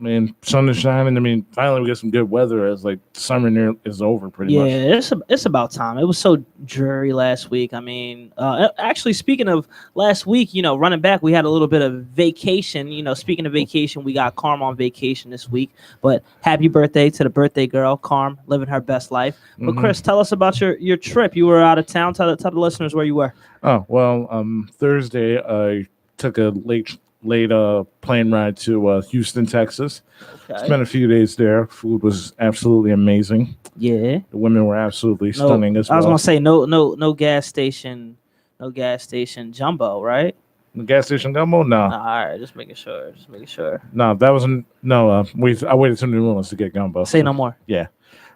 I mean, sun is shining. I mean, finally we get some good weather as like summer is over pretty Yeah, much. it's about time. It was so dreary last week. I mean, actually, speaking of last week, running back, we had a little bit of vacation. Speaking of vacation, we got Carm on vacation this week. But happy birthday to the birthday girl, Carm, living her best life. But Chris, tell us about your trip. You were out of town. Tell the listeners where you were. Oh well, Thursday I took a late plane ride to Houston, Texas. Okay. Spent a few days there. Food was absolutely amazing. Yeah. The women were absolutely stunning as well. I was gonna say no gas station, jumbo, right? The gas station gumbo? No. All right, just making sure. No, that wasn't. No, I waited till New Orleans to get gumbo. Say no more. Yeah,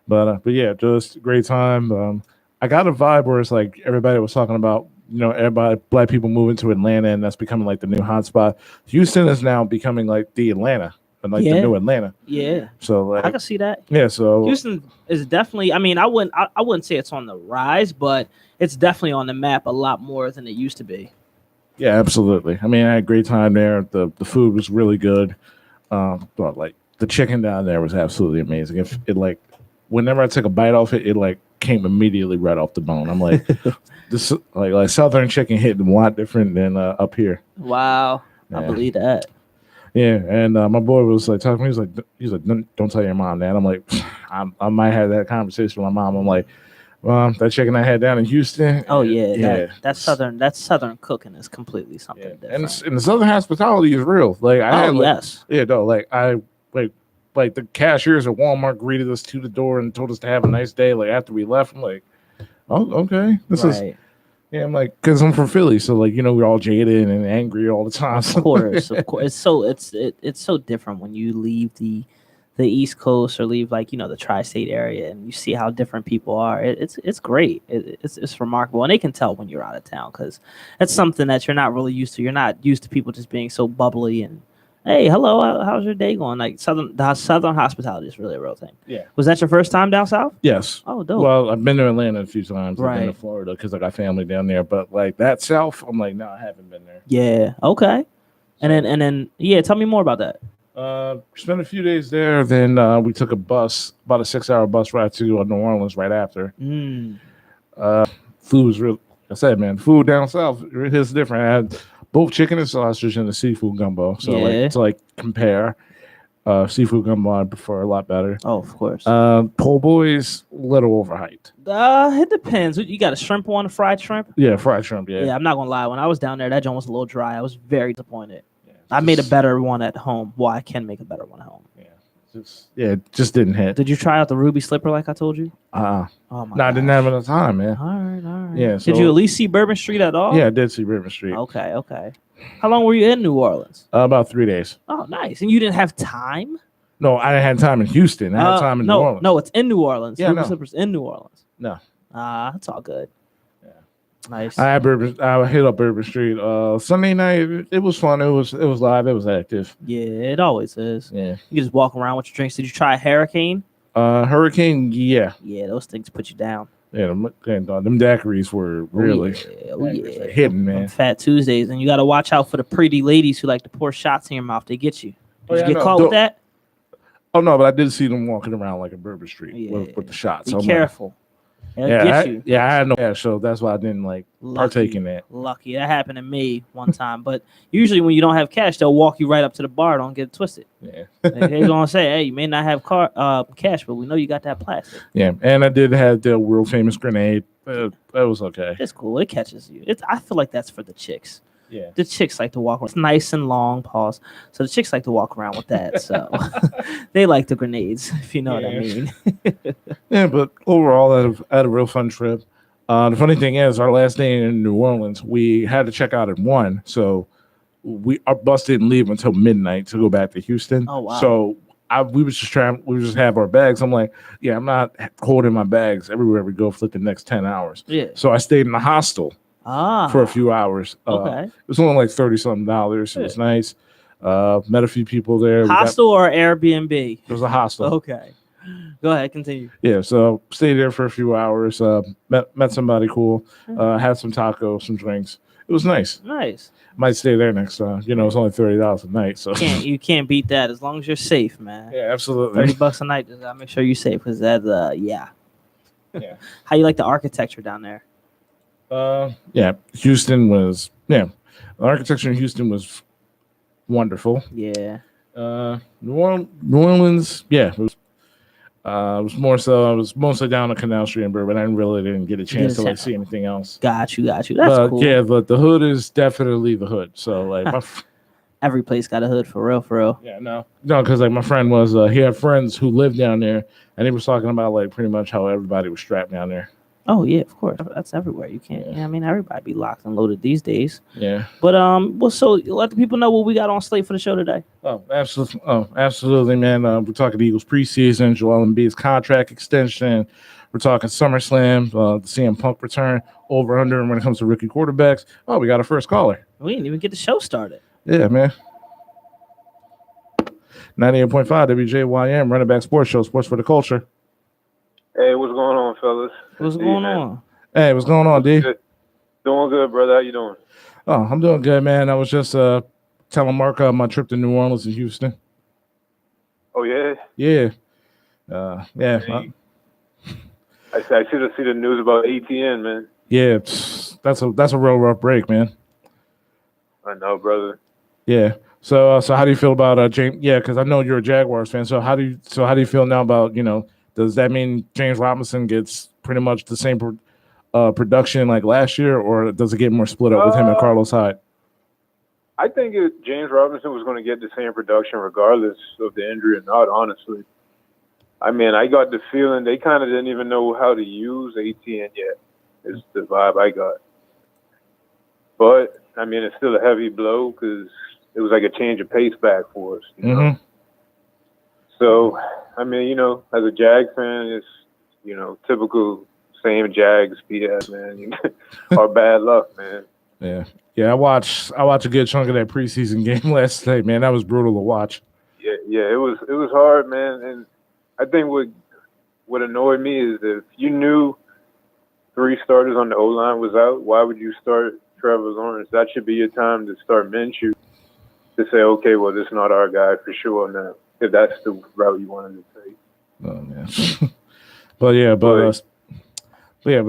but yeah, just a great time. I got a vibe where it's like everybody was talking about, everybody, black people moving to Atlanta, and that's becoming like the new hotspot. Houston is now becoming like the Atlanta, and like the new Atlanta. Yeah. So like, I can see that. Yeah. So Houston is definitely. I mean, I wouldn't say it's on the rise, but it's definitely on the map a lot more than it used to be. Yeah, absolutely. I mean, I had a great time there. The food was really good. But like the chicken down there was absolutely amazing. If it like, whenever I took a bite off it, it like came immediately right off the bone. I'm like, this like Southern chicken hitting a lot different than up here. Wow, Yeah. I believe that. Yeah, and my boy was like talking to me. He's like, don't tell your mom that. I'm like, I might have that conversation with my mom. I'm like, that chicken I had down in Houston. Oh yeah. That's southern cooking is completely something different. And the southern hospitality is real. Like yes. Yeah, no, like I like the cashiers at Walmart greeted us to the door and told us to have a nice day. Like after we left, I'm like, oh, okay, this is. Yeah, I'm like, because I'm from Philly, so like we're all jaded and angry all the time. Of course. It's so different when you leave the East Coast or leave like the tri-state area and you see how different people are. It's great. It's remarkable, and they can tell when you're out of town because that's something that you're not really used to. You're not used to people just being so bubbly and hey, hello, how's your day going? Like southern hospitality is really a real thing. Yeah. Was that your first time down south? Yes. Oh, dope. Well, I've been to Atlanta a few times. Right. I've been to Florida because I got family down there. But like that south, I'm like, no, I haven't been there. Yeah. Okay. And then yeah, tell me more about that. Spent a few days there. Then we took a bus, about a 6-hour bus ride to New Orleans right after. Food was real. I said, man, food down south is different. I had both chicken and sausage and the seafood gumbo. So like to compare, seafood gumbo I prefer a lot better. Oh, of course. Po' boys, little overhyped. It depends. You got a shrimp one, a fried shrimp? Yeah, fried shrimp. Yeah. Yeah, I'm not gonna lie. When I was down there, that joint was a little dry. I was very disappointed. Yeah, I made a better one at home. Well, I can make a better one at home. It just didn't hit. Did you try out the ruby slipper like I told you? Oh my! No, I didn't have enough time, man. All right. Yeah. Did you at least see Bourbon Street at all? Yeah, I did see Bourbon Street. Okay. How long were you in New Orleans? About 3 days. Oh, nice. And you didn't have time? No, I didn't have time in Houston. I had time in New Orleans. No, it's in New Orleans. Yeah, Ruby Slipper's in New Orleans. No. That's all good. Yeah. Nice. I hit up Bourbon Street. Sunday night, it was fun. It was live. It was active. Yeah, it always is. Yeah. You just walk around with your drinks. Did you try Hurricane? Hurricane, yeah. Yeah, those things put you down. Yeah, them daiquiris were really hidden, man. Fat Tuesdays, and you got to watch out for the pretty ladies who like to pour shots in your mouth. They get you. Did you get caught with that? Oh no, but I did see them walking around like a Bourbon Street with the shots. Be careful. I had no cash, so that's why I didn't partake in that. Lucky. That happened to me one time. But usually when you don't have cash, they'll walk you right up to the bar. Don't get it twisted. Yeah. They're going to say, hey, you may not have cash, but we know you got that plastic. Yeah, and I did have the world famous grenade. That was okay. It's cool. It catches you. I feel like that's for the chicks. Yeah. The chicks like to walk around. It's nice and long, pause. So the chicks like to walk around with that. So they like the grenades, if you know what I mean. Yeah, but overall, I had a real fun trip. The funny thing is, our last day in New Orleans, we had to check out at 1. So our bus didn't leave until midnight to go back to Houston. Oh, wow. So we was just have our bags. I'm like, yeah, I'm not holding my bags everywhere we go for the next 10 hours. Yeah. So I stayed in the hostel. For a few hours. Okay. It was only like $30-something. It was nice. Met a few people there. Hostel or Airbnb? It was a hostel. Okay. Go ahead, continue. Yeah, so stayed there for a few hours. Met somebody cool. Had some tacos, some drinks, It was nice. Nice. Might stay there next time. You know, it's only $30 a night, so You can't beat that as long as you're safe, man. yeah, absolutely. $30 a night. Just gotta make sure you're safe because that's yeah. Yeah. How you like the architecture down there? Yeah, Houston was the architecture in Houston was wonderful. Yeah. New Orleans, yeah, it was more so. I was mostly down on Canal Street and Bourbon. I didn't get a chance to like see anything else. Got you. That's cool. Yeah, but the hood is definitely the hood. So like every place got a hood for real. Yeah, no, because like my friend was he had friends who lived down there, and he was talking about like pretty much how everybody was strapped down there. Oh yeah, of course. That's everywhere. You can't. Yeah, I mean, everybody be locked and loaded these days. Yeah. But well, so let the people know what we got on slate for the show today. Absolutely, man. We're talking the Eagles preseason, Joel Embiid's contract extension. We're talking SummerSlam, the CM Punk return, over under, and when it comes to rookie quarterbacks, we got a first caller. We didn't even get the show started. Yeah, man. 98.5 WJYM, Running Back Sports Show, Sports for the Culture. Hey, what's going on, fellas? What's going on? Hey, what's going on, D? Good. Doing good, brother. How you doing? Oh, I'm doing good, man. I was just telling Mark my trip to New Orleans and Houston. Oh, yeah? Yeah. Yeah. I see the news about ATN, man. Yeah, that's a real rough break, man. I know, brother. Yeah. So how do you feel about James? Yeah, because I know you're a Jaguars fan. So how do you feel now about, does that mean James Robinson gets pretty much the same production like last year, or does it get more split up with him and Carlos Hyde? I think James Robinson was going to get the same production regardless of the injury or not, honestly. I mean, I got the feeling they kind of didn't even know how to use ATN yet, is the vibe I got. But, I mean, it's still a heavy blow because it was like a change of pace back for us. You know? So, I mean, as a Jag fan, it's, typical same Jags BS, man. Our bad luck, man. Yeah. Yeah, I watched a good chunk of that preseason game last night, man. That was brutal to watch. Yeah, it was hard, man. And I think what annoyed me is if you knew 3 starters on the O-line was out, why would you start Trevor Lawrence? That should be your time to start Minshew to say, okay, well, this is not our guy for sure now, if that's the route you wanted to take. Oh, man. But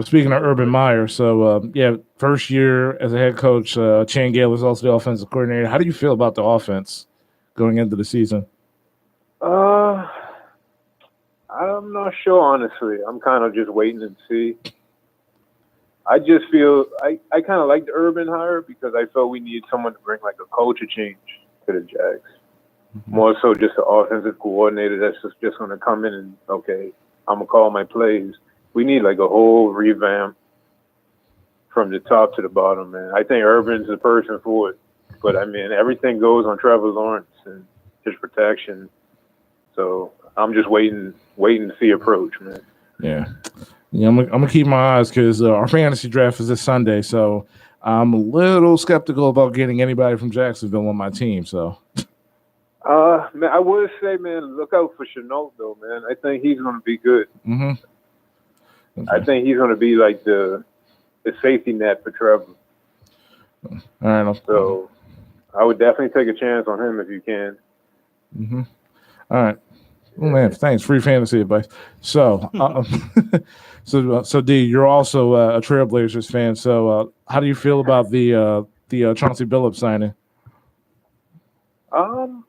speaking of Urban Meyer, so first year as a head coach, Chan Gale is also the offensive coordinator. How do you feel about the offense going into the season? I'm not sure, honestly. I'm kind of just waiting and see. I just feel I kind of like the Urban hire because I felt we needed someone to bring like a culture change to the Jags. More so just an offensive coordinator that's just going to come in and, okay, I'm going to call my plays. We need like a whole revamp from the top to the bottom, man. I think Urban's the person for it. But, I mean, everything goes on Trevor Lawrence and his protection. So I'm just waiting to see approach, man. Yeah. I'm gonna keep my eyes because our fantasy draft is this Sunday, so I'm a little skeptical about getting anybody from Jacksonville on my team. So, man, I would say, man, look out for Shenault, though, man. I think he's gonna be good. Okay. I think he's gonna be like the safety net for Trevor. All right. So I would definitely take a chance on him if you can. All right. Oh man, thanks. Free fantasy advice. So, so D, you're also a Trailblazers fan. So, how do you feel about the Chauncey Billups signing? I'm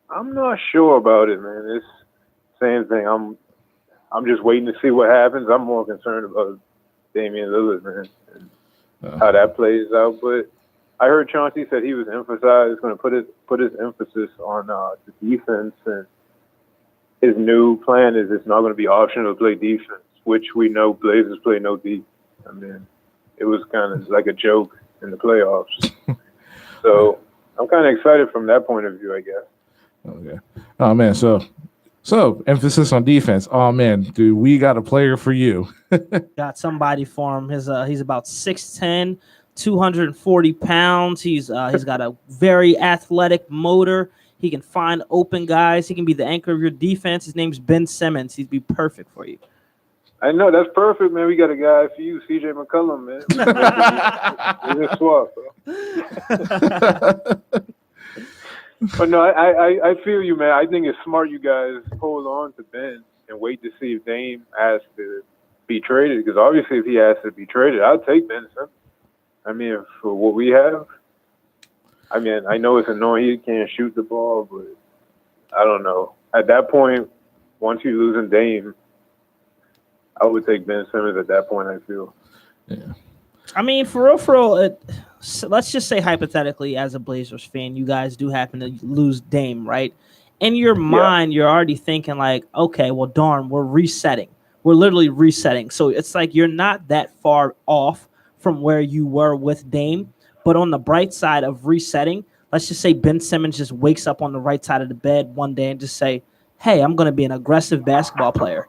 not sure about it, man. It's same thing. I'm just waiting to see what happens. I'm more concerned about Damian Lillard, man, and how that plays out. But I heard Chauncey said he was going to put his emphasis on the defense, and his new plan is it's not going to be optional to play defense, which we know Blazers play no defense. I mean, it was kind of like a joke in the playoffs. So I'm kind of excited from that point of view, I guess. Okay. Oh man, so emphasis on defense. Oh man, dude, we got a player for you. Got somebody for him. He's about 6'10". 240 pounds. He's got a very athletic motor. He can find open guys. He can be the anchor of your defense. His name's Ben Simmons. He'd be perfect for you. I know that's perfect, man. We got a guy for you, CJ McCollum, man. We just swap, bro. But no, I feel you, man. I think it's smart you guys hold on to Ben and wait to see if Dame has to be traded. Because obviously, if he has to be traded, I'll take Ben Simmons. I mean, for what we have, I mean, I know it's annoying he can't shoot the ball, but I don't know. At that point, once you're losing Dame, I would take Ben Simmons at that point, I feel. Yeah. I mean, for real, let's just say hypothetically, as a Blazers fan, you guys do happen to lose Dame, right? In your mind, you're already thinking like, okay, well, darn, we're resetting. We're literally resetting. So it's like you're not that far off from where you were with Dame. But on the bright side of resetting, let's just say Ben Simmons just wakes up on the right side of the bed one day and just say, hey, I'm going to be an aggressive basketball player.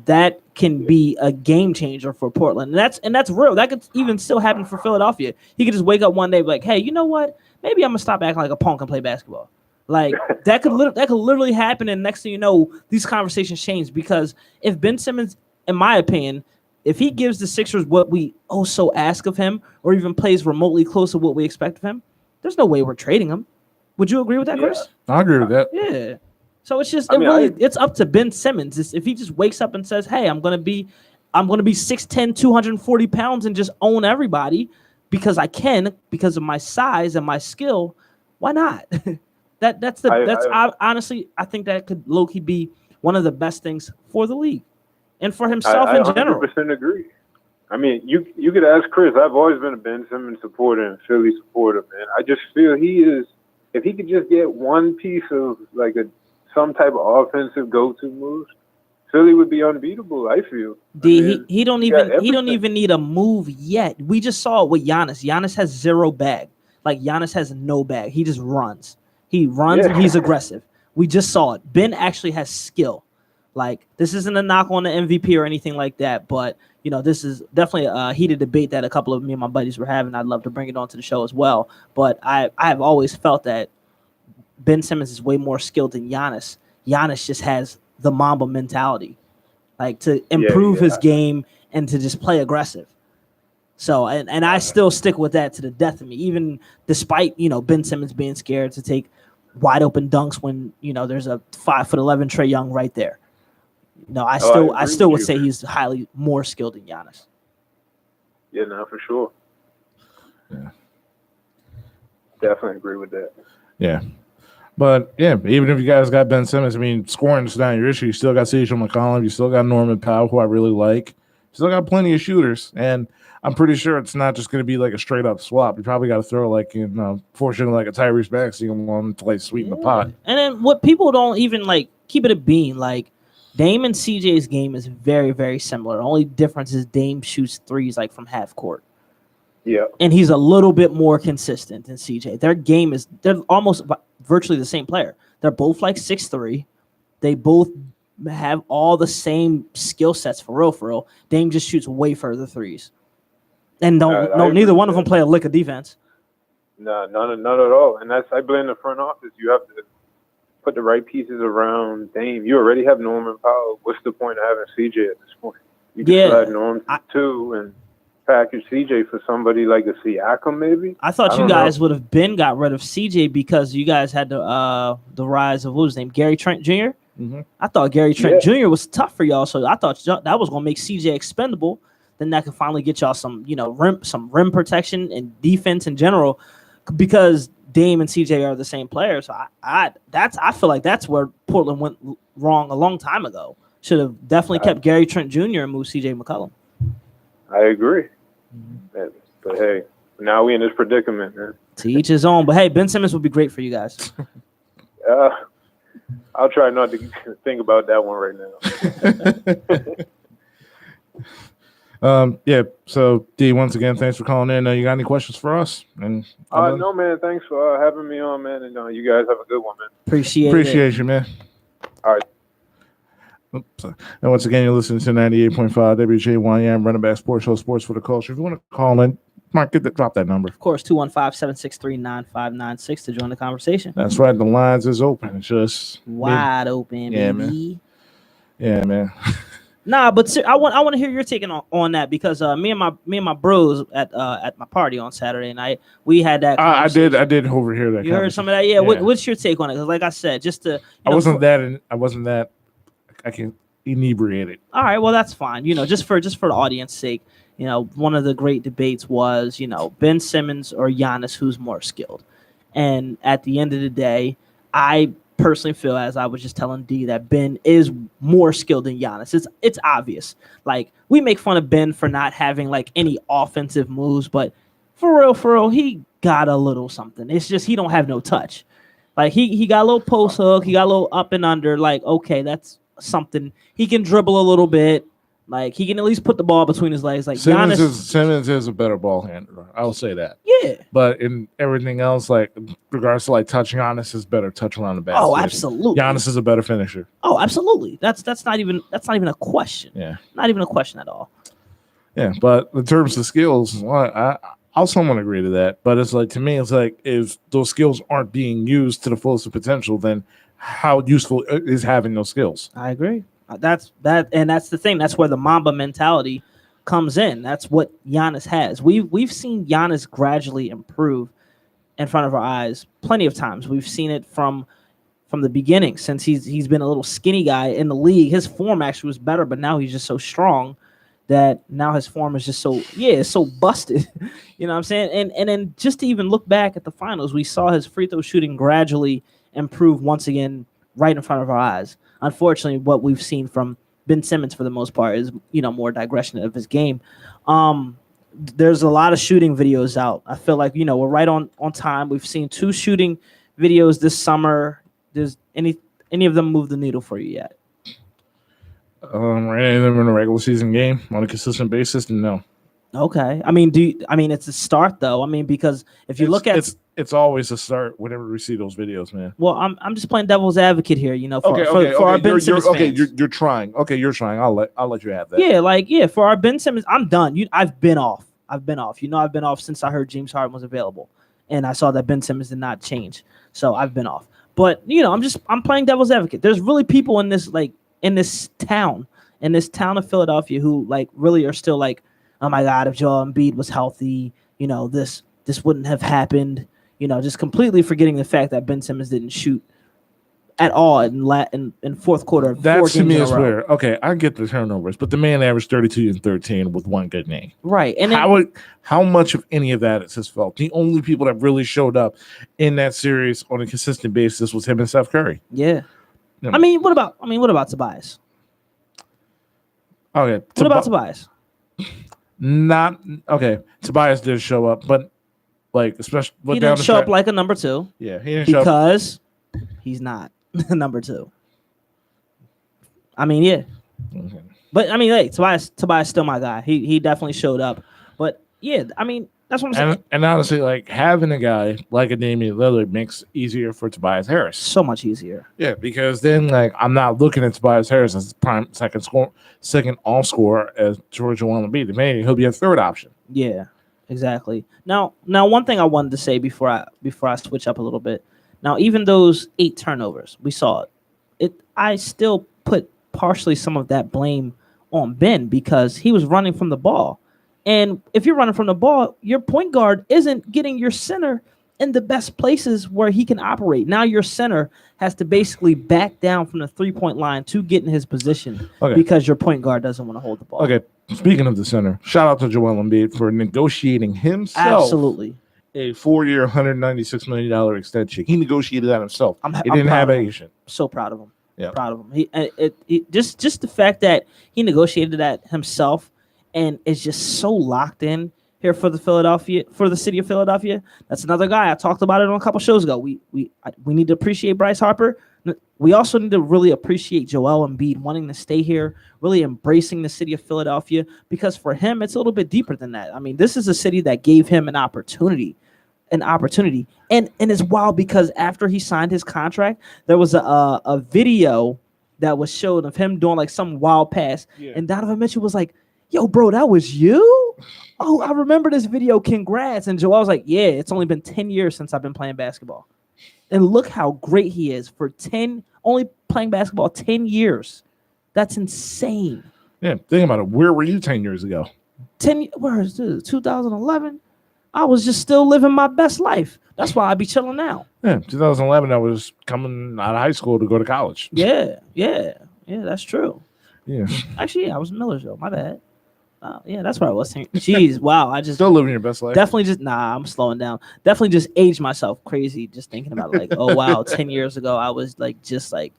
That can be a game changer for Portland. And that's real. That could even still happen for Philadelphia. He could just wake up one day and be like, hey, you know what? Maybe I'm going to stop acting like a punk and play basketball. Like that could literally happen, and next thing you know, these conversations change. Because if Ben Simmons, in my opinion, if he gives the Sixers what we also ask of him, or even plays remotely close to what we expect of him, there's no way we're trading him. Would you agree with that, Chris? I agree with that. Yeah. So it's just it's up to Ben Simmons. If he just wakes up and says, "Hey, I'm gonna be 6'10", 240 pounds and just own everybody because I can, because of my size and my skill," why not? Honestly, I think that could low-key be one of the best things for the league and for himself in general. I 100% agree. I mean, you could ask Chris. I've always been a Ben Simmons supporter and Philly supporter, man. I just feel he is. If he could just get one piece of like some type of offensive go-to moves, Philly would be unbeatable. I feel. He don't even need a move yet. We just saw it with Giannis. Giannis has zero bag. Like Giannis has no bag. He just runs. He runs and he's aggressive. We just saw it. Ben actually has skill. Like, this isn't a knock on the MVP or anything like that, but you know, this is definitely a heated debate that a couple of me and my buddies were having. I'd love to bring it onto the show as well. But I have always felt that Ben Simmons is way more skilled than Giannis. Giannis just has the Mamba mentality, like to improve his game and to just play aggressive. So, and I still stick with that to the death of me, even despite, you know, Ben Simmons being scared to take wide open dunks when, you know, there's a 5'11" Trae Young right there. No, I still would say he's highly more skilled than Giannis. Yeah, no, for sure. Yeah. Definitely agree with that. Yeah. But, yeah, even if you guys got Ben Simmons, I mean, scoring is not your issue. You still got CJ McCollum. You still got Norman Powell, who I really like. You still got plenty of shooters. And I'm pretty sure it's not just going to be like a straight-up swap. You probably got to throw, like, fortunately, like a Tyrese Maxey on to, like, sweeten the pot. And then what people don't even, like, keep it a bean, like, Dame and CJ's game is very, very similar. The only difference is Dame shoots threes, like, from half court. Yeah. And he's a little bit more consistent than CJ. They're almost virtually the same player. They're both like 6'3". They both have all the same skill sets for real. Dame just shoots way further threes. And neither one of them play a lick of defense. No, none at all. And I blame the front office. You have to put the right pieces around Dame. You already have Norman Powell. What's the point of having CJ at this point? You can slide Norm too and package CJ for somebody like a Siakam, maybe. I thought you guys would have got rid of CJ because you guys had the rise of, what was his name, Gary Trent Jr. Mm-hmm. I thought Gary Trent Jr. was tough for y'all, so I thought that was going to make CJ expendable. Then that could finally get y'all some, you know, rim protection and defense in general, because Dame and CJ are the same players. So I feel like that's where Portland went wrong a long time ago. Should have definitely kept Gary Trent Jr. and moved CJ McCollum. I agree. Mm-hmm. But hey, now we in this predicament, man. To each his own. But hey, Ben Simmons would be great for you guys. I'll try not to think about that one right now. Yeah. So D, once again, thanks for calling in. You got any questions for us? And no, man. Thanks for having me on, man. And you guys have a good one, man. Appreciate you, man. All right. Oops. And once again, you're listening to 98.5 WJYM Running Back Sports Show, Sports for the Culture. If you want to call in, Mark, drop that number. Of course, 215-763-9596 to join the conversation. That's right. The lines is open. It's just wide open, yeah, baby. Man. Yeah, man. Nah, but I want to hear your take on that because me and my bros at my party on Saturday night, we had that. I did overhear that. You heard some of that, yeah. What's your take on it? Because like I said, just to I wasn't that I can inebriated. All right, well that's fine. Just for the audience sake, one of the great debates was Ben Simmons or Giannis, who's more skilled. And at the end of the day, I personally feel, as I was just telling D, that Ben is more skilled than Giannis. It's obvious. Like, we make fun of Ben for not having like any offensive moves, but for real, he got a little something. It's just he don't have no touch. Like he got a little post hook, he got a little up and under. Like, okay, that's something. He can dribble a little bit. Like, he can at least put the ball between his legs. Like, Simmons Giannis is a better ball handler. I will say that. Yeah. But in everything else, like in regards to like touching, Giannis is better touching around the basket. Oh, absolutely. Giannis is a better finisher. Oh, absolutely. That's not even a question. Yeah. Not even a question at all. Yeah, but in terms of skills, well, I'll somewhat agree to that. But it's like, to me, it's like, if those skills aren't being used to the fullest of potential, then how useful is having those skills? I agree. That's the thing. That's where the Mamba mentality comes in. That's what Giannis has. We've seen Giannis gradually improve in front of our eyes plenty of times. We've seen it from the beginning, since he's been a little skinny guy in the league. His form actually was better, but now he's just so strong that now his form is just it's so busted. You know what I'm saying? And then just to even look back at the finals, we saw his free throw shooting gradually improve once again right in front of our eyes. Unfortunately, what we've seen from Ben Simmons for the most part is, more digression of his game. There's a lot of shooting videos out. I feel like, we're right on time. We've seen 2 shooting videos this summer. Does any of them move the needle for you yet? Any of them in a regular season game on a consistent basis? No. Okay. I mean, it's a start though. I mean, because if you look at it's always a start whenever we see those videos, man. Well, I'm just playing devil's advocate here, for our Ben Simmons fans. You're trying. Okay, you're trying. I'll let you have that. Yeah, for our Ben Simmons, I'm done. I've been off. I've been off since I heard James Harden was available, and I saw that Ben Simmons did not change. So I've been off. But I'm playing devil's advocate. There's really people in this town of Philadelphia who like really are still like, oh my God, if Joel Embiid was healthy, this wouldn't have happened. Just completely forgetting the fact that Ben Simmons didn't shoot at all in fourth quarter. That to me is where, okay, I get the turnovers, but the man averaged 32 and 13 with one good game. Right. And how much of any of that is his fault? The only people that really showed up in that series on a consistent basis was him and Steph Curry. Yeah. I mean, what about Tobias? Okay. What about Tobias? Not okay. Tobias did show up, but like, especially he didn't show up like a number 2. Yeah, he didn't show up because he's not number 2. I mean, yeah, okay. But I mean, hey, Tobias still my guy. He definitely showed up. But yeah, I mean, that's what I'm saying. And honestly, like, having a guy like a Damian Lillard makes it easier for Tobias Harris. So much easier. Yeah, because then like I'm not looking at Tobias Harris as prime second all scorer as Georgia want to be. Maybe he'll be a third option. Yeah, exactly. Now one thing I wanted to say before I switch up a little bit. Now, even those 8 turnovers, we saw it. I still put partially some of that blame on Ben because he was running from the ball. And if you're running from the ball, your point guard isn't getting your center in the best places where he can operate. Now your center has to basically back down from the 3-point line to get in his position because your point guard doesn't want to hold the ball. Okay, speaking of the center, shout out to Joel Embiid for negotiating himself. Absolutely. A 4-year, $196 million extension. He negotiated that himself. He didn't have an agent. So proud of him. Yeah, proud of him. He just the fact that he negotiated that himself and is just so locked in here for the city of Philadelphia. That's another guy. I talked about it on a couple shows ago. We need to appreciate Bryce Harper. We also need to really appreciate Joel Embiid wanting to stay here, really embracing the city of Philadelphia, because for him, it's a little bit deeper than that. I mean, this is a city that gave him an opportunity. And it's wild because after he signed his contract, there was a video that was showed of him doing like some wild pass. Yeah. And Donovan Mitchell was like, yo, bro, that was you? Oh, I remember this video. Congrats. And Joel was like, yeah, it's only been 10 years since I've been playing basketball. And look how great he is for only playing basketball 10 years. That's insane. Yeah, think about it. Where were you 10 years ago? Where is this? 2011. I was just still living my best life. That's why I be chilling now. Yeah, 2011. I was coming out of high school to go to college. Yeah. That's true. Yeah, Actually, yeah, I was in Millersville. My bad. Yeah, that's where I was. Jeez, wow. I just still living your best life. definitely just I'm slowing down. Definitely just aged myself crazy just thinking about it. Like, oh wow, 10 years ago I was like just like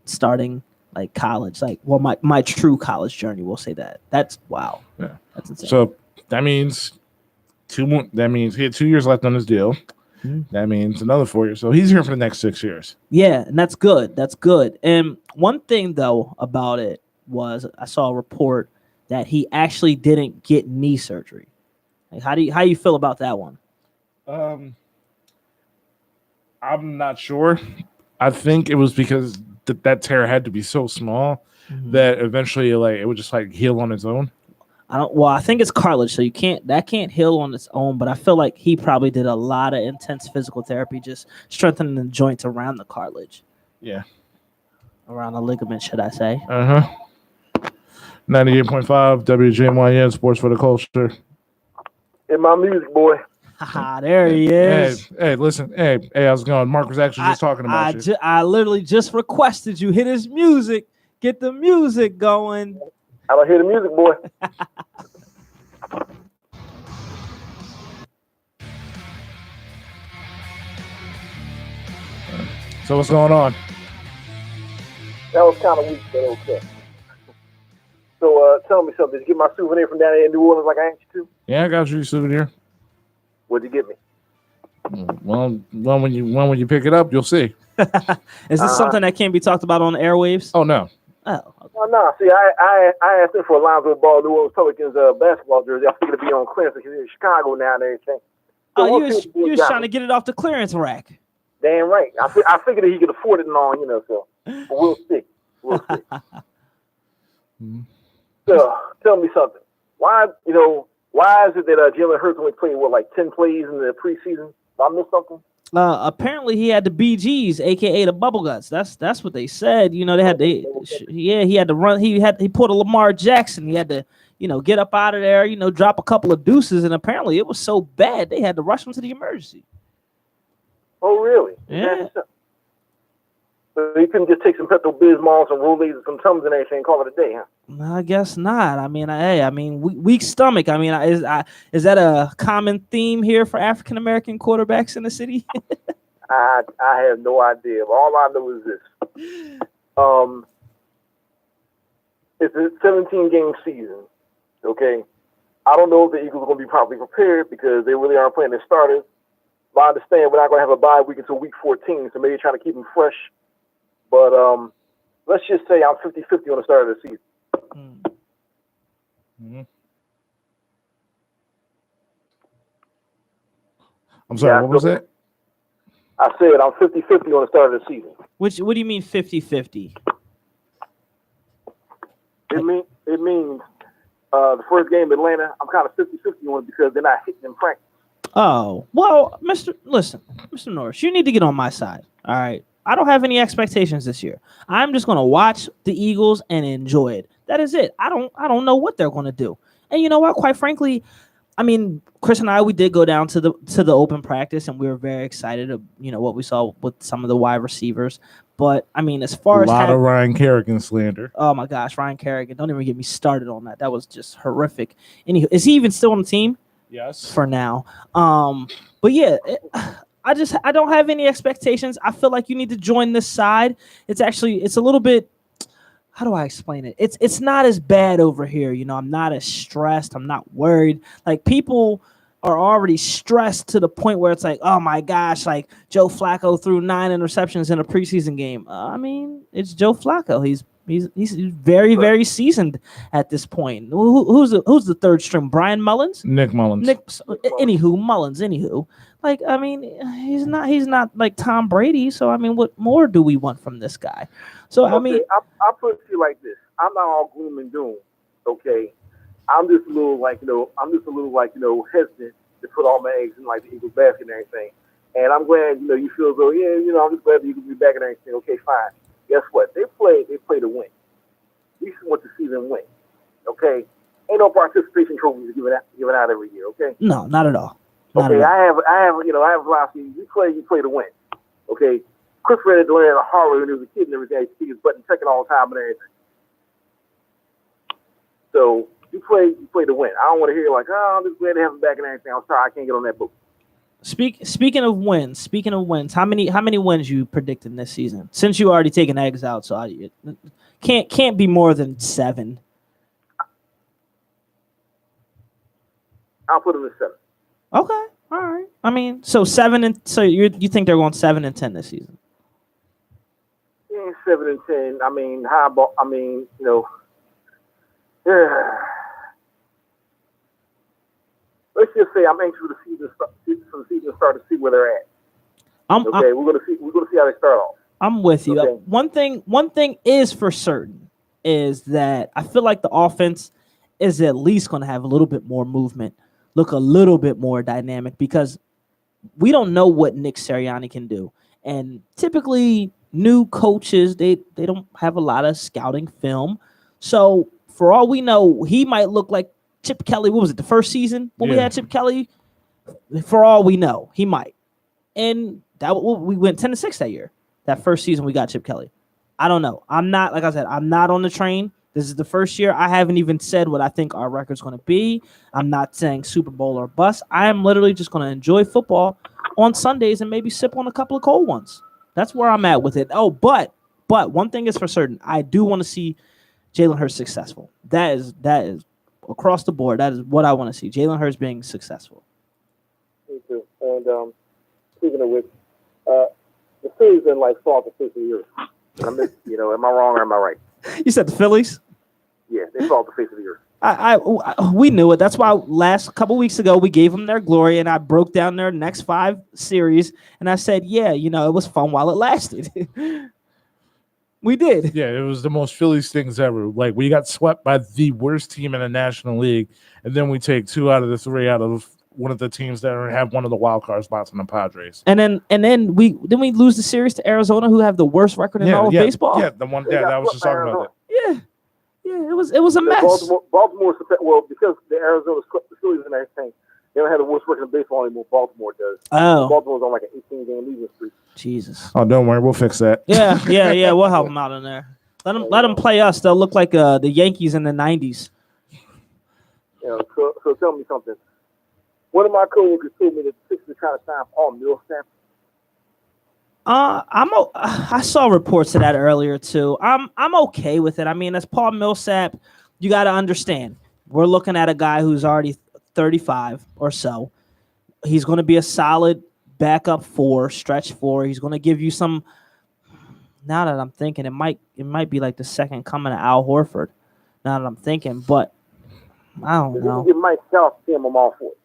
starting like college, like well my true college journey, we'll say that. That's wow. Yeah. That's insane. So that means he had 2 years left on his deal. Mhm. That means another 4 years. So he's here for the next 6 years. Yeah, and that's good. That's good. And one thing though about it was I saw a report that he actually didn't get knee surgery. Like how you feel about that one? I'm not sure. I think it was because that tear had to be so small that eventually like it would just like heal on its own. I think it's cartilage, so that can't heal on its own, but I feel like he probably did a lot of intense physical therapy just strengthening the joints around the cartilage. Yeah. Around the ligament, should I say. 98.5 WJMYN Sports for the Culture. In my music, boy. Haha, there he is. Hey, listen. Hey, how's it going? Mark was actually just talking about you. I literally just requested you hit his music. Get the music going. I don't hear the music, boy. So what's going on? That was kind of weak, but okay. So tell me something. Did you get my souvenir from down there in New Orleans like I asked you to? Yeah, I got you a souvenir. What'd you get me? Well, when you pick it up, you'll see. Is this something that can't be talked about on the airwaves? Oh no. Oh, okay. Oh, no. See, I asked him for a Lonzo Ball New Orleans Pelicans basketball jersey. I figured it'd be on clearance because he's in Chicago now and everything. So Oh, we'll see what you he was got trying me. to get it off the clearance rack. Damn right. I figured that he could afford it and all, so. But we'll see. We'll see. So, tell me something. Why is it that Jalen Hurts only played, like 10 plays in the preseason? Did I miss something? Apparently he had the BGs, aka the bubble guts. That's what they said. They had he had to run. He pulled a Lamar Jackson. He had to get up out of there. Drop a couple of deuces, and apparently it was so bad they had to rush him to the emergency. Oh really? Yeah. So you couldn't just take some Pepto-Bismol, some Rolaids, and some Tums and everything and call it a day, huh? No, I guess not. I mean, weak stomach. I mean, is that a common theme here for African American quarterbacks in the city? I have no idea. All I know is this. It's a 17-game season, okay? I don't know if the Eagles are going to be properly prepared because they really aren't playing their starters. But I understand we're not going to have a bye week until week 14, so maybe trying to keep them fresh. But let's just say I'm 50-50 on the start of the season. Mm-hmm. I'm sorry, what was that? I said I'm 50-50 on the start of the season. What do you mean 50-50? It means the first game in Atlanta, I'm kind of 50-50 on it because they're not hitting in practice. Oh, well, Mr. Norris, you need to get on my side. All right. I don't have any expectations this year. I'm just going to watch the Eagles and enjoy it. That is it. I don't know what they're going to do. And you know what? Quite frankly, I mean, Chris and I, we did go down to the open practice, and we were very excited of what we saw with some of the wide receivers. But I mean, as far as a lot of Ryan Kerrigan slander. Oh my gosh, Ryan Kerrigan! Don't even get me started on that. That was just horrific. Anywho, is he even still on the team? Yes. For now. But yeah. I don't have any expectations. I feel like you need to join this side. It's a little bit, how do I explain it? It's not as bad over here. I'm not as stressed. I'm not worried. Like people are already stressed to the point where it's like, oh my gosh, like Joe Flacco threw 9 interceptions in a preseason game. I mean, it's Joe Flacco. He's very, very seasoned at this point. Who's the third string? Brian Mullins? Nick Mullins. Anywho. Like, I mean, he's not like Tom Brady. So I mean, what more do we want from this guy? So I mean, I'll put it to you like this. I'm not all gloom and doom. Okay. I'm just a little hesitant to put all my eggs in like the Eagles basket and everything. And I'm glad, you feel as though, I'm just glad the Eagles be back and everything. Okay, fine. Guess what? They play to win. We want to see them win. Okay, ain't no participation trophies given out every year. Okay. No, not at all. Not Okay, at all. I have philosophy. You play to win. Okay, Chris Red learned at Harvard when he was a kid and everything. He was button checking all the time and everything. So you play to win. I don't want to hear like, oh, I'm just glad to have him back and everything. I'm sorry, I can't get on that boat. Speaking of wins, how many wins you predicting this season? Since you already taken eggs out, so it can't be more than 7. I'll put him at 7. Okay, all right. I mean, so 7 and so you think they're going 7-10 this season? Yeah, 7 and 10. I mean, high ball. I mean, yeah. Let's just say I'm anxious for the season start to see where they're at. Okay, we're gonna see how they start off. I'm with you. Okay. One thing is for certain is that I feel like the offense is at least going to have a little bit more movement, look a little bit more dynamic, because we don't know what Nick Sirianni can do. And typically new coaches, they don't have a lot of scouting film. So for all we know, he might look like Chip Kelly. What was it, the first season when we had Chip Kelly? For all we know, he might. And we went 10-6 that year. That first season we got Chip Kelly. I don't know. I'm not, like I said, I'm not on the train. This is the first year. I haven't even said what I think our record's going to be. I'm not saying Super Bowl or bust. I am literally just going to enjoy football on Sundays and maybe sip on a couple of cold ones. That's where I'm at with it. Oh, but one thing is for certain. I do want to see Jalen Hurts successful. That is across the board. That is what I want to see. Jalen Hurts being successful. Me too. And speaking of which, the Phillies didn't like fall the face of the earth. Am I wrong or am I right? You said the Phillies? Yeah, they fall the face of the earth. We knew it. That's why last couple weeks ago we gave them their glory, and I broke down their next 5 series, and I said, yeah, it was fun while it lasted. We did. Yeah, it was the most Phillies things ever. Like, we got swept by the worst team in the National League, and then we take 2 out of the 3 out of one of the teams that have one of the wild card spots in the Padres. And then we lose the series to Arizona, who have the worst record in all of baseball. Yeah, the one. Yeah, I was just talking about that. Yeah, it was a mess. Baltimore, because the Arizona swept the Phillies and everything, they don't have the worst record in baseball anymore. Baltimore does. Oh, Baltimore's on like an 18-game losing streak. Jesus. Oh, don't worry, we'll fix that. Yeah. We'll help them out in there. Let them play us. They'll look like the Yankees in the '90s. So tell me something. One of my coworkers told me that the Sixers are trying to sign Paul Millsap. I saw reports of that earlier too. I'm okay with it. I mean, as Paul Millsap, you got to understand, we're looking at a guy who's already 35 or so. He's going to be a solid backup 4, stretch 4. He's going to give you some. Now that I'm thinking, it might be like the second coming of Al Horford. Now that I'm thinking, but I don't know. You might sell him. I'm all for it.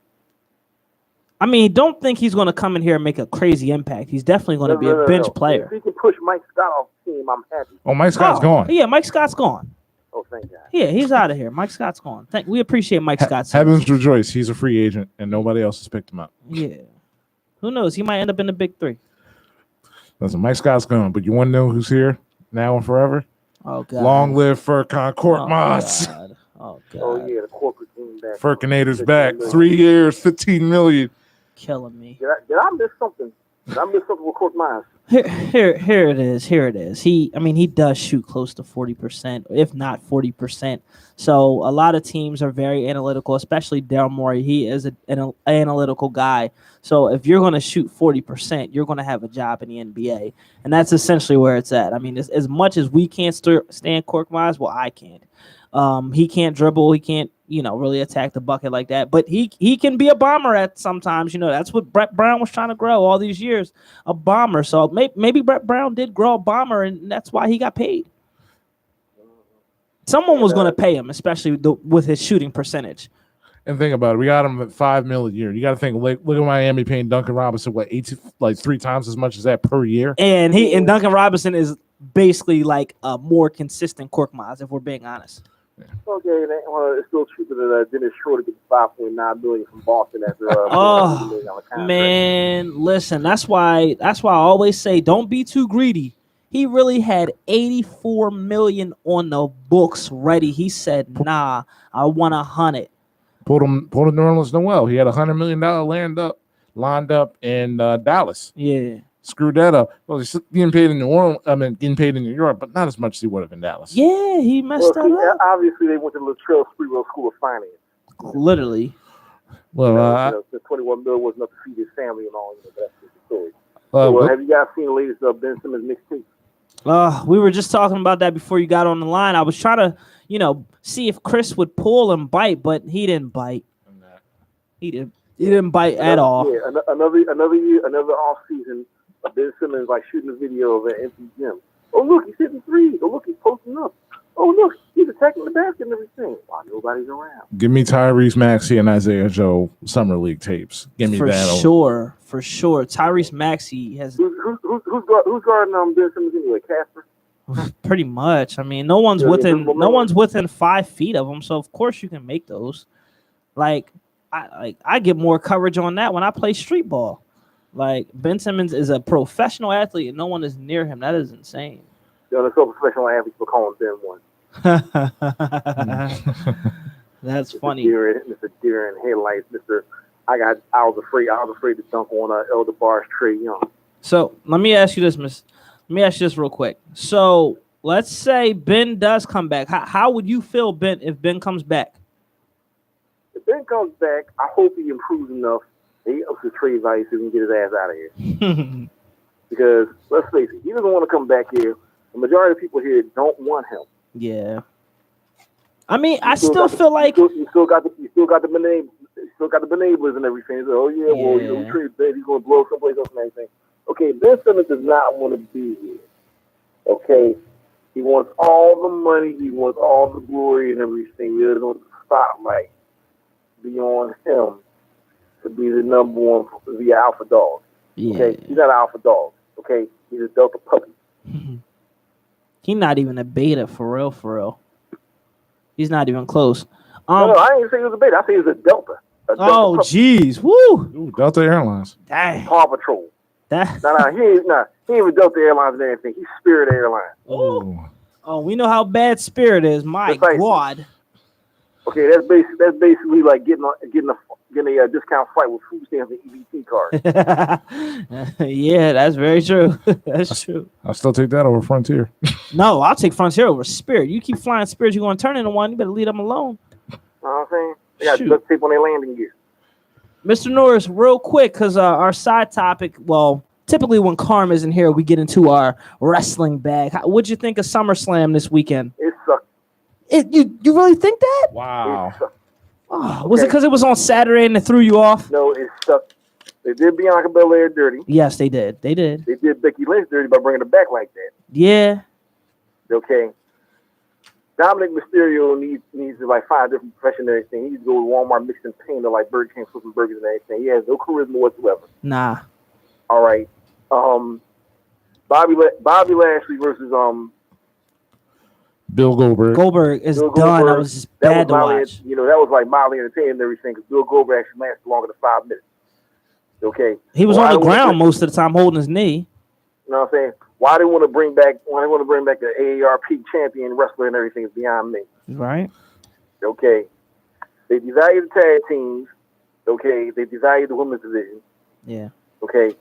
I mean, don't think he's going to come in here and make a crazy impact. He's definitely going to be a bench player. If he can push Mike Scott off the team, I'm happy. Oh, Mike Scott's gone. Yeah, Mike Scott's gone. Oh, thank God. Yeah, he's out of here. Mike Scott's gone. We appreciate Mike Scott's. Heavens rejoice. He's a free agent, and nobody else has picked him up. Yeah. Who knows? He might end up in the big 3. Listen, Mike Scott's gone, but you want to know who's here now and forever? Oh, God. Long live Furkan Korkmaz. Oh, God. Oh, yeah, the corporate team back. Furkanator's back. 3 years, $15 million. Killing me. Did I miss something? Did I miss something with Court Myers? Here it is. He does shoot close to 40%, if not 40%. So a lot of teams are very analytical, especially Daryl Morey. He is an analytical guy. So if you're going to shoot 40%, you're going to have a job in the NBA. And that's essentially where it's at. I mean, as much as we can't stand Korkmaz, well, I can't. He can't dribble. He can't, really attack the bucket like that. But he can be a bomber at sometimes. That's what Brett Brown was trying to grow all these years, a bomber. So maybe Brett Brown did grow a bomber, and that's why he got paid. Someone was going to pay him, especially with his shooting percentage. And think about it. We got him at $5 million a year. You got to think. Look at Miami paying Duncan Robinson 3 times as much as that per year. And Duncan Robinson is basically like a more consistent Korkmaz, if we're being honest. Yeah. Okay, it's still cheaper than Dennis Schroeder getting $5.9 million from Boston after. Man, listen. That's why I always say don't be too greedy. He really had 84 million on the books ready. He said, "Nah, I want 100." Pulled a New Orleans Noel. He had $100 million lined up in Dallas. Yeah, Screwed that up. Well, he's getting paid in New Orleans. I mean, getting paid in New York, but not as much as he would have in Dallas. yeah, he messed Well, see, that up. obviously they went to the Latrell Sprewell School of Finance. Literally. Well, The 21 mil was enough to feed his family and all. But that's the story. uh, So, have you guys seen the latest Ben Simmons mixtape? We were just talking about that before you got on the line. I was trying to, see if Chris would pull and bite, but he didn't bite. He didn't bite at all. Yeah, another year, another off season. Ben Simmons like shooting a video of an empty gym. Oh look, he's hitting threes. Oh look, he's posting up. Oh look, he's attacking the basket and everything. While nobody's around. give me Tyrese Maxey and Isaiah Joe Summer League tapes. Give me For that. sure. Tyrese Maxey has Who's guarding Ben Simmons anyway? Casper. pretty much. I mean, no one's within 5 feet of him, so of course you can make those. I get more coverage on that when I play street ball. Like Ben Simmons is a professional athlete and no one is near him. That is insane. There's so professional athletes for calling Ben one. That's Mr. funny. Mr. Deer in headlights. I was afraid to dunk on Elder Bar's Trey Young. So let me ask you this, Let me ask you this real quick. So let's say Ben does come back. How would you feel, Ben, if Ben comes back? If Ben comes back, I hope he improves enough. He ups his trade value so he can get his ass out of here. Because let's face it, he doesn't want to come back here. The majority of people here don't want him. Yeah. I mean, I still feel like you still got the enablers and everything. So, oh yeah, well, we traded Ben. He's going to blow someplace else and everything. Okay, Ben Simmons does not want to be here. Okay, he wants all the money. He wants all the glory and everything. He doesn't want the spotlight be on him to be the number one, the alpha dog. yeah. Okay, he's not an alpha dog. Okay, he's a Delta puppy. He's not even a beta for real. He's not even close. No, I didn't say he was a beta. I say he was a Delta. Oh, puppy. jeez. Woo. Ooh, Delta Airlines. Dang. Paw Patrol. That. He ain't with Delta Airlines and everything. He's Spirit Airlines. Ooh. Oh, we know how bad Spirit is. My Precisely. God. Okay, that's basically like getting a discount flight with food stamps and EBT cards. Yeah, that's very true. That's true. I'll still take that over Frontier. No, I'll take Frontier over Spirit. You keep flying Spirit, you're going to turn into one. You better leave them alone. You know what I'm saying? They got Shoot. duct tape on their landing gear. Mr. Norris, real quick, because our side topic, well, typically when Carm isn't here, we get into our wrestling bag. What'd you think of SummerSlam this weekend? It sucked. You really think that? Wow. It sucked. Oh, was it because it was on Saturday and it threw you off? No, it sucked. They did Bianca Belair dirty. Yes, they did. They did. They did Becky Lynch dirty by bringing her back like that. Yeah. Okay. Dominic Mysterio needs to like find a different profession and everything. He needs to go to Walmart mixing paint or like Burger King flipping burgers and everything. He has no charisma whatsoever. Nah. All right. Bobby Lashley versus Bill Goldberg. Goldberg is Bill done. Goldberg, That was just bad to watch. that was like mildly entertaining and everything because Bill Goldberg actually lasted longer than 5 minutes. Okay. He was Why on the they wanna ground most of the time holding his knee. You know what I'm saying? Why they want to bring back the AARP champion wrestler and everything is beyond me. Right. Okay. They devalued the tag teams. Okay. They devalued the women's division. Yeah. Okay.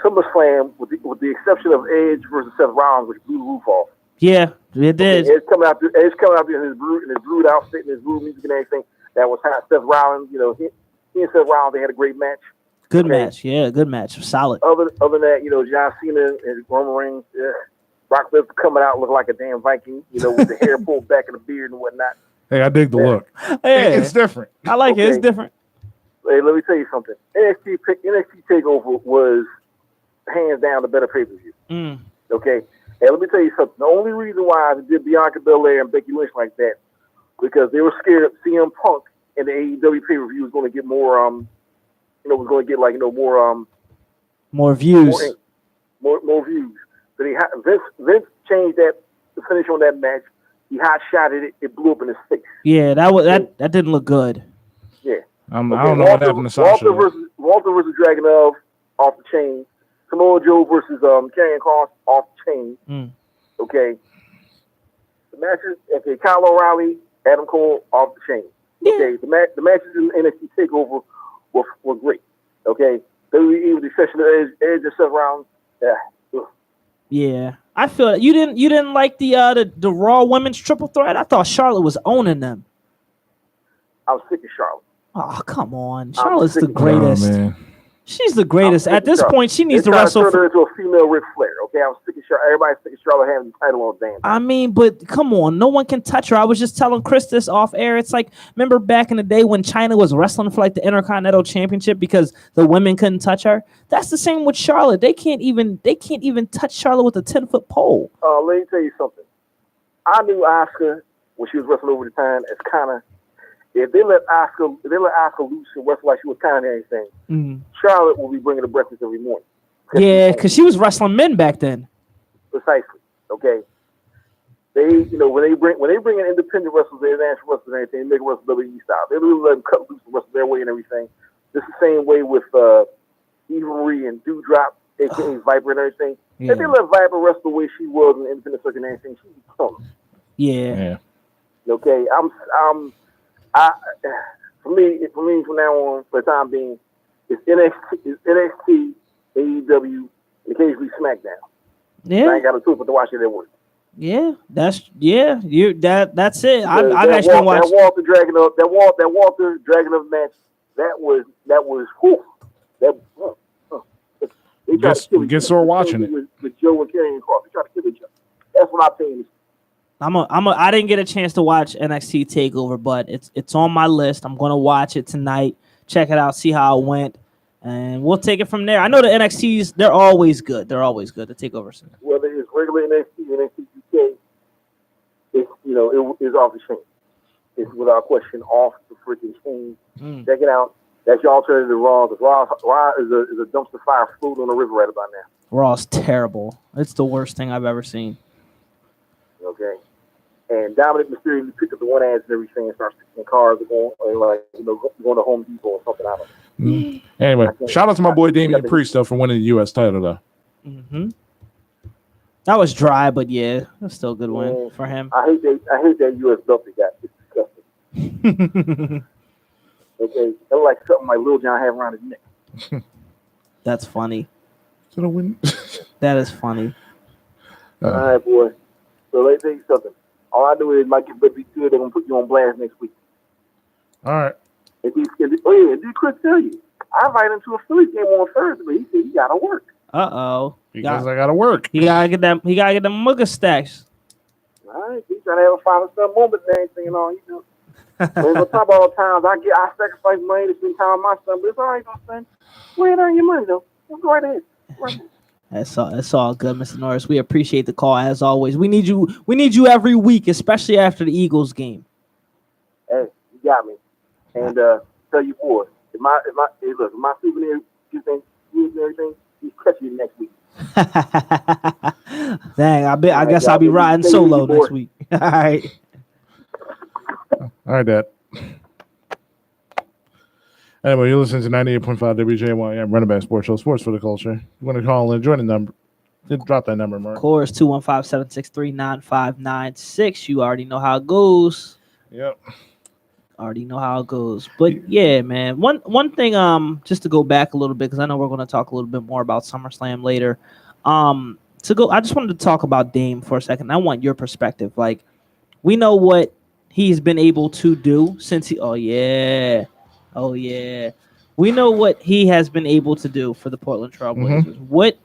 SummerSlam, with the exception of Edge versus Seth Rollins, which blew the roof off. Yeah, it did. Okay, Edge coming out there in his brood outfit and his brood music and everything. That was how Seth Rollins, he and Seth Rollins, they had a great match. Good Okay. match. Yeah, good match. Solid. Other than that, John Cena and Roman Reigns, Brock Lesnar coming out looking like a damn Viking, with the hair pulled back and the beard and whatnot. Hey, I dig the look. Hey, It's different. I like it. It's Okay. different. Hey, let me tell you something. NXT TakeOver was hands down the better pay-per-view. Mm. Okay? And let me tell you something. The only reason why they did Bianca Belair and Becky Lynch like that, because they were scared CM Punk and the AEW pay-per-view was going to get more, was going to get More views. more views. So Vince changed the finish on that match. He hot-shotted it. It blew up in his face. Yeah, that didn't look good. Yeah. I don't know what happened to Sasha. Walter versus Dragunov off the chain. Samoa Joe versus Karrion Kross off the chain. Okay. The matches, okay, Kyle O'Reilly, Adam Cole, off the chain. Yeah. Okay, the matches in NXT Takeover were great. Okay, even the session of Edge and Seth Rollins. Yeah. Yeah, I feel it. You didn't like the Raw Women's Triple Threat. I thought Charlotte was owning them. I was sick of Charlotte. Oh, come on, Charlotte's the sick of her. greatest. Oh, man. She's the greatest. I'm At this sick of point, she needs They're to trying wrestle. turn her into a female Ric Flair. Okay, I'm sick of Charlotte. Everybody's sick of Charlotte having the title on damn. I mean, but come on, no one can touch her. I was just telling Chris this off air. It's like, remember back in the day when China was wrestling for like the Intercontinental Championship because the women couldn't touch her? That's the same with Charlotte. They can't even touch Charlotte with a 10-foot pole. Let me tell you something. I knew Asuka when she was wrestling over the time as kind of. If they let Asuka loose and wrestle like she was kind of anything, Charlotte will be bringing the breakfast every morning. Yeah, because she was wrestling men back then. Precisely. Okay. They, when they bring in independent wrestlers, they're national wrestlers and everything, they make them wrestle WWE style. They really let them cut loose and wrestle their way and everything. Just the same way with Eva Marie and Doudrop, aka Viper and everything. Yeah. If they let Viper wrestle the way she was in the independent circuit and everything, she'd be killing. Yeah. Okay. For me from now on, for the time being, it's NXT, AEW, and occasionally SmackDown. Yeah. I ain't got a tool but to watch it at work. Yeah, that's it. I've That actually watched that Walter Dragon of match. That was whew, that. They tried to kill each Get other. sore watching it. With Joe and Karrion Kross. They tried to kill each other. That's what I'm saying. I didn't get a chance to watch NXT Takeover, but it's on my list. I'm gonna watch it tonight. Check it out, see how it went, and we'll take it from there. I know the NXTs, they're always good. They're always good. The Takeovers. Whether it's regular NXT, NXT UK, it's it is off the chain. It's without question off the freaking chain. Check it out. That's your alternative to Raw. Because Raw is a dumpster fire floating on the river right about now. Raw's terrible. It's the worst thing I've ever seen. Okay. And Dominic Mysterio picked up the one ads and everything and starts picking cars going to Home Depot or something. I don't know. Anyway, shout out to my boy Damian Priest though for winning the U.S. title though. That was dry, but yeah, that's still a good win for him. I hate that U.S. belt they got. It's disgusting. Okay, that's like something like Lil Jon have around his neck. That's funny. Did I win? That is funny. All right, boy. So let me tell you something. All I do is might get better be good. They're gonna put you on blast next week. All right. Did Chris tell you? I invited him to a Phillies game on Thursday, but he said he gotta work. Because I gotta work. He gotta get them mugger stacks. All right, he's trying to have a father-son moment and everything and all. On top of all the times I sacrifice money to spend time with my son, but it's all right, though, son. Go ahead and earn your money, though. Go right ahead. That's all good, Mr. Norris. We appreciate the call as always. We need you every week, especially after the Eagles game. Hey, you got me. And tell you boys, if my souvenir you think and everything, he's catching you next week. Dang, I guess I'll be riding solo next week. All right. All right, Dad. Anyway, you're listening to 98.5 WJYM Running Back Sports Show, Sports for the Culture. You want to call in, join the number. Drop that number, Mark. Of course, 215-763-9596. You already know how it goes. Yep. Already know how it goes. But yeah, man. One thing, just to go back a little bit, because I know we're going to talk a little bit more about SummerSlam later. I just wanted to talk about Dame for a second. I want your perspective. Like, we know what he's been able to do since he. Oh yeah. We know what he has been able to do for the Portland Trailblazers. What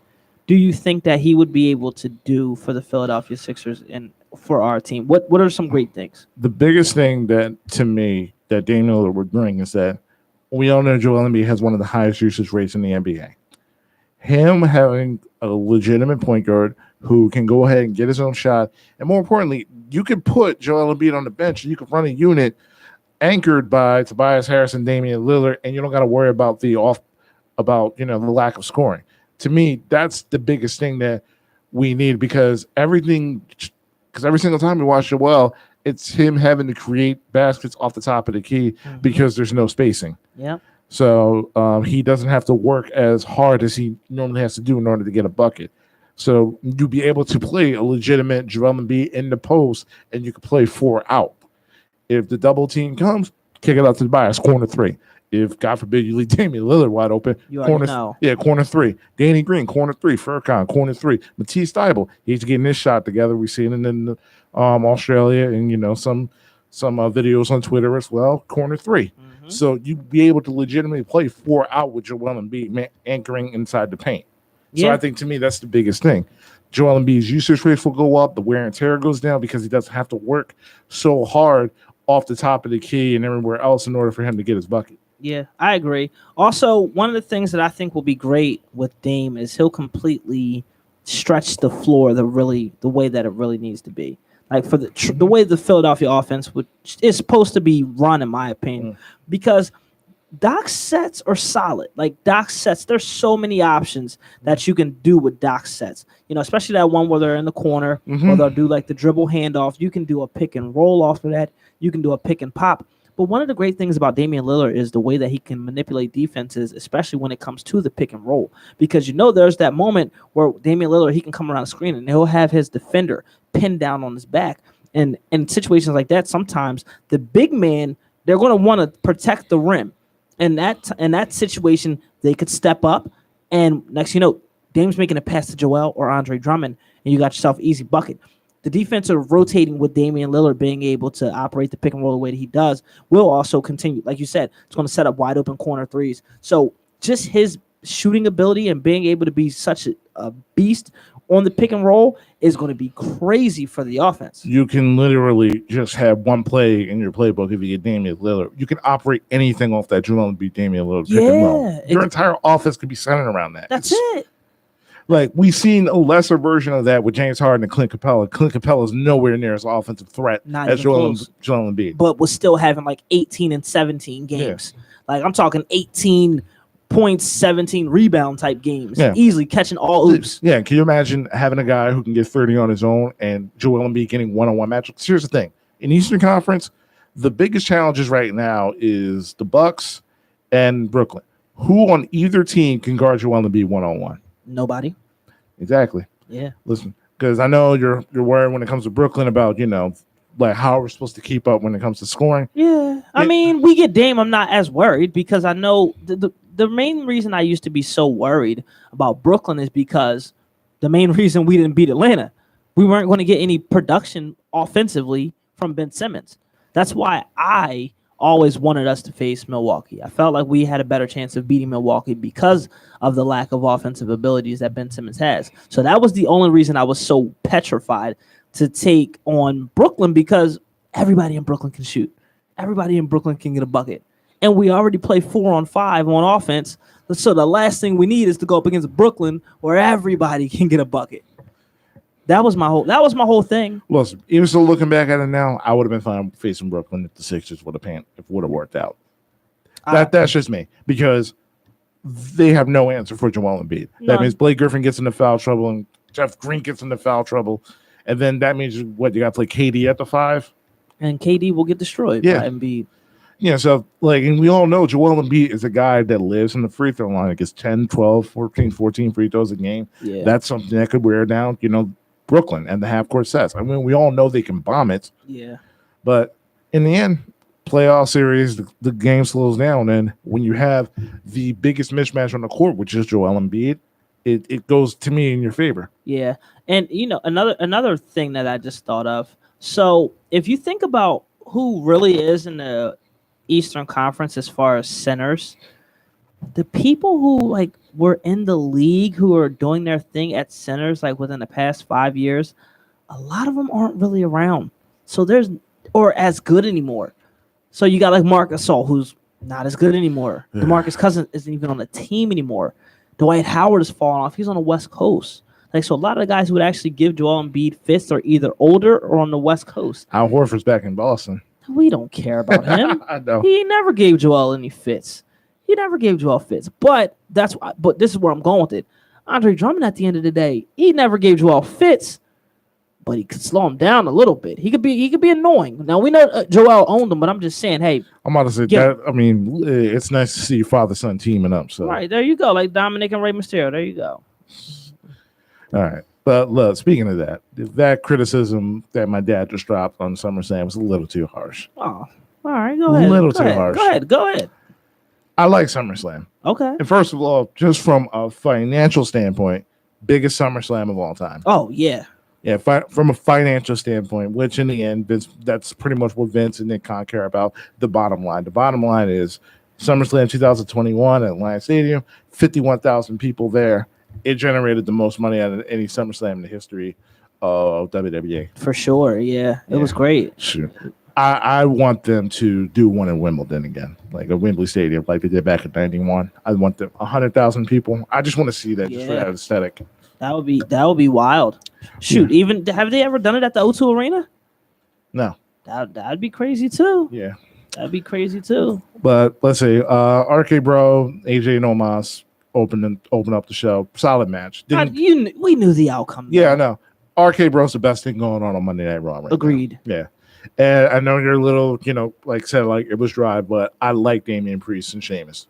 do you think that he would be able to do for the Philadelphia Sixers and for our team? What are some great things? The biggest thing that, to me, that Dame Lillard would bring is that we all know Joel Embiid has one of the highest usage rates in the NBA. Him having a legitimate point guard who can go ahead and get his own shot, and more importantly, you could put Joel Embiid on the bench and you could run a unit anchored by Tobias Harris and Damian Lillard, and you don't got to worry about the lack of scoring. To me, that's the biggest thing that we need because every single time we watch Joel, it's him having to create baskets off the top of the key because there's no spacing. Yeah. So he doesn't have to work as hard as he normally has to do in order to get a bucket. So you'll be able to play a legitimate Joel Embiid in the post, and you can play 4 out. If the double team comes, kick it out to the bias, corner 3. If, God forbid, you leave Damian Lillard wide open, You already corner, know. yeah, corner 3. Danny Green, corner 3. Furkan, corner 3. Matisse Thybulle, he's getting this shot together. We've seen it in Australia and, some videos on Twitter as well, corner 3. Mm-hmm. So you'd be able to legitimately play 4 out with Joel Embiid anchoring inside the paint. So Yeah. I think, to me, that's the biggest thing. Joel Embiid's usage rates will go up. The wear and tear goes down because he doesn't have to work so hard off the top of the key and everywhere else in order for him to get his bucket. Yeah, I agree. Also, one of the things that I think will be great with Dame is he'll completely stretch the floor the way that it really needs to be. Like for the way the Philadelphia offense is supposed to be run, in my opinion, because Doc's sets are solid. Like Doc's sets, there's so many options that you can do with Doc's sets. Especially that one where they're in the corner, or they'll do like the dribble handoff. You can do a pick and roll off of that. You can do a pick and pop. But one of the great things about Damian Lillard is the way that he can manipulate defenses, especially when it comes to the pick and roll. Because there's that moment where Damian Lillard, he can come around the screen and he'll have his defender pinned down on his back. And in situations like that, sometimes the big man, they're going to want to protect the rim. And in that situation, they could step up. And next Dame's making a pass to Joel or Andre Drummond, and you got yourself easy bucket. The defense are rotating with Damian Lillard being able to operate the pick and roll the way that he does will also continue. Like you said, it's going to set up wide open corner threes. So just his shooting ability and being able to be such a beast on the pick and roll is going to be crazy for the offense. You can literally just have one play in your playbook if you get Damian Lillard. You can operate anything off that Joel Embiid Damian Lillard pick and roll. Your entire offense could be centered around that. That's it. Like, we've seen a lesser version of that with James Harden and Clint Capella. Clint Capella is nowhere near as offensive threat as Joel Embiid. But was still having like 18 and 17 games. Yeah. Like, I'm talking 18 points, 17 rebound type games. Yeah. Easily catching all oops. Yeah, can you imagine having a guy who can get 30 on his own and Joel Embiid getting one-on-one matchups? Here's the thing. In Eastern Conference, the biggest challenges right now is the Bucks and Brooklyn. Who on either team can guard Joel Embiid one-on-one? Nobody. Exactly. Yeah. Listen, because I know you're worried when it comes to Brooklyn about, like how we're supposed to keep up when it comes to scoring. Yeah. I mean, we get Dame. I'm not as worried because I know the main reason I used to be so worried about Brooklyn is because the main reason we didn't beat Atlanta, we weren't going to get any production offensively from Ben Simmons. That's why I always wanted us to face Milwaukee. I felt like we had a better chance of beating Milwaukee because of the lack of offensive abilities that Ben Simmons has. So that was the only reason I was so petrified to take on Brooklyn, because everybody in Brooklyn can shoot. Everybody in Brooklyn can get a bucket. And we already play 4-on-5 on offense. So the last thing we need is to go up against Brooklyn where everybody can get a bucket. That was my whole thing. Listen, even still looking back at it now, I would have been fine facing Brooklyn if the Sixers would have worked out. That's just me, because they have no answer for Joel Embiid. That means Blake Griffin gets into foul trouble and Jeff Green gets into foul trouble, and then that means you got to play KD at the 5, and KD will get destroyed by Embiid. Yeah, so and we all know Joel Embiid is a guy that lives in the free throw line. It gets 10, 12, 14 free throws a game. Yeah. That's something that could wear down, Brooklyn and the half-court sets. I mean, we all know they can bomb it. Yeah. But in the end, playoff series, the game slows down. And when you have the biggest mismatch on the court, which is Joel Embiid, it goes, to me, in your favor. Yeah. And, another thing that I just thought of. So if you think about who really is in the Eastern Conference as far as centers, the people who were in the league who are doing their thing at centers within the past 5 years, a lot of them aren't really around. So or as good anymore. So you got Marc Gasol, who's not as good anymore. Yeah. DeMarcus Cousins isn't even on the team anymore. Dwight Howard has fallen off. He's on the West Coast. So a lot of the guys who would actually give Joel Embiid fits are either older or on the West Coast. Al Horford's back in Boston. We don't care about him. I know. He never gave Joel any fits. But but this is where I'm going with it. Andre Drummond, at the end of the day, he never gave Joel fits, but he could slow him down a little bit. He could be annoying. Now we know Joel owned him, but I'm just saying, hey, I'm about to say that. I mean, it's nice to see father son teaming up. So right there you go, like Dominic and Rey Mysterio. There you go. All right. But look, speaking of that criticism that my dad just dropped on SummerSlam was a little too harsh. Oh, all right. Go ahead. Little Go too ahead. harsh. Go ahead. I like SummerSlam. Okay. And first of all, just from a financial standpoint, biggest SummerSlam of all time. Oh yeah. Yeah, from a financial standpoint, which in the end, that's pretty much what Vince and Nick Khan care about, the bottom line. The bottom line is SummerSlam 2021 at Lions Stadium, 51,000 people there. It generated the most money out of any SummerSlam in the history of WWE. For sure. Yeah. It was great. Shoot. I want them to do one in Wimbledon again, like a Wembley Stadium, like they did back in '91. I want them 100,000 people. I just want to see that just for that aesthetic. That would be wild. Shoot, even have they ever done it at the O2 Arena? No. That'd be crazy too. Yeah. That'd be crazy too. But let's see. RK Bro, AJ Nomas open up the show. Solid match. We knew the outcome. Yeah, I know. RK Bro's the best thing going on Monday Night Raw. Right Agreed. Now. Yeah. And I know you're a little, like said, like it was dry, but I like Damian Priest and Sheamus.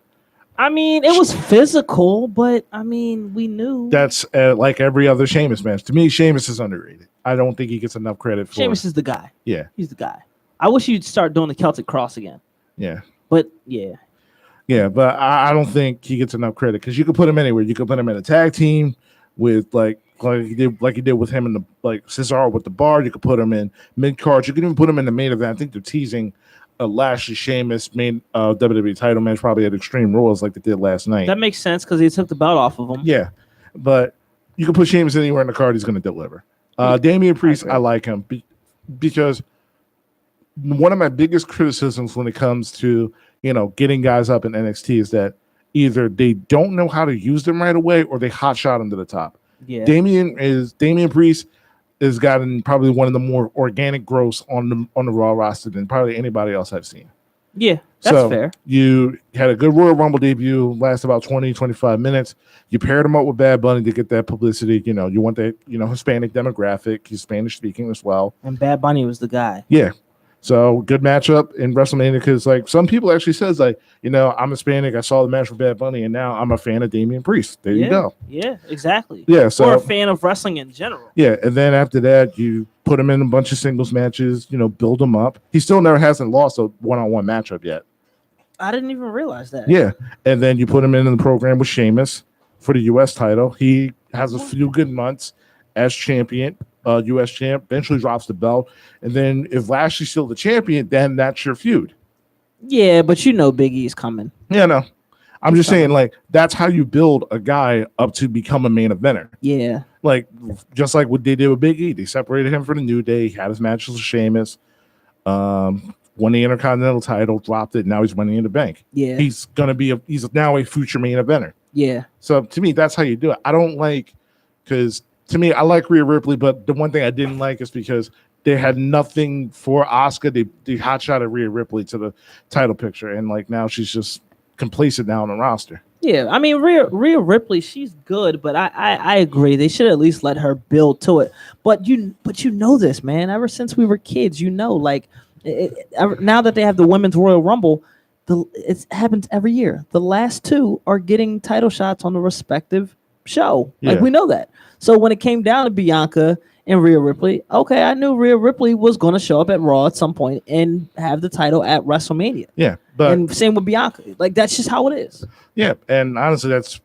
I mean, it was physical, but I mean, we knew. That's like every other Sheamus match. To me, Sheamus is underrated. I don't think he gets enough credit for Sheamus is the guy. Yeah. He's the guy. I wish you'd start doing the Celtic Cross again. Yeah. But yeah. Yeah, but I don't think he gets enough credit because you could put him anywhere. You could put him in a tag team with like you did with him in the Cesaro with the Bar. You could put him in mid card. You could even put him in the main event. I think they're teasing a Lashley Sheamus main WWE title match probably at Extreme Rules like they did last night. That makes sense because he took the belt off of him. Yeah, but you can put Sheamus anywhere in the card. He's going to deliver. Damian Priest, I like him because one of my biggest criticisms when it comes to getting guys up in NXT is that either they don't know how to use them right away or they hot shot them to the top. Yeah, Damian Priest has gotten probably one of the more organic growths on the Raw roster than probably anybody else I've seen. Yeah, that's fair. You had a good Royal Rumble debut, last about 20, 25 minutes. You paired him up with Bad Bunny to get that publicity. You want that, Hispanic demographic. He's Spanish speaking as well. And Bad Bunny was the guy. Yeah. So good matchup in WrestleMania because like some people actually says like, I'm Hispanic. I saw the match with Bad Bunny and now I'm a fan of Damian Priest. There you go. Yeah, exactly. Yeah. So or a fan of wrestling in general. Yeah. And then after that, you put him in a bunch of singles matches, build him up. He still never hasn't lost a one-on-one matchup yet. I didn't even realize that. Yeah. And then you put him in the program with Sheamus for the U.S. title. He has a few good months as champion. U.S. champ, eventually drops the belt, and then if Lashley's still the champion, then that's your feud. Yeah, but Big E's coming. Yeah, no, I'm just saying, like that's how you build a guy up to become a main eventer. Yeah, like just like what they did with Big E, they separated him for the New Day. He had his matches with Sheamus, won the Intercontinental title, dropped it. Now he's winning in the bank. Yeah, he's now a future main eventer. Yeah. So to me, that's how you do it. I don't like because. To me, I like Rhea Ripley, but the one thing I didn't like is because they had nothing for Asuka. They hotshotted Rhea Ripley to the title picture, and like now she's just complacent now on the roster. Yeah, I mean Rhea Ripley, she's good, but I agree they should at least let her build to it. But you know this, man. Ever since we were kids, like now that they have the Women's Royal Rumble, it happens every year. The last two are getting title shots on the respective show. Like we know that. So when it came down to Bianca and Rhea Ripley, okay, I knew Rhea Ripley was going to show up at Raw at some point and have the title at WrestleMania. Yeah, but and same with Bianca. Like that's just how it is. Yeah, and honestly, that's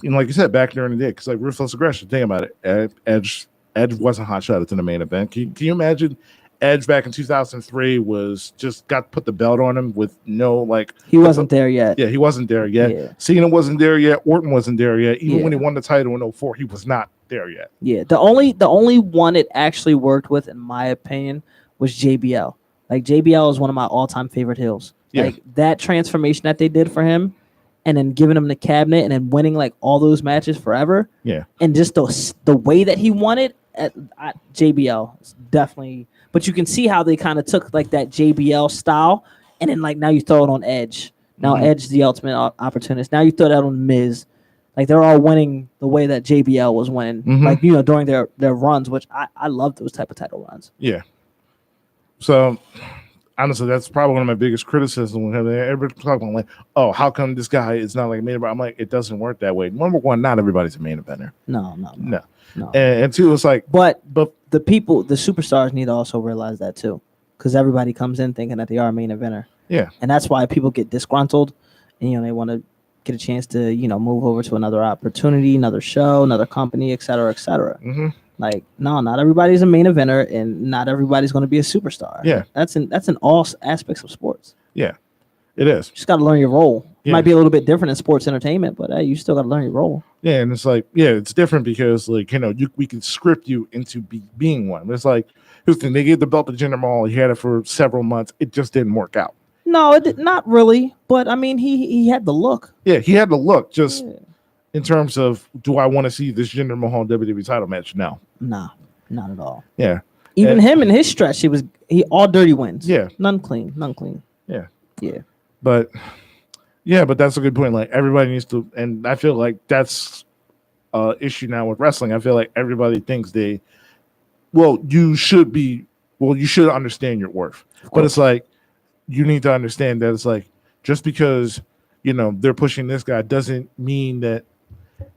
like you said back during the day because like Ruthless Aggression. Think about it. Edge wasn't hot shot to the main event. Can you imagine? Edge back in 2003 was just got put the belt on him with no like he wasn't there yet. Yeah, he wasn't there yet. Yeah. Cena wasn't there yet. Orton wasn't there yet. Even when he won the title in 2004, he was not there yet. Yeah, the only one it actually worked with, in my opinion, was JBL. Like JBL is one of my all-time favorite heels. Yeah. Like that transformation that they did for him, and then giving him the cabinet and then winning like all those matches forever. Yeah, and just the way that he won it at JBL is definitely. But you can see how they kind of took like that JBL style, and then like now you throw it on Edge. Now Edge is the ultimate opportunist. Now you throw that on Miz. Like they're all winning the way that JBL was winning, like during their runs, which I love those type of title runs. Yeah. So honestly, that's probably one of my biggest criticisms. Everybody's talking like, oh, how come this guy is not like a main eventer? I'm like, it doesn't work that way. Number one, not everybody's a main eventer. No. And two, it's like, But the superstars need to also realize that too, because everybody comes in thinking that they are a main eventer. Yeah. And that's why people get disgruntled, and they want to get a chance to move over to another opportunity, another show, another company, et cetera, et cetera. mm-hmm. Like, no, not everybody's a main eventer, and not everybody's going to be a superstar. Yeah. That's in all aspects of sports. Yeah, it is. You just got to learn your role. It Yeah. might be a little bit different in sports entertainment, but hey, you still got to learn your role. Yeah, and it's like, yeah, it's different because like we can script you into being one. It's like, here's the thing, they gave the belt to Jinder Mahal. He had it for several months. It just didn't work out. No, it did not really. But I mean, he had the look. Yeah, he had the look. Just Yeah. in terms of, do I want to see this Jinder Mahal WWE title match? No. Nah, not at all. Yeah. Even And- him in his stretch, he all dirty wins. Yeah. None clean. Yeah. Yeah. But yeah, but that's a good point. Like everybody needs to, and I feel like that's issue now with wrestling. I feel like everybody thinks you should understand your worth. But it's like, you need to understand that it's like, just because they're pushing this guy doesn't mean that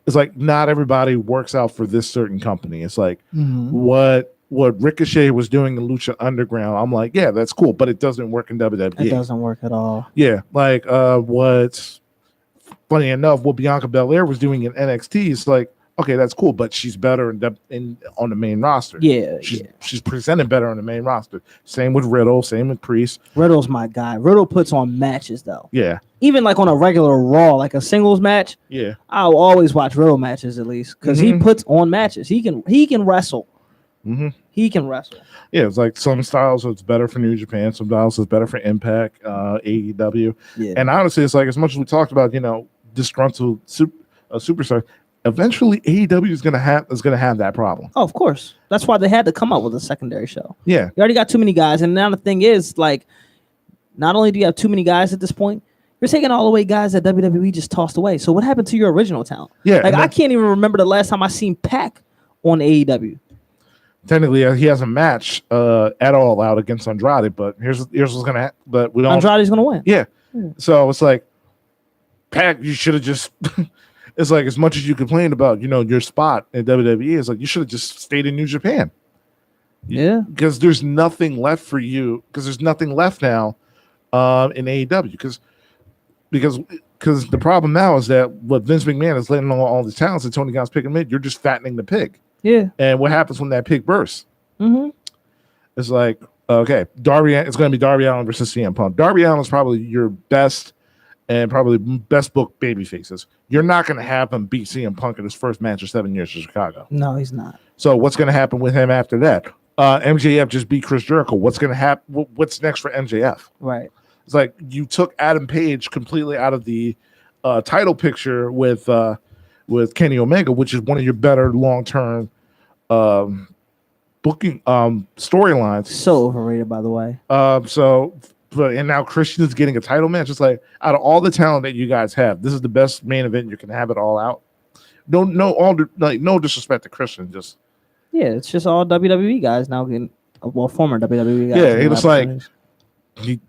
it's like not everybody works out for this certain company. It's like what Ricochet was doing in Lucha Underground. I'm like, yeah, that's cool, but it doesn't work in WWE. It doesn't work at all. Yeah, like what's funny enough, what Bianca Belair was doing in NXT is like, okay, that's cool, but she's better on the main roster. Yeah, She's presented better on the main roster. Same with Riddle, same with Priest. Riddle's my guy. Riddle puts on matches though. Yeah, Even like on a regular Raw, like a singles match, yeah, I'll always watch Riddle matches at least because he puts on matches. He can wrestle. mm-hmm. He can wrestle. Yeah. It's like some styles it's better for New Japan, some styles it's better for Impact, AEW, Yeah. and honestly, it's like as much as we talked about, disgruntled superstar. Eventually, AEW is gonna have that problem. Oh, of course. That's why they had to come up with a secondary show. Yeah, You already got too many guys, and now the thing is, like, not only do you have too many guys at this point, you're taking all away guys that WWE just tossed away. So what happened to your original talent? yeah. Like, I can't even remember the last time I seen Pac on AEW. Technically, he has a match at All Out against Andrade, but here's what's gonna happen. But we don't. Andrade's gonna win. Yeah. Yeah. So it's like, Pac, you should have just. It's like as much as you complain about, your spot in WWE, it's like you should have just stayed in New Japan. Yeah. Because there's nothing left for you. Because there's nothing left now in AEW. Because the problem now is that what Vince McMahon is letting all the talents that Tony Khan's picking mid, you're just fattening the pig. Yeah. And what happens when that pig bursts? Mm-hmm. It's like, okay, it's going to be Darby Allin versus CM Punk. Darby Allin is probably your best and probably best booked baby faces. You're not going to have him beat CM Punk in his first match of 7 years in Chicago. No, he's not. So what's going to happen with him after that? MJF just beat Chris Jericho. What's going to happen? What's next for MJF? Right. It's like you took Adam Page completely out of the title picture with Kenny Omega, which is one of your better long-term booking storylines. So overrated, by the way. And now Christian is getting a title match. It's like, out of all the talent that you guys have, this is the best main event you can have it all out. No disrespect to Christian, just Yeah, it's just all WWE guys now getting, former WWE guys. Yeah, getting it was like- opportunities.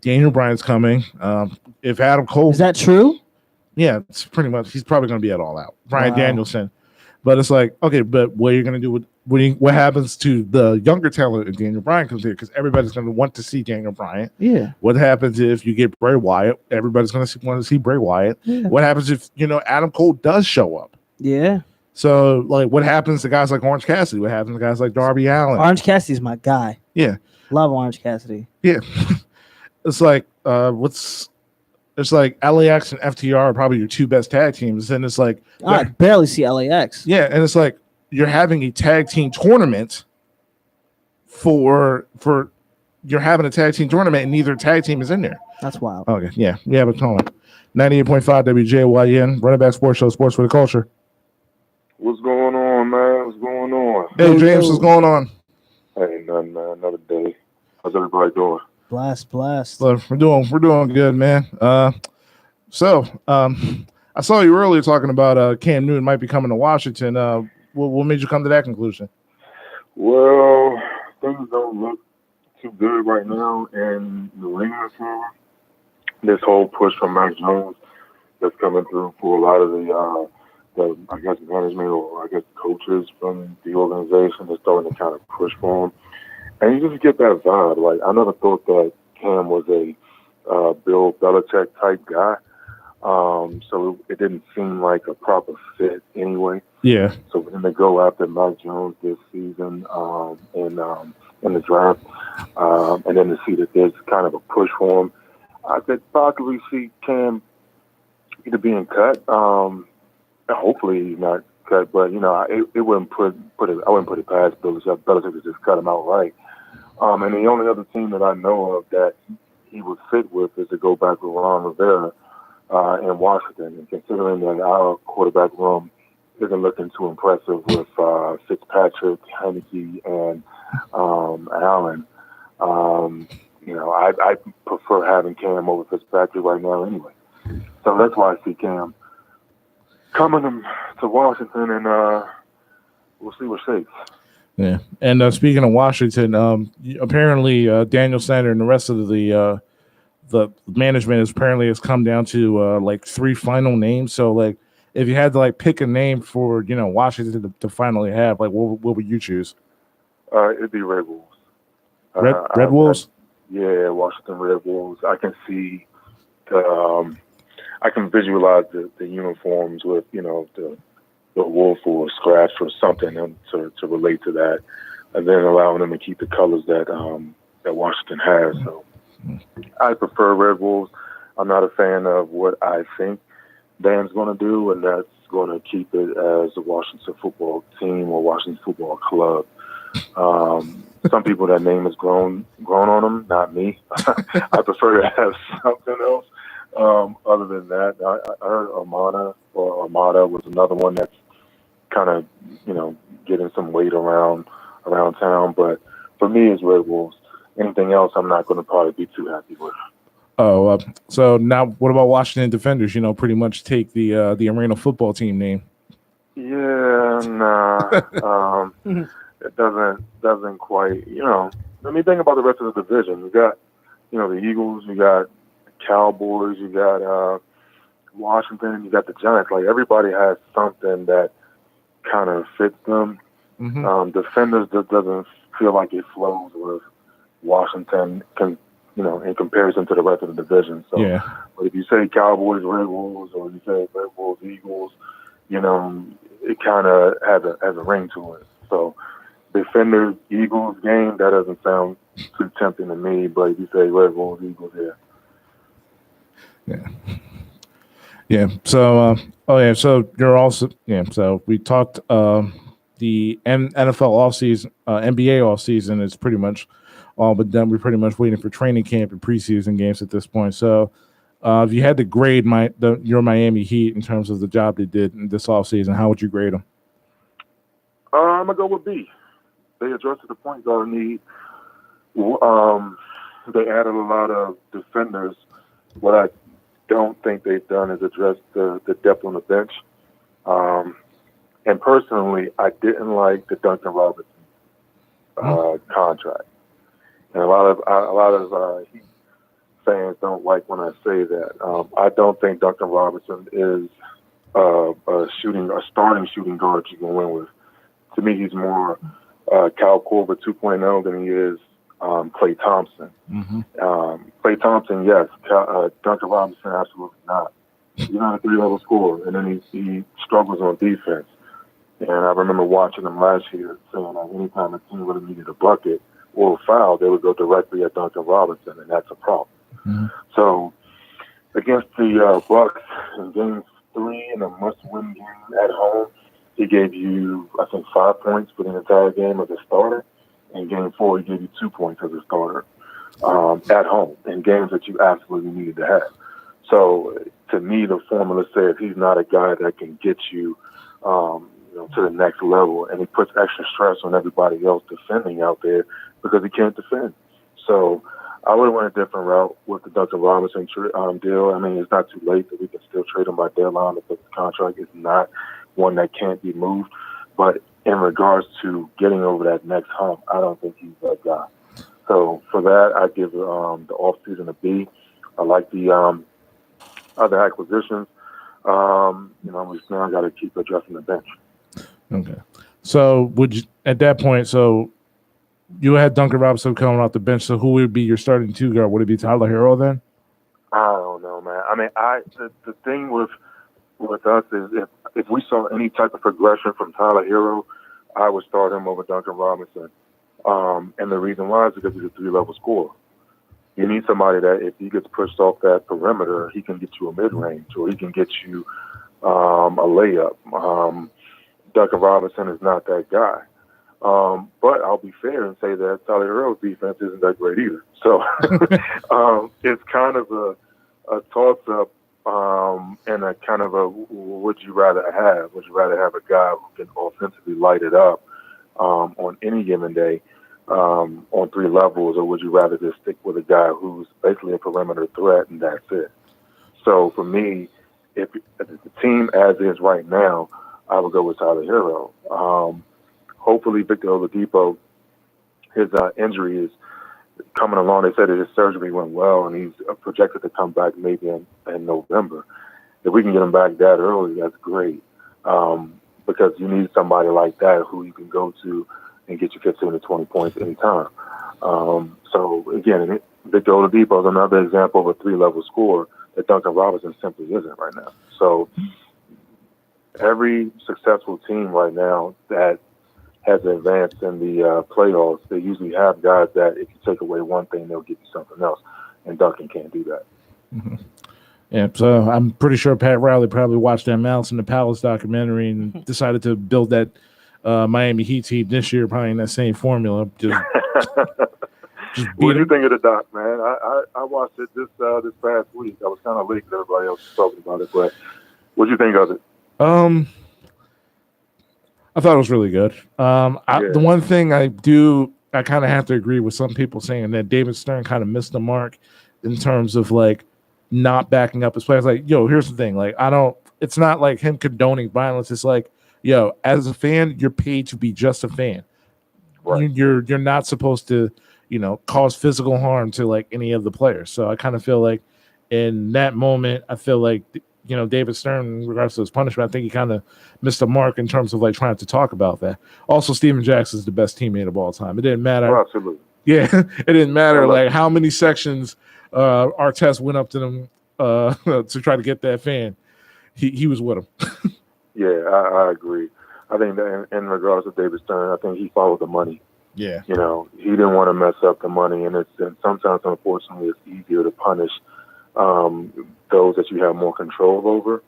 Daniel Bryan's coming. If Adam Cole, Is that true? yeah, it's pretty much he's probably going to be at All Out. Bryan Wow. Danielson, but it's like, okay, but what are you going to do with what happens to the younger talent if Daniel Bryan comes here? Because everybody's going to want to see Daniel Bryan. Yeah. What happens if you get Bray Wyatt? Everybody's going to want to see Bray Wyatt. Yeah. What happens if Adam Cole does show up? Yeah. So like, what happens to guys like Orange Cassidy? What happens to guys like Darby Allin? Orange Cassidy's my guy. Yeah, Love Orange Cassidy. yeah. It's like it's like LAX and FTR are probably your two best tag teams, and it's like I barely see LAX. yeah, and it's like you're having a tag team tournament for you're having a tag team tournament and neither tag team is in there. That's wild. Okay, yeah, but come on. 98.5 WJYN, Running Back Sports Show, Sports for the Culture. What's going on, man? What's going on? Hey, Yo, James, yo. what's going on? Hey, nothing, man. Another day. How's everybody doing? Blast. Look, we're doing good, man. So I saw you earlier talking about Cam Newton might be coming to Washington. What made you come to that conclusion? Well, things don't look too good right now in New England for this whole push from Mac Jones that's coming through for a lot of the I guess management or I guess coaches from the organization that's starting to kind of push for him. And you just get that vibe. Like, I never thought that Cam was a Bill Belichick type guy. So it didn't seem like a proper fit anyway. Yeah. So for them to go after Mac Jones this season in the draft, and then to see that there's kind of a push for him, I could possibly see Cam either being cut. Hopefully he's not cut, but it wouldn't put it. I wouldn't put it past Belichick. Belichick to just cut him outright. And the only other team that I know of that he would fit with is to go back with Ron Rivera in Washington. And considering that our quarterback room isn't looking too impressive with Fitzpatrick, Heineke, and Allen, I prefer having Cam over Fitzpatrick right now anyway. So that's why I see Cam coming to Washington, and we'll see what shakes. Yeah. And speaking of Washington, apparently Daniel Snyder and the rest of the management has come down to like 3 final names. So like, if you had to like pick a name for Washington to finally have, like what would you choose? It'd be Red Wolves. Red Wolves. Yeah, Washington Red Wolves. I can see I can visualize the uniforms with the wolf or scratch or something to relate to that, and then allowing them to keep the colors that Washington has. So I prefer Red Wolves. I'm not a fan of what I think Dan's going to do, and that's going to keep it as the Washington football team or Washington football club. Some people, that name has grown on them, not me. I prefer to have something else. Other than that, I heard Armada was another one that's kind of, getting some weight around town. But for me, it's Red Wolves. Anything else, I'm not going to probably be too happy with. Oh, so now what about Washington Defenders? Pretty much take the Arena football team name. Yeah, nah. It doesn't quite. Let me think about the rest of the division. You got, the Eagles. You got Cowboys. You got Washington. You got the Giants. Like, everybody has something that kind of fits them. Mm-hmm. Defenders just doesn't feel like it flows with Washington, in comparison to the rest of the division. So, yeah. But if you say Cowboys, Red Wolves, or you say Red Wolves, Eagles, it kind of has a ring to it. So, Defenders, Eagles game, that doesn't sound too tempting to me. But if you say Red Wolves, Eagles, yeah. Yeah. So, so you're also, so we talked the NFL offseason, NBA offseason is pretty much all but done. We're pretty much waiting for training camp and preseason games at this point. So, if you had to grade your Miami Heat in terms of the job they did in this offseason, how would you grade them? I'm going to go with B. They addressed the point guard need. They added a lot of defenders. What I don't think they've done is address the depth on the bench. And personally, I didn't like the Duncan Robinson contract. And a lot of Heat fans don't like when I say that. I don't think Duncan Robinson is a starting shooting guard you can win with. To me, he's more Kyle Korver 2.0 than he is Klay Thompson. Mm-hmm. Klay Thompson, yes. Duncan Robinson, absolutely not. He's not a 3-level scorer, and then he struggles on defense. And I remember watching him last year saying that anytime a team really needed a bucket or a foul, they would go directly at Duncan Robinson, and that's a problem. Mm-hmm. So against the Bucks in Game 3 in a must-win game at home, he gave you, I think, 5 points for the entire game as a starter. In Game 4, he gave you 2 points as a starter at home in games that you absolutely needed to have. So to me, the formula says he's not a guy that can get you, to the next level, and he puts extra stress on everybody else defending out there because he can't defend. So I would have went a different route with the Duncan Robinson deal. I mean, it's not too late that we can still trade him by deadline because the contract is not one that can't be moved. But in regards to getting over that next hump, I don't think he's that guy. So for that, I give the off season a B. I like the other acquisitions. We now got to keep addressing the bench. Okay. So would you at that point? So you had Duncan Robinson coming off the bench. So who would be your starting two guard? Would it be Tyler Hero then? I don't know, man. I mean, the thing with us is if we saw any type of progression from Tyler Hero, I would start him over Duncan Robinson. And the reason why is because he's a 3-level scorer. You need somebody that if he gets pushed off that perimeter, he can get you a mid-range or he can get you a layup. Duncan Robinson is not that guy. But I'll be fair and say that Tyler Hero's defense isn't that great either. So it's kind of a toss-up and a kind of a would you rather have? Would you rather have a guy who can offensively light it up on any given day on 3 levels, or would you rather just stick with a guy who's basically a perimeter threat and that's it? So for me, if the team as is right now, I would go with Tyler Hero. Hopefully Victor Oladipo, his injury is coming along. They said that his surgery went well and he's projected to come back maybe in November. If we can get him back that early, that's great. Because you need somebody like that who you can go to and get you 15 to 20 points anytime. So again, Victor Oladipo is another example of a 3-level scorer that Duncan Robinson simply isn't right now. So every successful team right now that has advanced in the playoffs, they usually have guys that if you take away one thing, they'll give you something else. And Duncan can't do that. Mm-hmm. Yeah, so I'm pretty sure Pat Riley probably watched that Malice in the Palace documentary and decided to build that Miami Heat team this year, probably in that same formula. Just what do you think of the doc, man? I watched it this past week. I was kind of late because everybody else was talking about it, but what do you think of it? I thought it was really good. The one thing I kind of have to agree with some people saying that David Stern kind of missed the mark in terms of like not backing up his players. Like, yo, here's the thing. Like, it's not like him condoning violence. It's like, yo, as a fan, you're paid to be just a fan. Right. You're not supposed to, cause physical harm to like any of the players. So I kind of feel like in that moment, I feel like, David Stern, in regards to his punishment, I think he kind of missed the mark in terms of like trying to talk about that. Also, Steven Jackson is the best teammate of all time. It didn't matter. Oh, absolutely. Yeah, it didn't matter like how many sections Artest went up to them to try to get that fan. He was with him. Yeah, I agree. I think that in regards to David Stern, I think he followed the money. Yeah. He didn't want to mess up the money, and sometimes, unfortunately, it's easier to punish those that you have more control over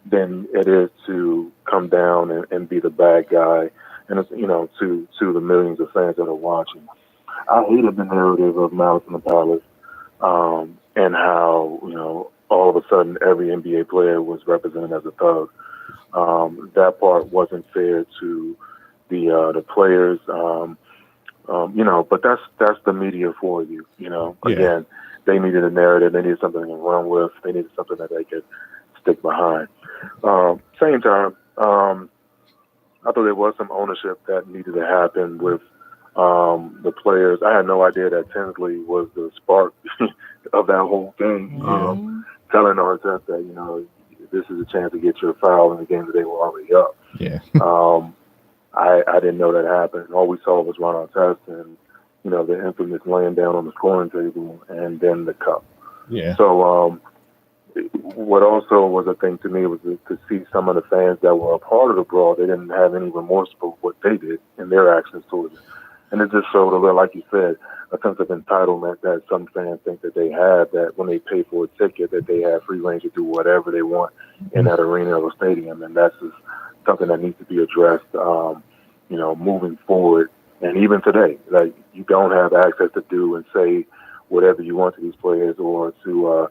than it is to come down and be the bad guy, and it's, to the millions of fans that are watching. I hated the narrative of Malice in the Palace, and how all of a sudden every NBA player was represented as a thug. That part wasn't fair to the players, but that's the media for you. Again, they needed a narrative, they needed something to run with, they needed something that they could stick behind. Same time, I thought there was some ownership that needed to happen with the players. I had no idea that Tinsley was the spark of that whole thing. Telling Artest that, this is a chance to get your foul in the game that they were already up. Yeah. I didn't know that happened. All we saw was Ron Artest and, the infamous laying down on the scoring table and then the cup. Yeah. So what also was a thing to me was to see some of the fans that were a part of the brawl. They didn't have any remorse for what they did and their actions towards it. And it just showed a little, like you said, a sense of entitlement that some fans think that they have, that when they pay for a ticket, that they have free range to do whatever they want in that arena or stadium. And that's just something that needs to be addressed, moving forward. And even today, like, you don't have access to do and say whatever you want to these players or to,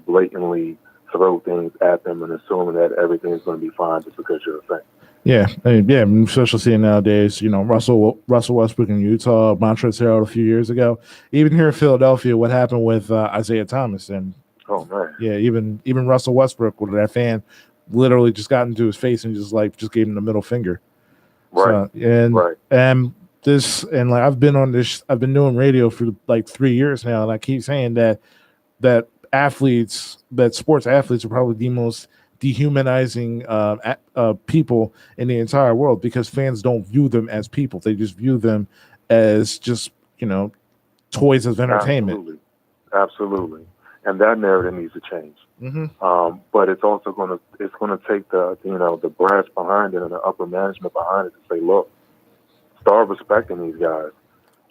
blatantly throw things at them and assume that everything is going to be fine just because you're a fan. Yeah, especially seeing nowadays, Russell Westbrook in Utah, Montrezl Harrell a few years ago. Even here in Philadelphia, what happened with Isaiah Thomas and oh man, yeah, even Russell Westbrook, where that fan literally just got into his face and just gave him the middle finger. Right. So, and this, and like I've been doing radio for like 3 years now, and I keep saying that sports athletes are probably the most dehumanizing people in the entire world, because fans don't view them as people; they just view them as just toys of entertainment. Absolutely, and that narrative needs to change. Mm-hmm. But it's also gonna take the brass behind it and the upper management behind it to say, look, start respecting these guys.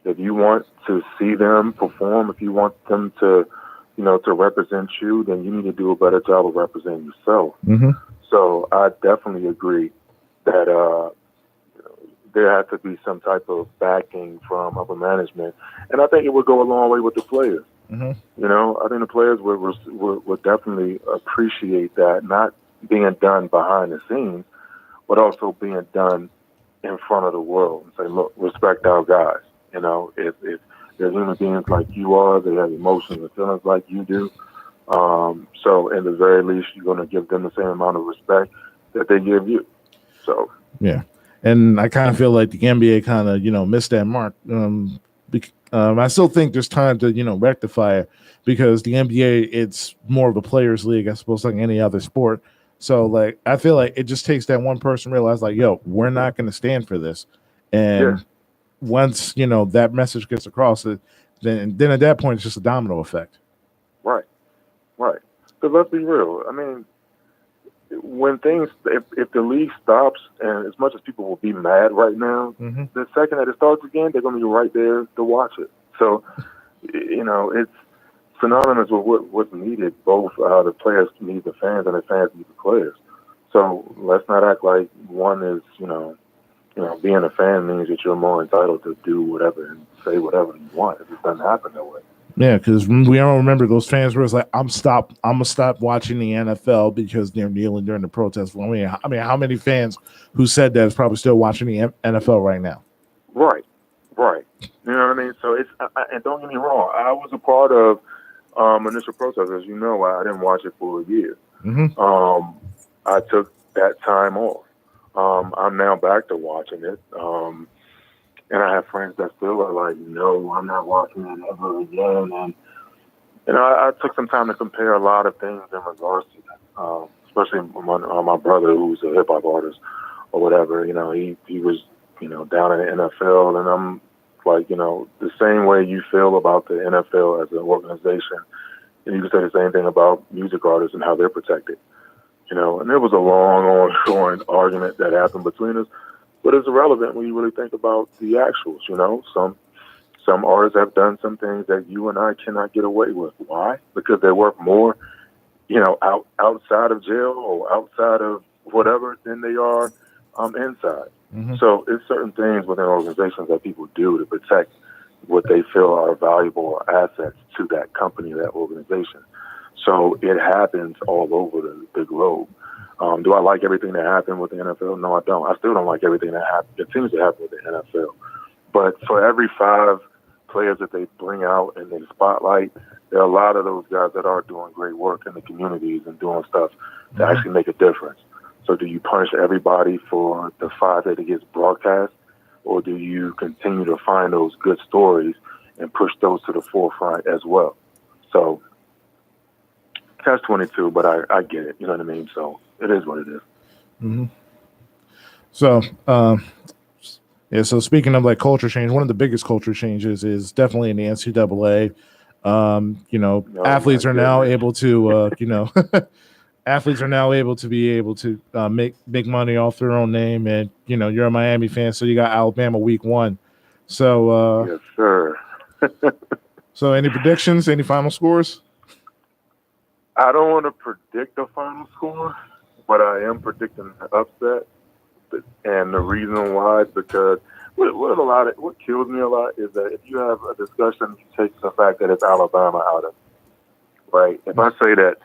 If you want to see them perform, if you want them to represent you, then you need to do a better job of representing yourself. Mm-hmm. So I definitely agree that there has to be some type of backing from upper management, and I think it would go a long way with the players. Mm-hmm. I think the players would definitely appreciate that, not being done behind the scenes, but also being done in front of the world, and say, look, respect our guys. If they're human beings like you are, they have emotions and feelings like you do. So in the very least, you're going to give them the same amount of respect that they give you. So yeah, and I kind of feel like the NBA kind of missed that mark. I still think there's time to rectify it, because the NBA, it's more of a players' league, I suppose, like any other sport. So like I feel like it just takes that one person realize like, yo, we're not going to stand for this, and once that message gets across, then at that point it's just a domino effect. Right. Because let's be real. I mean, when if the league stops, and as much as people will be mad right now, mm-hmm. the second that it starts again, they're going to be right there to watch it. So, it's synonymous with what's needed. Both the players need the fans, and the fans need the players. So let's not act like one is, being a fan means that you're more entitled to do whatever and say whatever you want. It just doesn't happen that way. Yeah, because we all remember those fans were like, I'm gonna stop watching the NFL because they're kneeling during the protest. I mean, how many fans who said that is probably still watching the NFL right now? Right. You know what I mean? So and don't get me wrong, I was a part of initial protest. As you know, I didn't watch it for a year. Mm-hmm. I took that time off. I'm now back to watching it. And I have friends that still are like, no, I'm not watching it ever again. And I took some time to compare a lot of things in regards to that, especially my brother, who's a hip hop artist or whatever. He was down in the NFL, and I'm like, the same way you feel about the NFL as an organization, and you can say the same thing about music artists and how they're protected. And there was a long, ongoing argument that happened between us. But it's irrelevant when you really think about the actuals. Some artists have done some things that you and I cannot get away with. Why? Because they're worth more, outside of jail or outside of whatever than they are inside. Mm-hmm. So it's certain things within organizations that people do to protect what they feel are valuable assets to that company, that organization. So it happens all over the globe. Do I like everything that happened with the NFL? No, I don't. I still don't like everything that continues to happen with the NFL. But for every 5 players that they bring out and they spotlight, there are a lot of those guys that are doing great work in the communities and doing stuff to actually make a difference. So do you punish everybody for the 5 that it gets broadcast, or do you continue to find those good stories and push those to the forefront as well? So catch-22, but I get it. You know what I mean? So it is what it is. Mm-hmm. So, so speaking of like culture change, one of the biggest culture changes is definitely in the NCAA. Athletes are now able to, athletes are now able to be able to make money off their own name. And, you're a Miami fan, so you got Alabama week 1. So, yes, sir. So any predictions, any final scores? I don't want to predict the final score, but I am predicting an upset. And the reason why is because what kills me a lot is that if you have a discussion, you take the fact that it's Alabama out of it, right? If I say that,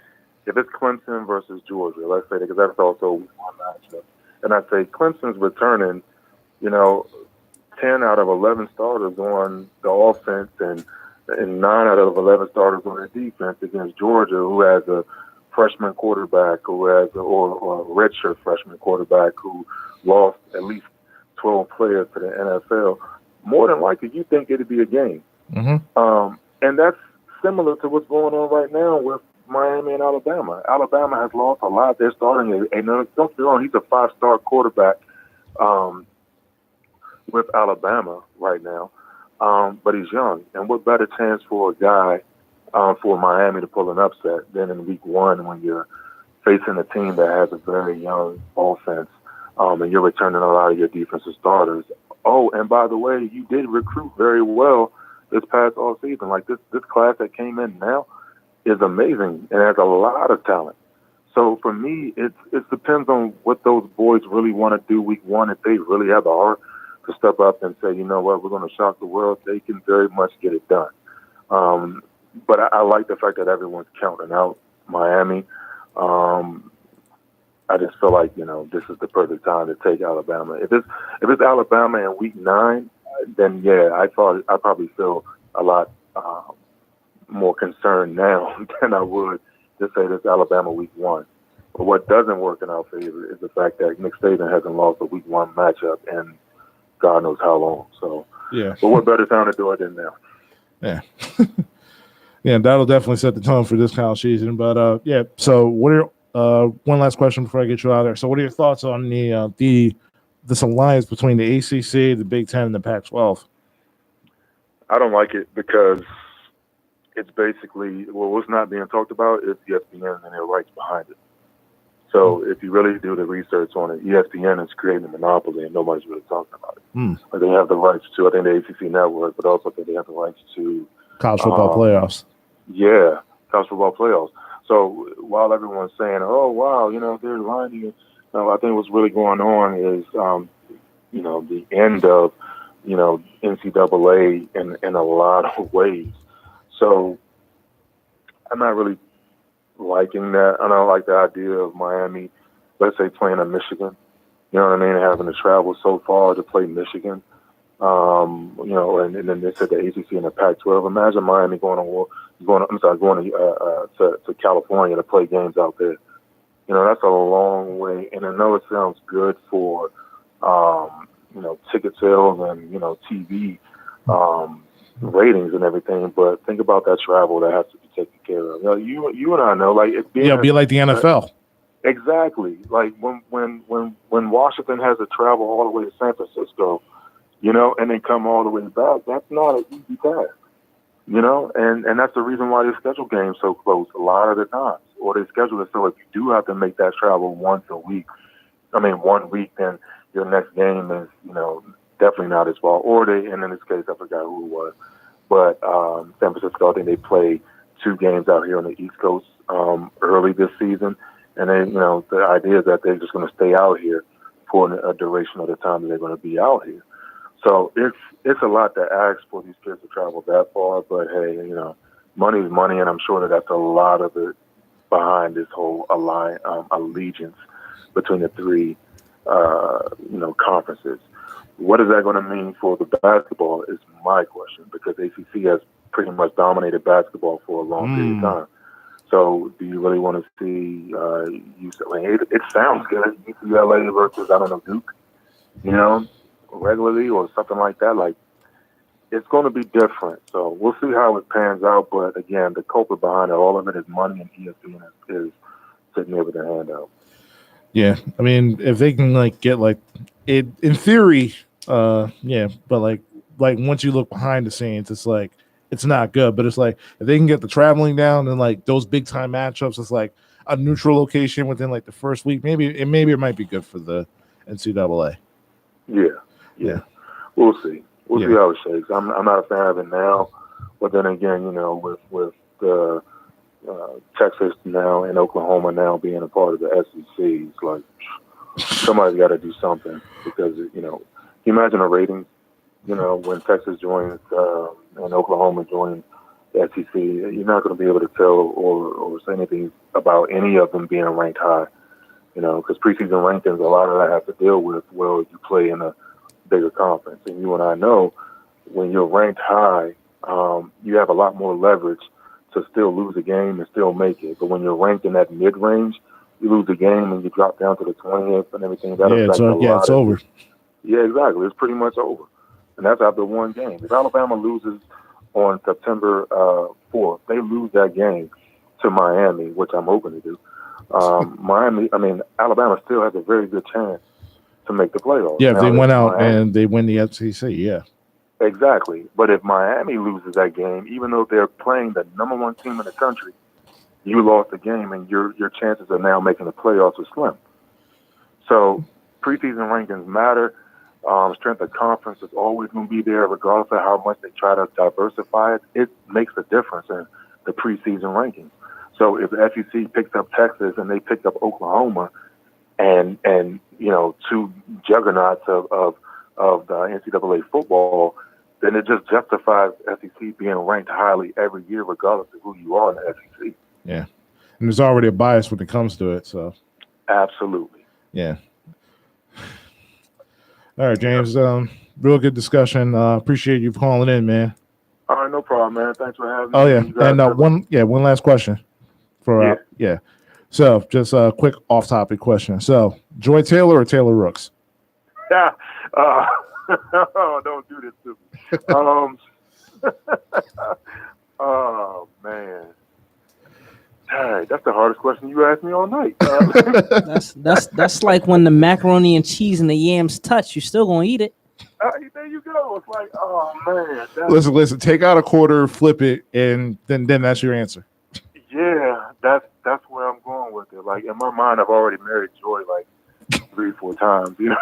if it's Clemson versus Georgia, let's say that, because that's also week 1 matchup, and I say Clemson's returning, 10 out of 11 starters on the offense and 9 out of 11 starters on the defense against Georgia, who has a freshman quarterback, or a redshirt freshman quarterback who lost at least 12 players to the NFL. more than likely you think it'd be a game. And that's similar to what's going on right now with Miami and Alabama. Alabama has lost a lot. They're starting, and don't get me wrong, he's a 5-star quarterback with Alabama right now, but he's young. And what better chance for a guy for Miami to pull an upset than in week 1 when you're facing a team that has a very young offense, and you're returning a lot of your defensive starters. Oh, and by the way, you did recruit very well this past all season. Like this class that came in now is amazing and has a lot of talent. So for me, it depends on what those boys really want to do week 1. If they really have the heart to step up and say, you know what, we're going to shock the world, they can very much get it done. But I like the fact that everyone's counting out Miami. I just feel like, this is the perfect time to take Alabama. If it's Alabama in week 9, then yeah, I probably feel a lot more concerned now than I would to say this Alabama week 1. But what doesn't work in our favor is the fact that Nick Saban hasn't lost a week 1 matchup in God knows how long. So Yeah. But what better time to do it than now? Yeah. Yeah, that'll definitely set the tone for this college season. But yeah, so what are one last question before I get you out there. So what are your thoughts on this alliance between the ACC, the Big Ten, and the Pac-12? I don't like it because it's basically, what's not being talked about is ESPN and their rights behind it. So if you really do the research on it, ESPN is creating a monopoly and nobody's really talking about it. But they have the rights to, I think, the ACC network, but also I think they have the rights to college football playoffs. Yeah, college football playoffs. So while everyone's saying, oh, wow, they're lying to you, I think what's really going on is, the end of, NCAA in a lot of ways. So I'm not really liking that. I don't like the idea of Miami, let's say, playing in Michigan. You know what I mean? Having to travel so far to play Michigan. And then they said the ACC and the Pac-12. Imagine Miami going to California to play games out there. That's a long way. And I know it sounds good for, ticket sales and, TV ratings and everything, but think about that travel that has to be taken care of. You and I know, like, it's being be like the NFL. Exactly. Like when Washington has to travel all the way to San Francisco, and then come all the way back, that's not an easy task. And that's the reason why they schedule games so close a lot of the times. Or they schedule it so if you do have to make that travel 1 week, then your next game is, definitely not as far. Or and in this case, I forgot who it was. But San Francisco, I think they play 2 games out here on the East Coast early this season. And then, the idea is that they're just going to stay out here for a duration of the time that they're going to be out here. So it's a lot to ask for these kids to travel that far. But, hey, money is money, and I'm sure that's a lot of it behind this whole allegiance between the 3, conferences. What is that going to mean for the basketball is my question, because ACC has pretty much dominated basketball for a long period of time. So do you really want to see UCLA? It sounds good. UCLA versus, Duke, regularly or something like that. Like, it's going to be different. So we'll see how it pans out. But, again, the culprit behind it, all of it is money, and ESPN is sitting there with their hand out. Yeah. I mean, if they can, get, it in theory, yeah, but, once you look behind the scenes, it's it's not good. But it's if they can get the traveling down and those big time matchups, it's a neutral location within the first week. Maybe it might be good for the NCAA. Yeah. We'll see. We'll see how it shakes. I'm not a fan of it now, but then again, with the Texas now and Oklahoma now being a part of the SEC, it's somebody's got to do something, because can you imagine a rating? When Texas joins and Oklahoma joins the SEC, you're not going to be able to tell or say anything about any of them being ranked high. Because preseason rankings, a lot of that has to deal with, well, you play in a bigger conference. And you and I know when you're ranked high, you have a lot more leverage to still lose a game and still make it. But when you're ranked in that mid-range, you lose a game and you drop down to the 20th and everything. It's over. Yeah, exactly. It's pretty much over. and that's after one game. If Alabama loses on September 4th, they lose that game to Miami, which I'm hoping to do. Alabama still has a very good chance to make the playoffs. Yeah, if they Now, went out Miami, and they win the FCC, yeah. exactly. But if Miami loses that game, even though they're playing the number one team in the country, you lost the game, and your chances of now making the playoffs are slim. So preseason rankings matter. Strength of conference is always going to be there, regardless of how much they try to diversify it. It makes a difference in the preseason rankings. So if the SEC picks up Texas and they picked up Oklahoma, and two juggernauts of the NCAA football, then it just justifies SEC being ranked highly every year, regardless of who you are in the SEC. Yeah. And there's already a bias when it comes to it. So, absolutely. Yeah. All right, James. Real good discussion. Appreciate you calling in, man. All right, no problem, man. Thanks for having me. Oh, yeah. And one last question. So, just a quick off-topic question. So, Joy Taylor or Taylor Rooks? Yeah. Don't do this to me. Oh, man. Hey, that's the hardest question you asked me all night. That's like when the macaroni and cheese and the yams touch, you're still gonna eat it. There you go. It's like, oh man. Listen. Take out a quarter, flip it, and then that's your answer. Yeah, that's where I'm going with it. Like in my mind, I've already married Joy like 3-4 times. You know,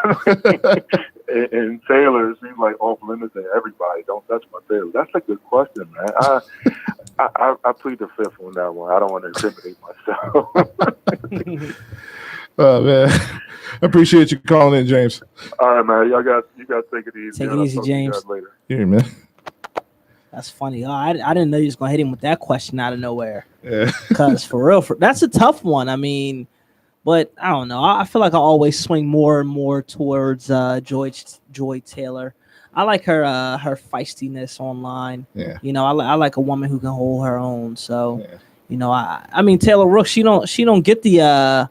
and Taylor seems like off limits to everybody. Don't touch my Taylor. That's a good question, man. I plead the fifth on that one. I don't want to incriminate myself. Oh man, I appreciate you calling in, James. All right, man. You got to take it easy. Take it easy, James. Later. Yeah, man. That's funny. Oh, I didn't know you was gonna hit him with that question out of nowhere. Yeah. Because for real, that's a tough one. I mean, but I don't know. I feel like I always swing more and more towards Joy Taylor. I like her feistiness online. Yeah. You know, I like a woman who can hold her own. So, you know, I mean Taylor Rooks, she don't get the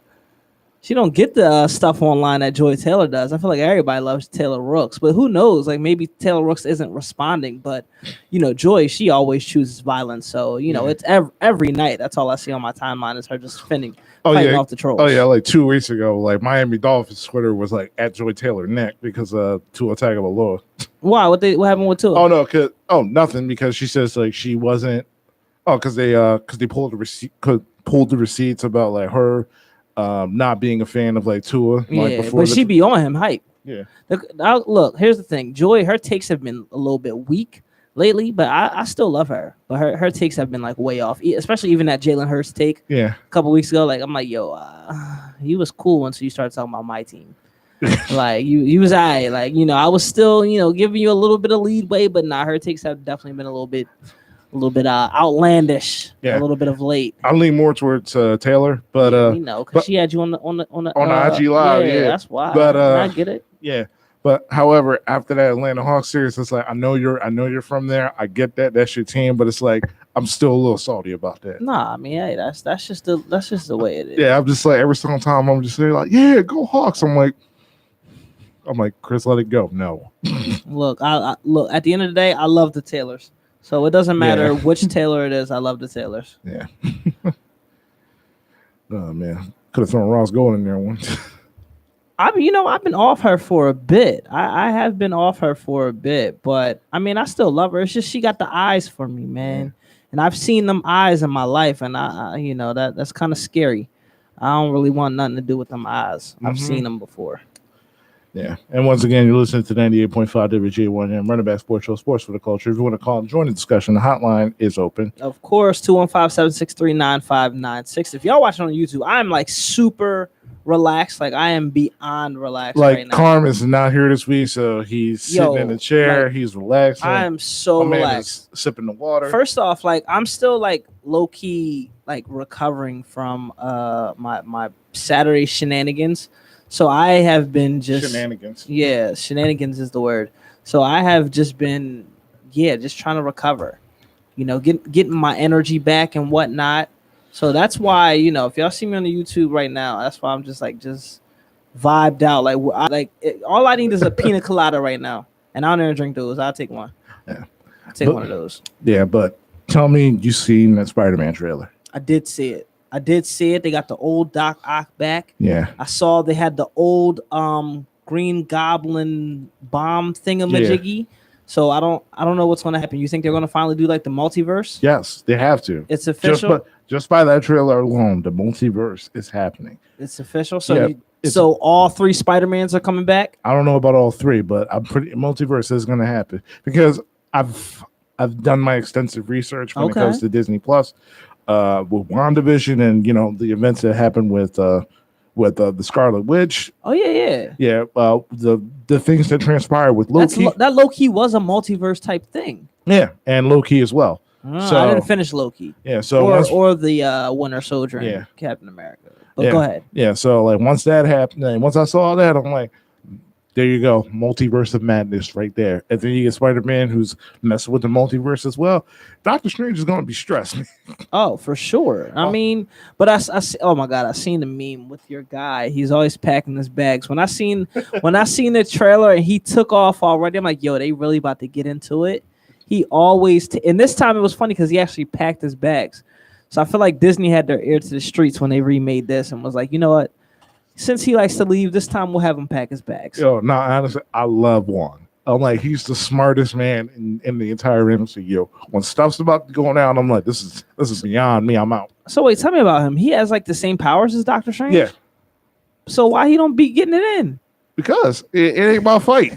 stuff online that Joy Taylor does. I feel like everybody loves Taylor Rooks, but who knows? Like maybe Taylor Rooks isn't responding, but you know, Joy, she always chooses violence. So you know, it's every night. That's all I see on my timeline is her just fighting off the trolls. Oh yeah, like 2 weeks ago, like Miami Dolphins Twitter was like at Joy Taylor neck because Tua Tagovailoa. Why? What happened with Tua? Oh no, nothing, because she says like she wasn't. Oh, because they pulled the receipts about like her. Not being a fan of like Tua, but she be on him hype. Yeah. Look, here's the thing. Joy, her takes have been a little bit weak lately, but I still love her. But her takes have been like way off, especially even that Jalen Hurts take. Yeah. A couple weeks ago, like I'm like, yo, he was cool until you started talking about my team. Like you was like, you know, I was still, you know, giving you a little bit of leadway, but her takes have definitely been a little bit outlandish, a little bit of late. I lean more towards Taylor, but you know, because she had you on the IG Live, that's why. But I get it. Yeah, but however, after that Atlanta Hawks series, it's like I know you're from there. I get that's your team, but it's like I'm still a little salty about that. Nah, I mean, hey, that's just the way it is. Yeah, I'm just like every single time I'm just like, yeah, go Hawks. I'm like, Chris, let it go. No. Look, I look at the end of the day, I love the Taylors. So it doesn't matter which Taylor it is. I love the Taylors. Yeah. Oh man, could have thrown Ross Gold in there once. I've been off her for a bit. I have been off her for a bit, but I mean, I still love her. It's just she got the eyes for me, man. And I've seen them eyes in my life, and I you know, that's kind of scary. I don't really want nothing to do with them eyes. I've seen them before. Yeah. And once again, you're listening to 98.5 WJ1M, Running Back Sports Show, Sports for the Culture. If you want to call and join the discussion, the hotline is open. Of course, 215-763-9596. If y'all watching on YouTube, I'm like super relaxed. Like I am beyond relaxed right now. Carm is not here this week, so he's sitting in the chair. He's relaxing. I am so relaxed. Sipping the water. First off, like I'm still like low key like recovering from my Saturday shenanigans. So I have been just shenanigans. Yeah, shenanigans is the word. So I have just been just trying to recover. You know, getting my energy back and whatnot. So that's why, you know, if y'all see me on the YouTube right now, that's why I'm just vibed out. All I need is a pina colada right now. And I don't even drink those. I'll take one. Yeah. Take But- one of those. Yeah, but tell me you seen that Spider-Man trailer. I did see it. They got the old Doc Ock back. Yeah. I saw they had the old Green Goblin bomb thingamajiggy. So I don't know what's gonna happen. You think they're gonna finally do like the multiverse? Yes, they have to. It's official. Just by that trailer alone, the multiverse is happening. It's official. So Yeah, you- so all 3 Spider-Mans are coming back? I don't know about all 3, but I'm pretty multiverse is going to happen because I've done my extensive research when it Okay. comes to Disney Plus, with WandaVision and the events that happened with the Scarlet Witch. Oh yeah. Yeah, the things that transpired with Loki. That Loki was a multiverse type thing. Yeah, and Loki as well. So- I didn't finish Loki. Yeah, so once, or the Winter Soldier and Yeah. Captain America. But Yeah. go ahead. yeah, so like once that happened, and once I saw that, I'm like, there you go, multiverse of madness right there. And then you get Spider-Man who's messing with the multiverse as well. Doctor Strange is going to be stressed. Oh, for sure. I Oh. mean, but oh my god, I seen the meme with your guy. He's always packing his bags. When I seen the trailer and he took off already, I'm like, yo, they really about to get into it. He always and this time it was funny because he actually packed his bags. So I feel like Disney had their ear to the streets when they remade this and was like, you know what? Since he likes to leave, this time we'll have him pack his bags. Yo, no, honestly, I love Wong. I'm like, he's the smartest man in the entire MCU. When stuff's about to go down, I'm like, this is beyond me. I'm out. So wait, tell me about him. He has like the same powers as Doctor Strange? Yeah, So why he don't be getting it in? because it ain't my fight.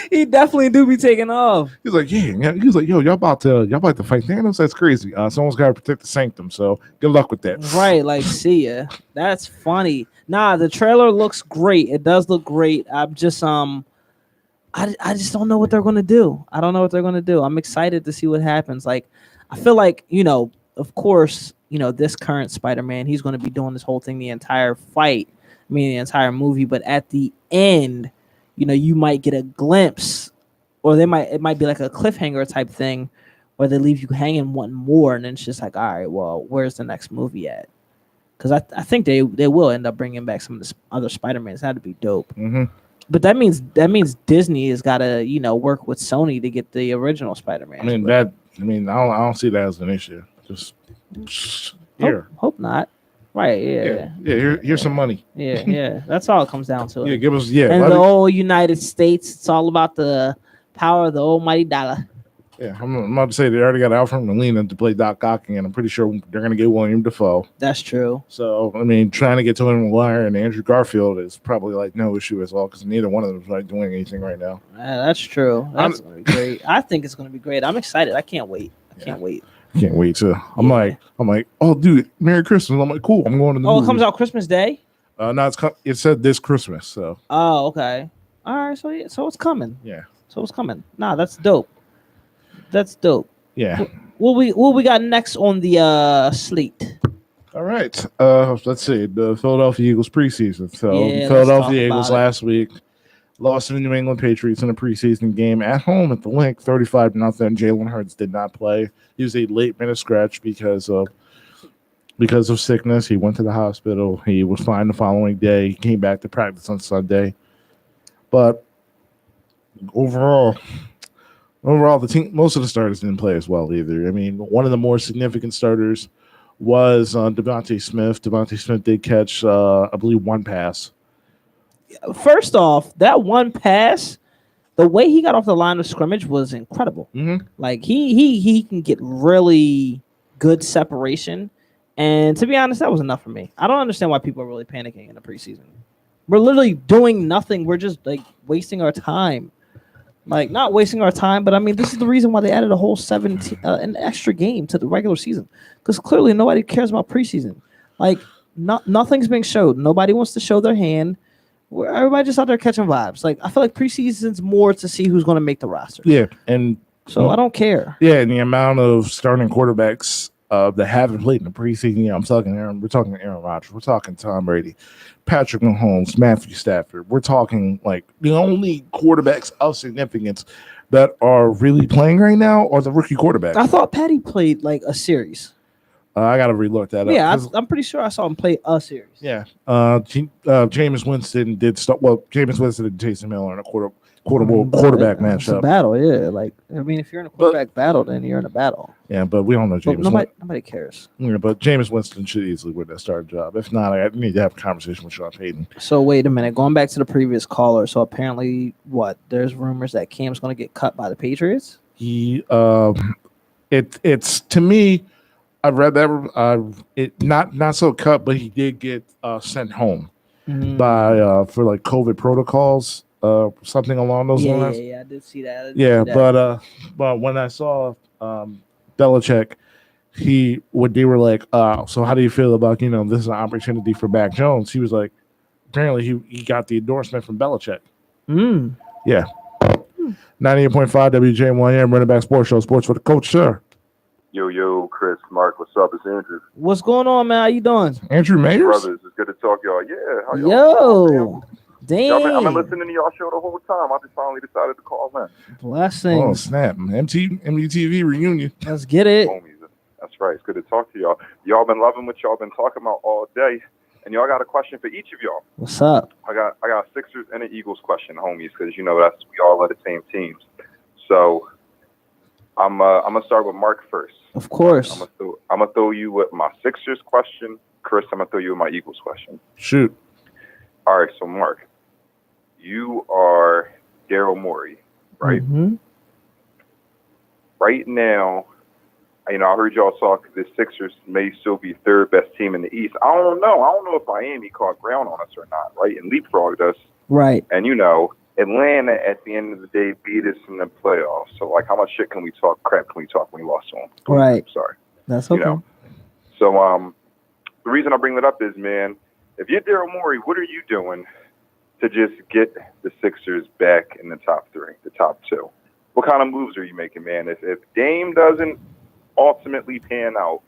He definitely do be taking off. He's like, yeah. He's like, yo, y'all about to fight Thanos? That's crazy. Someone's got to protect the Sanctum. So good luck with that. Right, like see ya. That's funny. Nah, the trailer looks great. It does look great. I'm just I just don't know what they're gonna do. I don't know what they're gonna do. I'm excited to see what happens. Like, I feel like, of course, this current Spider-Man, he's gonna be doing this whole thing the entire fight. I mean the entire movie, but at the end, you might get a glimpse, or it might be like a cliffhanger type thing where they leave you hanging wanting more, and then it's just like, all right, well, where's the next movie at? Because I think they will end up bringing back some of the other Spider-Mans. That'd be dope. Mm-hmm. But that means Disney has got to work with Sony to get the original Spider-Man. I don't see that as an issue. Just here. Hope not. Right? Yeah. Here's some money. Yeah. That's all it comes down to. Yeah, give us And let the it- whole United States, it's all about the power of the almighty dollar. Yeah, I'm about to say they already got Alfred Molina to play Doc Ock, and I'm pretty sure they're going to get William Dafoe. That's true. So, I mean, trying to get Tobey Maguire and Andrew Garfield is probably like no issue as well because neither one of them is like doing anything right now. That's true. That's gonna be great. I think it's gonna be great. I'm excited. I can't wait. Can't wait. Can't wait to. I'm like, oh, dude, Merry Christmas. I'm like, cool. I'm going to the Oh, it movie. comes out Christmas Day. No, it said this Christmas. So Oh, okay. All right. So it's coming. yeah, So it's coming. Nah, that's dope. That's dope. yeah. What we got next on the slate? All right. Let's see. The Philadelphia Eagles preseason. So Yeah, let's Philadelphia talk Eagles about it. last week lost to the New England Patriots in a preseason game at home at the Link, 35-0. Jalen Hurts did not play. He was a late minute scratch because of sickness. He went to the hospital. He was fine the following day. He came back to practice on Sunday. But overall, the team, most of the starters didn't play as well either. I mean, one of the more significant starters was Devontae Smith. Devontae Smith did catch, I believe, one pass. First off, that one pass, the way he got off the line of scrimmage was incredible. Mm-hmm. Like he can get really good separation, and to be honest, that was enough for me. I don't understand why people are really panicking in the preseason. We're literally doing nothing. We're just like wasting our time. Like not wasting our time, but I mean, this is the reason why they added a whole an extra game to the regular season, because clearly nobody cares about preseason. Like nothing's being showed. Nobody wants to show their hand. Everybody just out there catching vibes. Like I feel like preseason's more to see who's going to make the roster. Yeah, and So I don't care. yeah, and the amount of starting quarterbacks that haven't played in the preseason. Yeah, we're talking Aaron Rodgers. We're talking Tom Brady, Patrick Mahomes, Matthew Stafford. We're talking like the only quarterbacks of significance that are really playing right now are the rookie quarterbacks. I thought Patty played like a series. I got to relook that up. Yeah, 'cause- I'm pretty sure I saw him play a series. Yeah. Jameis Winston did start. Well, Jameis Winston and Taysom Hill are in a quarterback It's a matchup. battle, yeah. Like, I mean, if you're in a quarterback battle, then you're in a battle. Yeah, but we don't know But James. nobody cares. Yeah, but Jameis Winston should easily win that starting job. If not, I need to have a conversation with Sean Payton. So wait a minute. Going back to the previous caller. So apparently, there's rumors that Cam's going to get cut by the Patriots. It's to me, I've read that it not so cut, but he did get sent home by for like COVID protocols, something along those lines. Yeah, I did see that. But when I saw Belichick, they were like, so how do you feel about this is an opportunity for Mac Jones? He was like, apparently he got the endorsement from Belichick. Yeah. 98.5 WJ1M Running Back Sports Show, Sports for the Coach, sir. Yo, Chris, Mark, what's up? It's Andrew. What's going on, man? How you doing? Andrew Mayers? Brothers, it's good to talk to y'all. Yeah, how y'all? Yo, damn. I've been listening to y'all show the whole time. I just finally decided to call in. Oh, Blessings. snap. MTV reunion. Let's get it. Homies, that's right. It's good to talk to y'all. Y'all been loving what y'all been talking about all day. And y'all got a question for each of y'all. What's up? I got a Sixers and an Eagles question, homies, because we all are the same teams. So I'm gonna start with Mark first. Of course. I'm gonna throw you with my Sixers question. Chris, I'm gonna throw you with my Eagles question. Shoot. All right, so Mark, you are Daryl Morey, right? Mm-hmm. Right now, I heard y'all talk. The Sixers may still be third best team in the East. I don't know if Miami caught ground on us or not, right? And leapfrogged us. Right. And Atlanta at the end of the day beat us in the playoffs. So like, how much crap can we talk when we lost to them? Right. Sorry. That's okay. So the reason I bring that up is, man, if you're Daryl Morey, what are you doing to just get the Sixers back in the top three, the top two? What kind of moves are you making, man? If Dame doesn't ultimately pan out,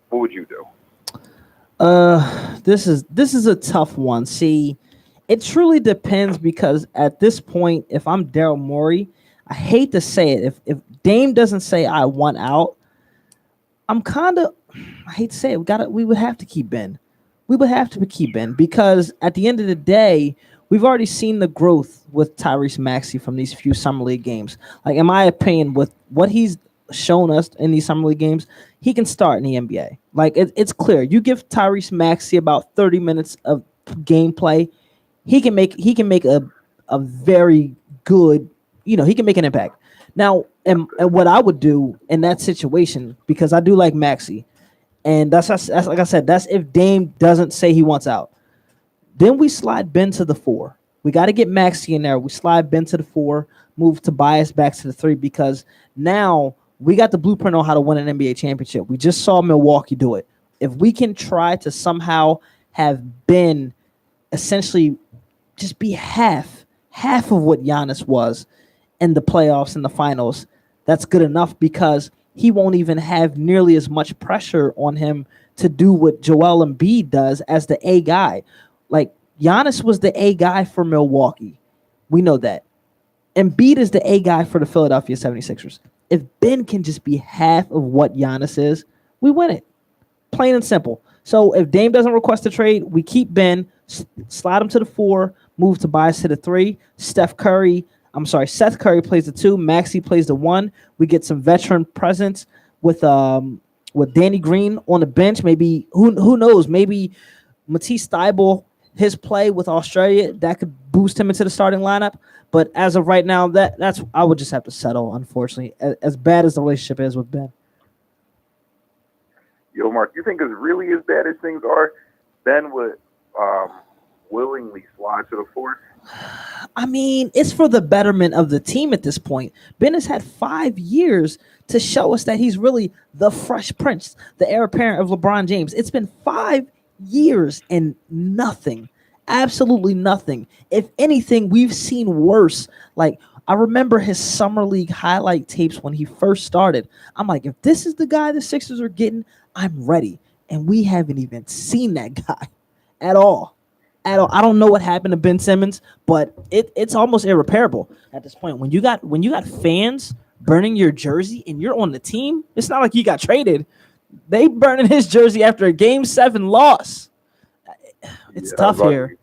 what would you do? This is a tough one. See, it truly depends, because at this point, if I'm Daryl Morey, I hate to say it, if Dame doesn't say I want out, I hate to say it, we would have to keep Ben. We would have to keep Ben, because at the end of the day, we've already seen the growth with Tyrese Maxey from these few Summer League games. Like, in my opinion, with what he's shown us in these Summer League games, he can start in the NBA. Like, it's clear. You give Tyrese Maxey about 30 minutes of gameplay, he can make a very good, he can make an impact. Now, and what I would do in that situation, because I do like Maxey, and that's like I said, that's if Dame doesn't say he wants out. Then we slide Ben to the 4. We got to get Maxey in there. We slide Ben to the 4, move Tobias back to the 3, because now we got the blueprint on how to win an NBA championship. We just saw Milwaukee do it. If we can try to somehow have Ben essentially just be half of what Giannis was in the playoffs and the finals, that's good enough, because he won't even have nearly as much pressure on him to do what Joel Embiid does as the A guy. Like, Giannis was the A guy for Milwaukee. We know that. Embiid is the A guy for the Philadelphia 76ers. If Ben can just be half of what Giannis is, we win it. Plain and simple. So if Dame doesn't request a trade, we keep Ben, slide him to the 4, move Tobias to the 3. Seth Curry plays the 2. Maxey plays the 1. We get some veteran presence with Danny Green on the bench. Maybe who knows? Maybe Matisse Thybulle, his play with Australia, that could boost him into the starting lineup. But as of right now, that's I would just have to settle, unfortunately, as bad as the relationship is with Ben. Yo, Mark, you think it's really as bad as things are? Ben would willingly slide to the 4? I mean, it's for the betterment of the team at this point. Ben has had 5 years to show us that he's really the Fresh Prince, the heir apparent of LeBron James. It's been 5 years and nothing, absolutely nothing. If anything, we've seen worse. Like, I remember his Summer League highlight tapes when he first started. I'm like, if this is the guy the Sixers are getting, I'm ready. And we haven't even seen that guy at all. I don't know what happened to Ben Simmons, but it's almost irreparable at this point. When you got fans burning your jersey and you're on the team, it's not like you got traded. They burning his jersey after a Game 7 loss. It's tough here.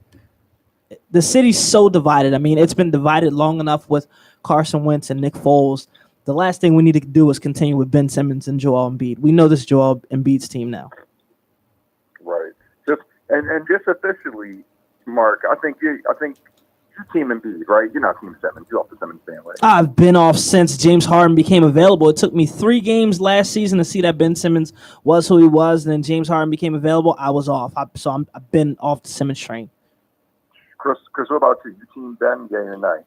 the city's so divided. I mean, it's been divided long enough with Carson Wentz and Nick Foles. The last thing we need to do is continue with Ben Simmons and Joel Embiid. We know this Joel Embiid's team now. Right. Just and just officially, Mark, I think you're Team Embiid, right? You're not Team Simmons. You're off the Simmons bandwagon. I've been off since James Harden became available. It took me 3 games last season to see that Ben Simmons was who he was. And then James Harden became available. I was off. I've been off the Simmons train. Chris, what about you? You Team Ben, yay or nay?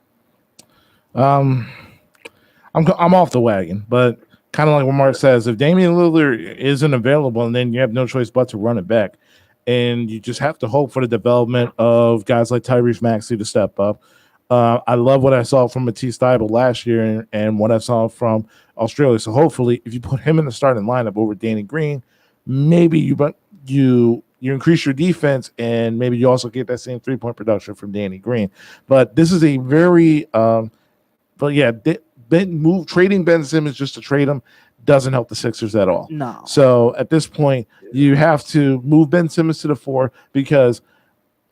I'm off the wagon, but kind of like what Mark says, if Damian Lillard isn't available, and then you have no choice but to run it back, and you just have to hope for the development of guys like Tyrese Maxey to step up. I love what I saw from Matisse Thybulle last year and what I saw from Australia. So hopefully, if you put him in the starting lineup over Danny Green, maybe you increase your defense, and maybe you also get that same 3-point production from Danny Green. But this is a very, trading Ben Simmons just to trade him doesn't help the Sixers at all. No. So at this point, you have to move Ben Simmons to the 4 because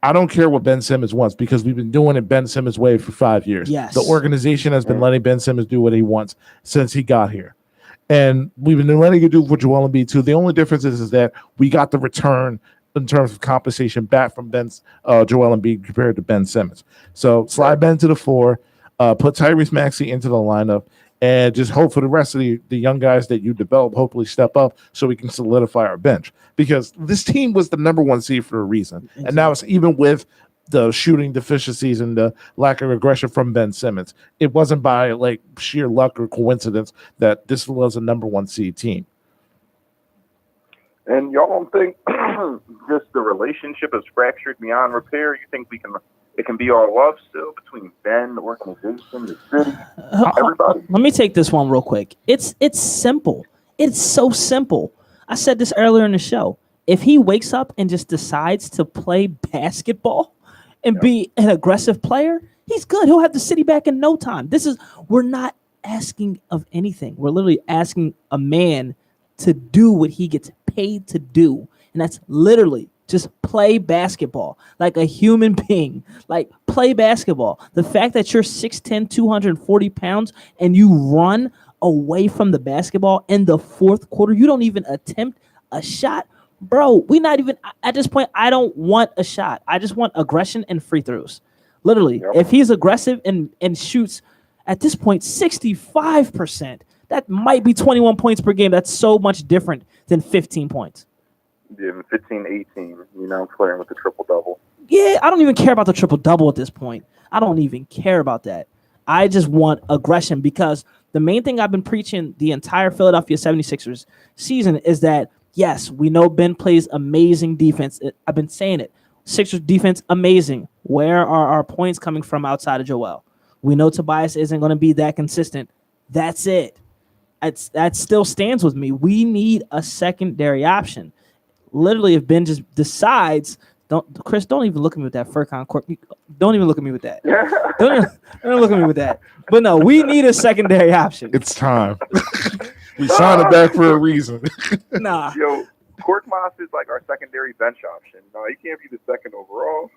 I don't care what Ben Simmons wants because we've been doing it Ben Simmons' way for 5 years. Yes. The organization has been letting Ben Simmons do what he wants since he got here. And we've been letting it do for Joel Embiid too. The only difference is that we got the return in terms of compensation back from Joel Embiid compared to Ben Simmons. So slide Ben to the 4, put Tyrese Maxey into the lineup, and just hope for the rest of the young guys that you develop hopefully step up so we can solidify our bench. Because this team was the number 1 seed for a reason. Exactly. And now it's even with the shooting deficiencies and the lack of aggression from Ben Simmons. It wasn't by like sheer luck or coincidence that this was a number 1 seed team. And y'all don't think just the relationship is fractured beyond repair? You think it can be all love still between Ben, the organization, the city, everybody? Let me take this one real quick. It's simple. It's so simple. I said this earlier in the show. If he wakes up and just decides to play basketball and be an aggressive player, he's good. He'll have the city back in no time. We're not asking of anything. We're literally asking a man to do what he gets paid to do. And that's literally just play basketball like a human being. Like, play basketball. The fact that you're 6'10", 240 pounds, and you run away from the basketball in the 4th quarter, you don't even attempt a shot. Bro, we not even, at this point, I don't want a shot. I just want aggression and free throws. Literally, if he's aggressive and shoots, at this point, 65%, that might be 21 points per game. That's so much different than 15 points. Yeah, 15, 18, playing with the triple-double. Yeah, I don't even care about the triple-double at this point. I don't even care about that. I just want aggression because the main thing I've been preaching the entire Philadelphia 76ers season is that, yes, we know Ben plays amazing defense. I've been saying it. Sixers defense, amazing. Where are our points coming from outside of Joel? We know Tobias isn't going to be that consistent. That's it. That still stands with me. We need a secondary option. Literally, if Ben just decides, don't even look at me with that Furcon Corp. Don't even look at me with that. Don't look at me with that. But no, we need a secondary option. It's time. We signed it back for a reason. Nah. Yo, Korkmaz is like our secondary bench option. No, he can't be the second overall.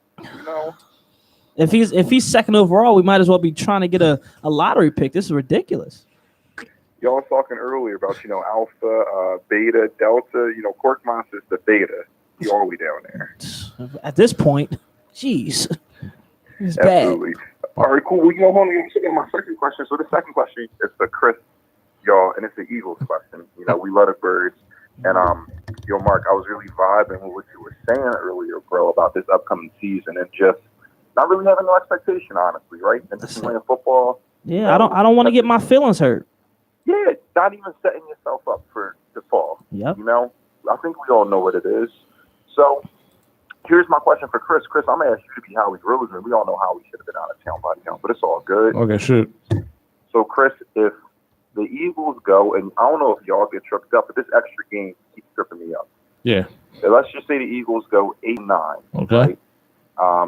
If he's second overall, we might as well be trying to get a lottery pick. This is ridiculous. Y'all was talking earlier about, alpha, beta, delta. Korkmaz is the beta. He's all the way down there. At this point, jeez. It's Absolutely. bad. All right, cool. Well, hold on. My second question. So the second question is for Chris, y'all, and it's the Eagles question. We love the Birds. And, Mark, I was really vibing with what you were saying earlier, bro, about this upcoming season and just not really having no expectation, honestly, right? And just playing football. Yeah, I don't want to get my feelings hurt. Yeah, not even setting yourself up for the fall. Yep. I think we all know what it is. So here's my question for Chris. Chris, I'm going to ask you to be Howie Roseman. We all know Howie should have been out of town by now, but it's all good. Okay, shoot. So, Chris, if the Eagles go, and I don't know if y'all get tripped up, but this extra game keeps tripping me up. Yeah. So let's just say the Eagles go 8-9. Okay. Right?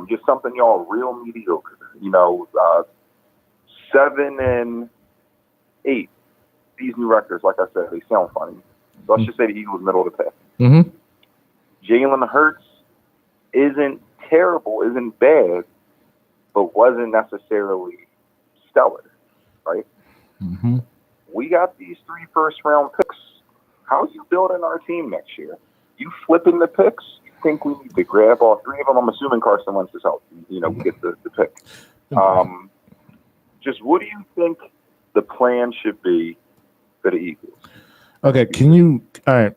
Just something y'all real mediocre. 7-8. These new records, like I said, they sound funny. So let's just say the Eagles middle of the pack. Mm-hmm. Jalen Hurts isn't terrible, isn't bad, but wasn't necessarily stellar, right? Mm-hmm. We got these 3 first-round picks. How you building our team next year? You flipping the picks? You think we need to grab all 3 of them? I'm assuming Carson Wentz is healthy. You know, we get the pick. Just what do you think the plan should be for the Eagles? Okay, all right,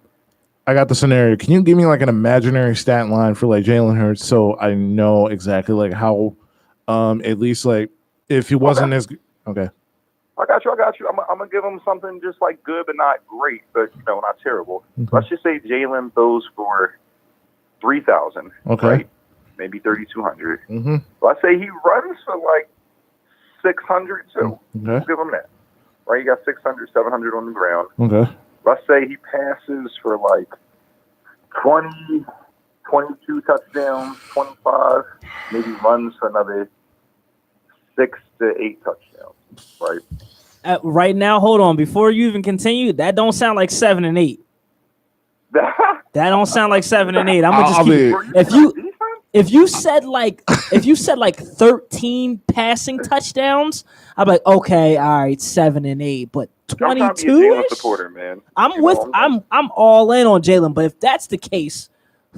I got the scenario. Can you give me like an imaginary stat line for like Jalen Hurts so I know exactly like how, at least like if he wasn't as good. Okay. I got you. I'm gonna give him something just like good, but not great, but not terrible. Okay. Let's just say Jalen throws for 3,000. Okay. Right? Maybe 3,200. Mm-hmm. Let's say he runs for like 600 too. Okay. We'll give him that. Right? You got 600, 700 on the ground. Okay. Let's say he passes for like 20, 22 touchdowns, 25, maybe runs for another 6 to 8 touchdowns, right? Right now, hold on. Before you even continue, that don't sound like 7 and 8. That don't sound like 7 and 8. I'm gonna just keep if you said like 13 passing touchdowns, I'm like, okay, all right, 7 and 8, but 22. Supporter, man. I'm all in on Jalen, but if that's the case,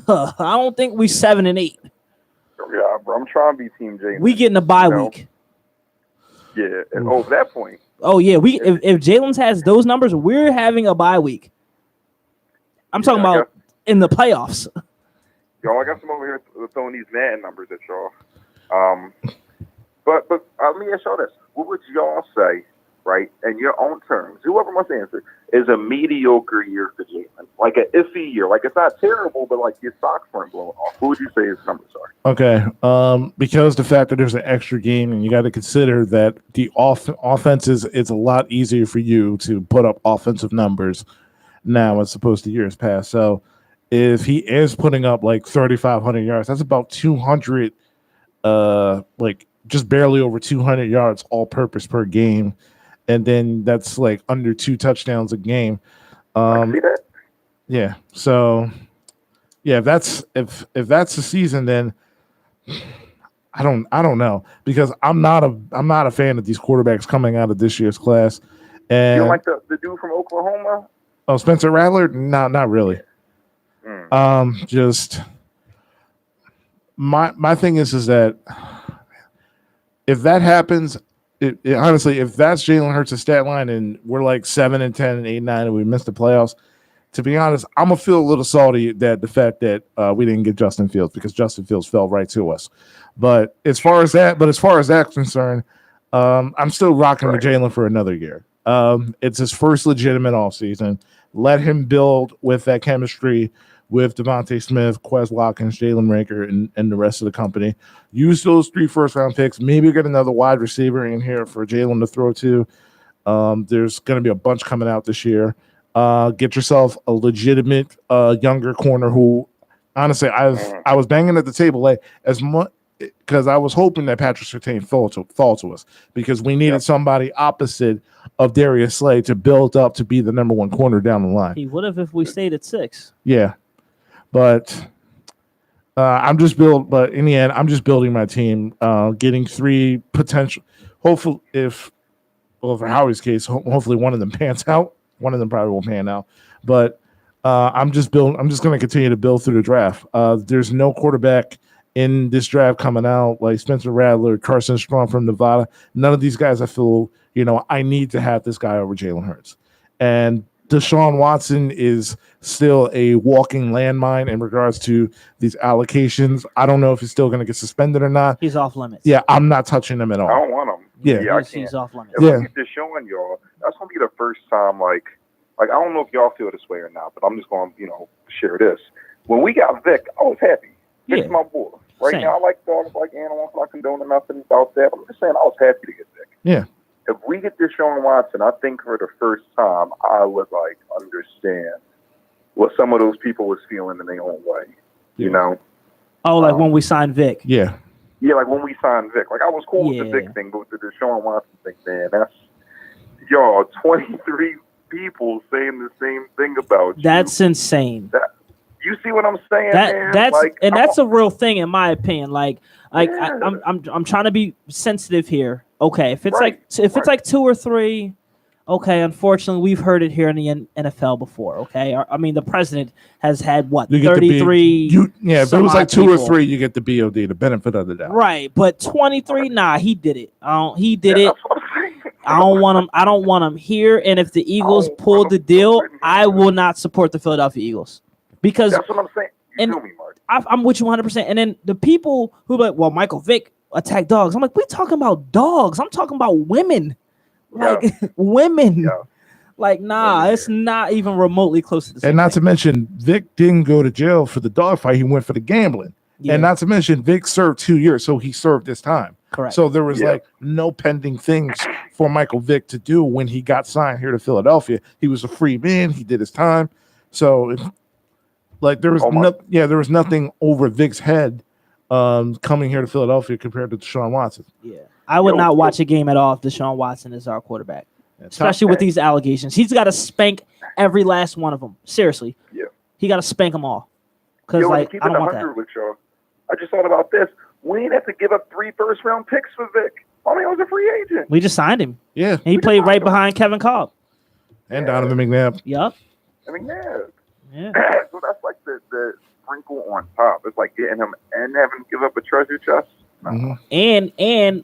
I don't think we 7 and 8. Yeah, bro, I'm trying to be Team Jalen. We getting a bye week. Yeah, and over that point. Oh yeah, if Jalen has those numbers, we're having a bye week. I'm talking about in the playoffs. Y'all, I guess I'm over here throwing these Madden numbers at y'all. But let me ask y'all this: what would y'all say, right, in your own terms? Whoever wants to answer is a mediocre year for Jalen, like an iffy year. Like it's not terrible, but like your socks weren't blowing off. Who would you say his numbers are? Okay. Because the fact that there's an extra game, and you got to consider that the offenses, it's a lot easier for you to put up offensive numbers now as opposed to years past. So if he is putting up like 3,500 yards, that's about 200, like just barely over 200 yards all purpose per game. And then that's like under 2 touchdowns a game. I see that. Yeah. So yeah, if that's the season, then I don't know, because I'm not a fan of these quarterbacks coming out of this year's class. And You don't like the dude from Oklahoma? Oh, Spencer Rattler? No, not really. Just my thing is that if that happens, honestly, if that's Jalen Hurts' stat line and we're like 7 and 10 and 8 and 9 and we missed the playoffs, to be honest, I'm gonna feel a little salty that the fact that we didn't get Justin Fields, because Justin Fields fell right to us. But as far as that's concerned, I'm still rocking with Jalen for another year. It's his first legitimate offseason. Let him build with that chemistry with Devontae Smith, Quez Watkins, Jalen Rager, and the rest of the company. Use those 3 first-round picks. Maybe get another wide receiver in here for Jalen to throw to. There's going to be a bunch coming out this year. Get yourself a legitimate younger corner who, honestly, I was banging at the table like as much because I was hoping that Patrick Surtain fall to us, because we needed somebody opposite of Darius Slay to build up to be the number 1 corner down the line. He would have if we stayed at 6. Yeah, but But in the end, I'm just building my team, getting 3 potential. Hopefully, for Howie's case, hopefully one of them pans out. One of them probably won't pan out, but I'm just going to continue to build through the draft. There's no quarterback in this draft coming out like Spencer Rattler, Carson Strong from Nevada. None of these guys I feel, I need to have this guy over Jalen Hurts. And Deshaun Watson is still a walking landmine in regards to these allocations. I don't know if he's still going to get suspended or not. He's off limits. Yeah, I'm not touching him at all. I don't want him. Yeah, I can't. He's off limits. If I'm just showing y'all, that's gonna be the first time. Like I don't know if y'all feel this way or not, but I'm just going to share this. When we got Vic, I was happy. Vic's my boy. Right Same. now, I like dogs like animals. I'm not condoning nothing about that. I'm just saying I was happy to get Vic. Yeah. If we get Deshaun Watson, I think for the first time I would understand what some of those people was feeling in their own way. Yeah. Oh, like when we signed Vic. Yeah. Yeah, like when we signed Vic. Like I was cool with the Vic thing, but with the Deshaun Watson thing, man, that's 23 people saying the same thing about you. That's insane. You see what I'm saying? man? That's like, and that's a real thing in my opinion. Like Yeah. I'm trying to be sensitive here. Okay, if it's Right, like if it's like 2 or 3, okay. Unfortunately, we've heard it here in the NFL before. Okay, I mean the president has had what You get the 33. if it was like some 2 or odd 3, you get the BOD, the benefit of the doubt. Right, but 23, nah, he did it. He did yeah, it. that's what I'm saying. I don't want him. I don't want him here. And if the Eagles don't pull want the him deal, supporting I him. will not support the Philadelphia Eagles because That's what I'm saying. You And- feel me, Mark? I'm with you 100%. And then the people who are like, well, Michael Vick attacked dogs. I'm like, we're talking about dogs. I'm talking about women, like women. Yeah. Like, nah, Women, it's not even remotely close to the same And not thing. to mention, Vic didn't go to jail for the dog fight. He went for the gambling. Yeah, And not to mention, Vic served 2 years, so he served his time. correct. So there was Yeah. like no pending things for Michael Vick to do when he got signed here to Philadelphia. He was a free man. He did his time. So like there was Oh my- there was nothing over Vic's head coming here to Philadelphia compared to Deshaun Watson. Yeah, I would Yo, not yo. watch a game at all if Deshaun Watson is our quarterback, That's especially with these allegations. He's got to spank every last one of them. Seriously, Yeah. he got to spank them all. Because Yo, like keep I it don't want that. 100 with y'all. I just thought about this. We ain't have to give up 3 first-round picks for Vic. I mean, I was a free agent. We just signed him. Yeah. And he played right behind Kevin Cobb. And Donovan McNabb. Yup. I mean, yeah. Yeah. So that's like the sprinkle on top. It's like getting him and having to give up a treasure chest. Mhm. And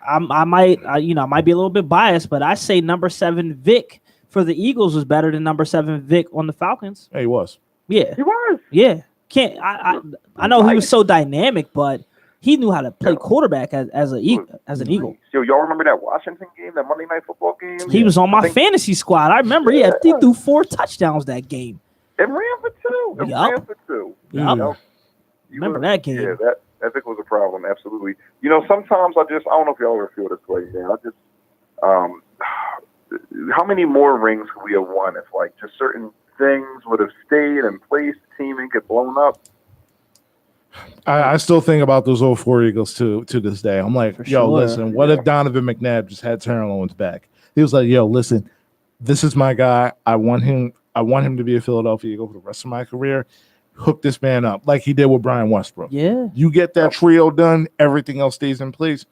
I might be a little bit biased, but I say number 7 Vic for the Eagles was better than number 7 Vic on the Falcons. Yeah, he was. Yeah. He was. Yeah. I know he was so dynamic, but he knew how to play Yeah. quarterback as an Eagle. Yo, y'all remember that Washington game, that Monday Night Football game? He was on my I think- fantasy squad. I remember he threw 4 touchdowns that game. It ran for 2. It Yup. ran for 2. Yup. You know, Remember that game? Yeah, that Vic was a problem. Absolutely. You know, sometimes I don't know if y'all ever feel this way, man. How many more rings could we have won if, like, just certain things would have stayed in place, the team and get blown up? I still think about those 04 Eagles to this day. I'm like, For yo, sure. listen, what if Donovan McNabb just had Terrell Owens back? He was like, yo, listen, this is my guy. I want him to be a Philadelphia Eagle for the rest of my career. Hook this man up like he did with Brian Westbrook. Yeah. You get that trio done, everything else stays in place.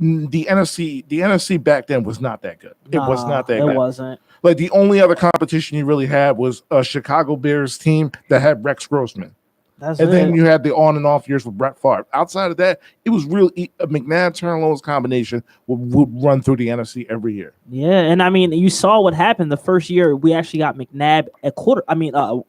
The NFC back then was not that good. It was not that It good. wasn't. Like the only other competition you really had was a Chicago Bears team that had Rex Grossman. That's And it. then you had the on and off years with Brett Favre. Outside of that, it was really a McNabb Terrell Owens combination would run through the NFC every year. Yeah, and I mean, you saw what happened the first year. We actually got McNabb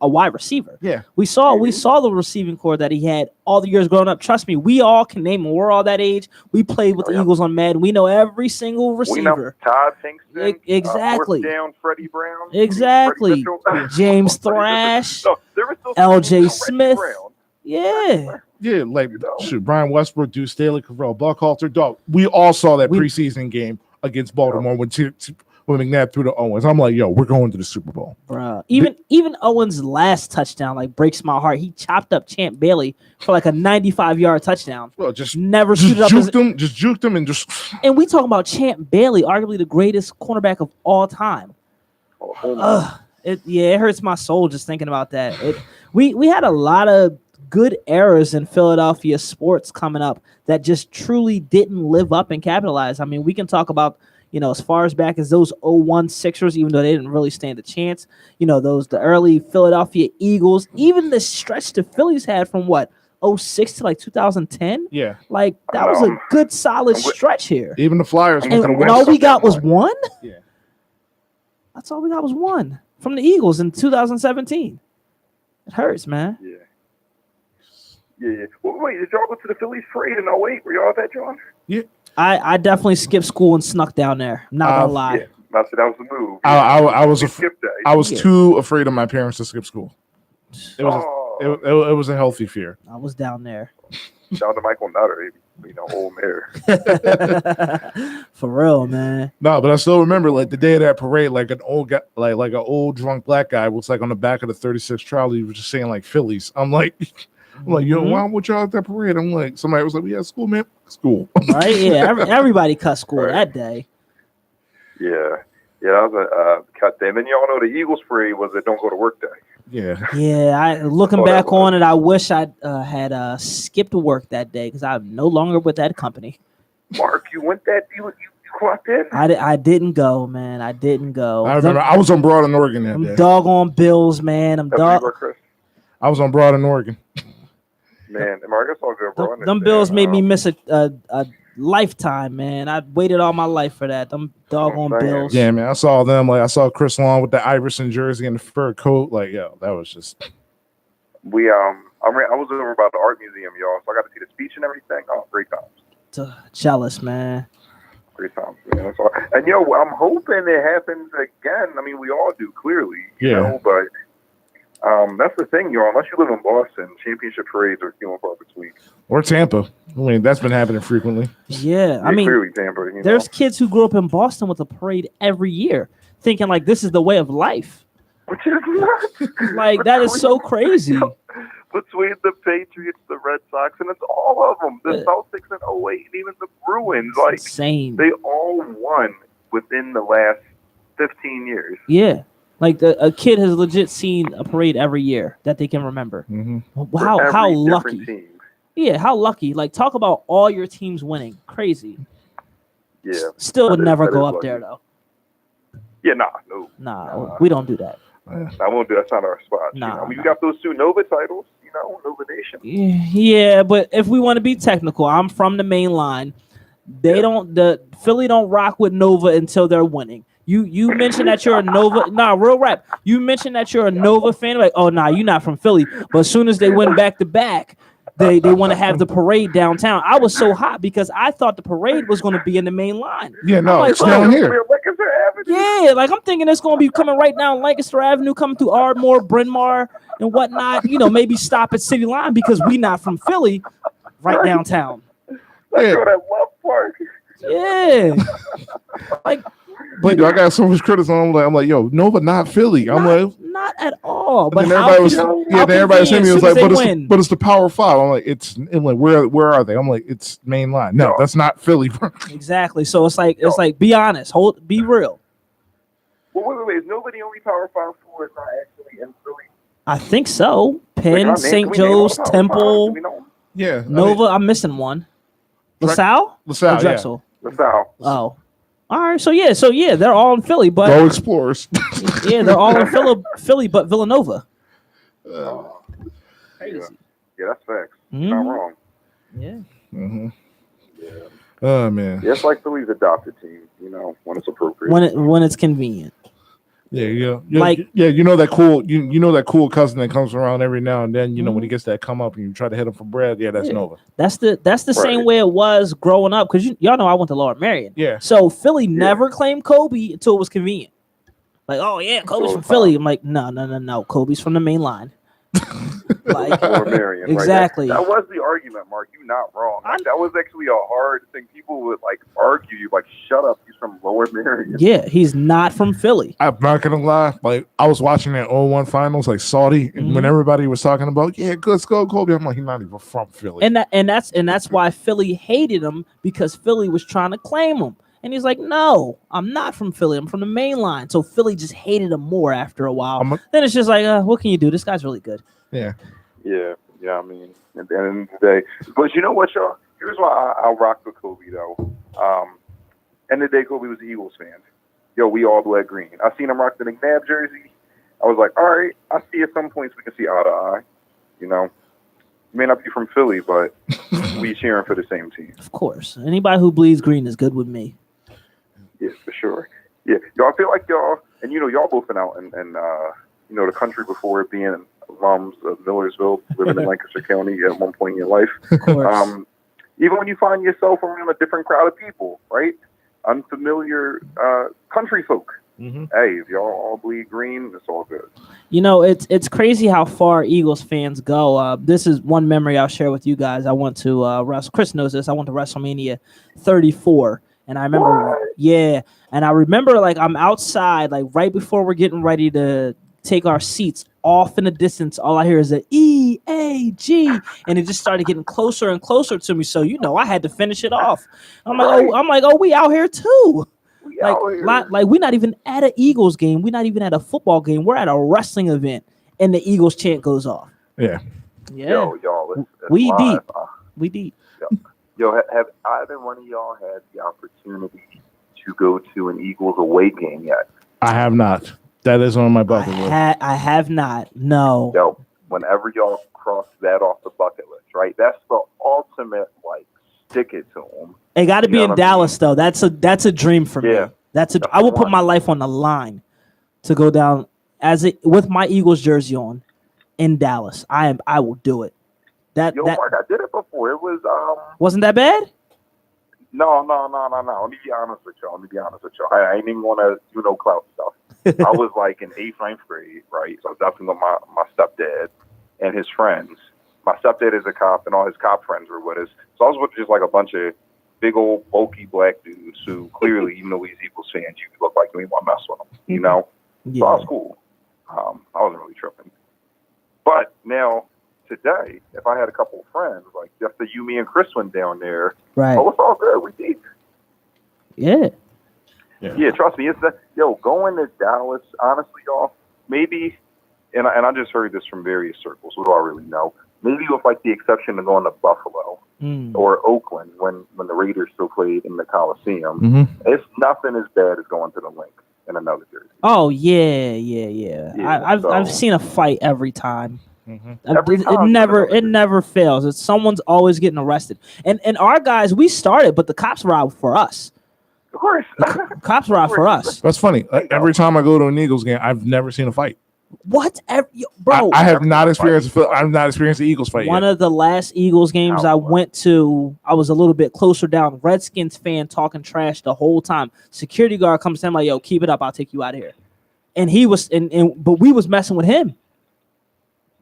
a wide receiver. Yeah. We saw the receiving core that he had all the years growing up. Trust me, we all can name them. We're all that age. We played with the Eagles on Madden. We know every single We know receiver. Todd Pinkston. Exactly. Fourth down, Freddie Brown. Exactly. Freddie Mitchell. James Thrash. No, there was still LJ Freddie Smith. Brown. Yeah. Yeah, like You know. shoot, Brian Westbrook, Deuce Staley, Carell Buckhalter, dog. We all saw that We- preseason game against Baltimore when McNabb threw to Owens. I'm like, yo, we're going to the Super Bowl. Bruh. Even Owens' last touchdown like breaks my heart. He chopped up Champ Bailey for like a 95-yard touchdown. Well, just Never suited up juked him and just and we talking about Champ Bailey, arguably the greatest cornerback of all time. It hurts my soul just thinking about that. We had a lot of good eras in Philadelphia sports coming up that just truly didn't live up and capitalize. I mean, we can talk about, as far as back as those 01 Sixers, even though they didn't really stand a chance, the early Philadelphia Eagles, even the stretch the Phillies had from 06 to like 2010. yeah. Like that was a good solid stretch here. Even the Flyers And went to the all West. we got was one? Yeah. That's all we got was one from the Eagles in 2017. It hurts, man. Yeah. Yeah. Well, wait, did y'all go to the Phillies parade in 08? Were y'all at that, John? I definitely skipped school and snuck down there. I'm not gonna lie. Yeah. I said that was the move. I was We af- skipped that. I was Yeah. too afraid of my parents to skip school. It was Oh, it was a healthy fear. I was down there. down to Michael Nutter, old mayor. For real, man. No, but I still remember like the day of that parade, like an old guy, like an old drunk black guy was like on the back of the 36 trolley, he was just saying like Phillies. I'm like, yo, why would y'all at that parade? I'm like, somebody was like, we had school, man. School. Right? Yeah. Everybody cut school Right. that day. Yeah. Yeah, that was a cut day. And then y'all know the Eagles parade was a don't go to work day. Yeah. Yeah, I looking Oh, that back was- on it, I wish I had skipped work that day because I'm no longer with that company. Mark, you went that you clocked in? I didn't go, man. I didn't go. I remember I was on Broad in Oregon that Them day. doggone Bills, man. Them That's where you dog. were, Chris? I was on Broad in Oregon. Man, Mark, it's all good, bro. I Them understand. Bills made me miss a lifetime, man. I waited all my life for that. Them doggone saying. Bills. Yeah, man. I saw them. Like I saw Chris Long with the Iverson jersey and the fur coat. Like, yo, that was just. We I was over by the art museum, y'all, so I got to see the speech and everything. Oh, great times. Jealous, man. Great times, man. That's all. And yo, I'm hoping it happens again. I mean, we all do, clearly. You know, but that's the thing, y'all. Unless you live in Boston, championship parades are few and far between. Or Tampa. I mean, that's been happening frequently. Yeah, I Yeah, mean, clearly Tampa. You there's know. kids who grew up in Boston with a parade every year, thinking like this is the way of life. Which is nuts. Like that is so crazy. Between the Patriots, the Red Sox, and it's all of them. The Yeah. Celtics in 08, and even the Bruins. Like, Insane. they all won within the last 15 years. Yeah, like a kid has legit seen a parade every year that they can remember. Mm-hmm. How For how every different lucky. team. Yeah, how lucky. Like talk about all your teams winning. Crazy. Yeah. Still would That is- never that go is up lucky. there though. Yeah, no. Nah, we don't do that. I won't do. That's not our spot. Nah, You know? I mean, nah. you got those two Nova titles. You know, Nova Nation. Yeah, but if we want to be technical, I'm from the main line. They don't. The Philly don't rock with Nova until they're winning. You mentioned that you're a Nova. Nah, real rap. You mentioned that you're a Nova fan. Like, oh nah, you're not from Philly. But as soon as they win back to back, they want to have the parade downtown. I was so hot because I thought the parade was going to be in the main line. Yeah, no, like, it's down here. Lancaster Avenue. Yeah, like I'm thinking it's going to be coming right down Lancaster Avenue, coming through Ardmore, Bryn Mawr, and whatnot. You know, maybe stop at City Line because we not from Philly, right downtown. Let's Yeah. go to Love Park. Yeah, like But I got so much criticism. I'm like, yo, Nova, not Philly. I'm like, not at all. But and then how everybody was, can- yeah. how Then everybody was saying convenient me was as soon like, as they but win. it's the Power Five. I'm like, I'm like, where are they? I'm like, it's main line. No, that's not Philly, bro. Exactly. So it's like be honest, be real. Well, wait. Is nobody only Power 5 4 is not actually in Philly? I think so. Penn, Like, St. can we name all Joe's, the Power 5? Temple, Do we know? Yeah, Nova. I'm missing one. LaSalle? LaSalle, Or yeah. Drexel? LaSalle. Oh. All right. So yeah, they're all in Philly, but Go Explorers. yeah, they're all in Philly, but Villanova. Yeah, that's facts. You're not Mhm. wrong. Yeah. Mm-hmm. Yeah. Oh man. Yeah, it's like Philly's adopted team, you know, when it's appropriate. When it's convenient. Yeah. Like- you know that cool, you know that cool cousin that comes around every now and then. You know when he gets that come up and you try to hit him for bread. Yeah, that's Yeah. Nova. That's the same Right. way it was growing up because y'all know I went to Lower Marion. Yeah. So Philly never claimed Kobe until it was convenient. Like, oh yeah, Kobe's So from it's Philly. I'm like, no. Kobe's from the main line. Like, Lower Marion, right? exactly. That was the argument, Mark. You're not wrong. Like, that was actually a hard thing. People would like argue. You like, shut up. He's from Lower Marion. Yeah, he's not from Philly. I'm not gonna lie. Like I was watching that 0-1 finals, like Saudi, and when Mhm. everybody was talking about, yeah, let's go Kobe. I'm like, he's not even from Philly. And that's why Philly hated him because Philly was trying to claim him. And he's like, no, I'm not from Philly. I'm from the main line. So Philly just hated him more after a while. Then it's just like, what can you do? This guy's really good. Yeah. Yeah. I mean, at the end of the day, but you know what, y'all? Here's why I'll rock with Kobe though. End of the day, Kobe was an Eagles fan. Yo, we all bled green. I seen him rock the McNabb jersey. I was like, all right, I see at some points we can see eye to eye. You know, may not be from Philly, but we cheering for the same team. Of course. Anybody who bleeds green is good with me. Yeah, for sure. Yeah, y'all feel like y'all, and you know, y'all both been out and you know, the country before being alums of Millersville, living in Lancaster County at one point in your life. Of course. Even when you find yourself around a different crowd of people, right? Unfamiliar country folk. Mm-hmm. Hey, if y'all all bleed green, it's all good. You know, it's crazy how far Eagles fans go. This is one memory I'll share with you guys. I went to Chris knows this. I went to WrestleMania 34, and I remember, and I remember like I'm outside, like right before we're getting ready to take our seats. Off in the distance, all I hear is a EAG, and it just started getting closer and closer to me. So you know, I had to finish it off. I'm like, oh, we out here too. We out here. Like we're not even at an Eagles game. We're not even at a football game. We're at a wrestling event. and the Eagles chant goes off. Yeah. Yeah, Yo, y'all, it's we live. deep. We deep. Yo, have either one of y'all had the opportunity to go to an Eagles away game yet? I have not. That is on my bucket list. I have not. No. Yo, whenever y'all cross that off the bucket list, right? That's the ultimate, like, stick it to them. It got to You be know in what I Dallas though. That's a dream for Yeah. me. That's I will the put one. my life on the line to go down with my Eagles jersey on in Dallas. I will do it. That Mark, I did it before. It was wasn't that bad. no. Let me be honest with y'all. I ain't even want to clout stuff. I was like in 8th, 9th grade, right? So I was definitely with my stepdad and his friends. My stepdad is a cop, and all his cop friends were with us. So I was with just like a bunch of big old bulky black dudes who clearly, even though he's Eagles fans, you look like you ain't want to mess with them, you know? So I was cool. I wasn't really tripping. But now, today, if I had a couple of friends, like just the you, me, and Chris went down there, Right. oh, it's all good. We deep. Yeah. Yeah, trust me. It's going to Dallas, honestly, y'all, maybe, and I just heard this from various circles. What do I really know? Maybe with like the exception of going to Buffalo or Oakland when the Raiders still played in the Coliseum, it's nothing as bad as going to the Link in another jersey. Oh yeah. I've seen a fight every time. Every It time never fails. It's someone's always getting arrested. And our guys, we started, but the cops robbed for us. Of course. Cops robbed for us. That's funny. Like, every time I go to an Eagles game, I've never seen a fight. What, bro? I have not experienced. I've not experienced the Eagles fight One yet. of the last Eagles games I went to, I was a little bit closer down. Redskins fan talking trash the whole time. Security guard comes in like, "Yo, keep it up. I'll take you out of here." And he was, but we was messing with him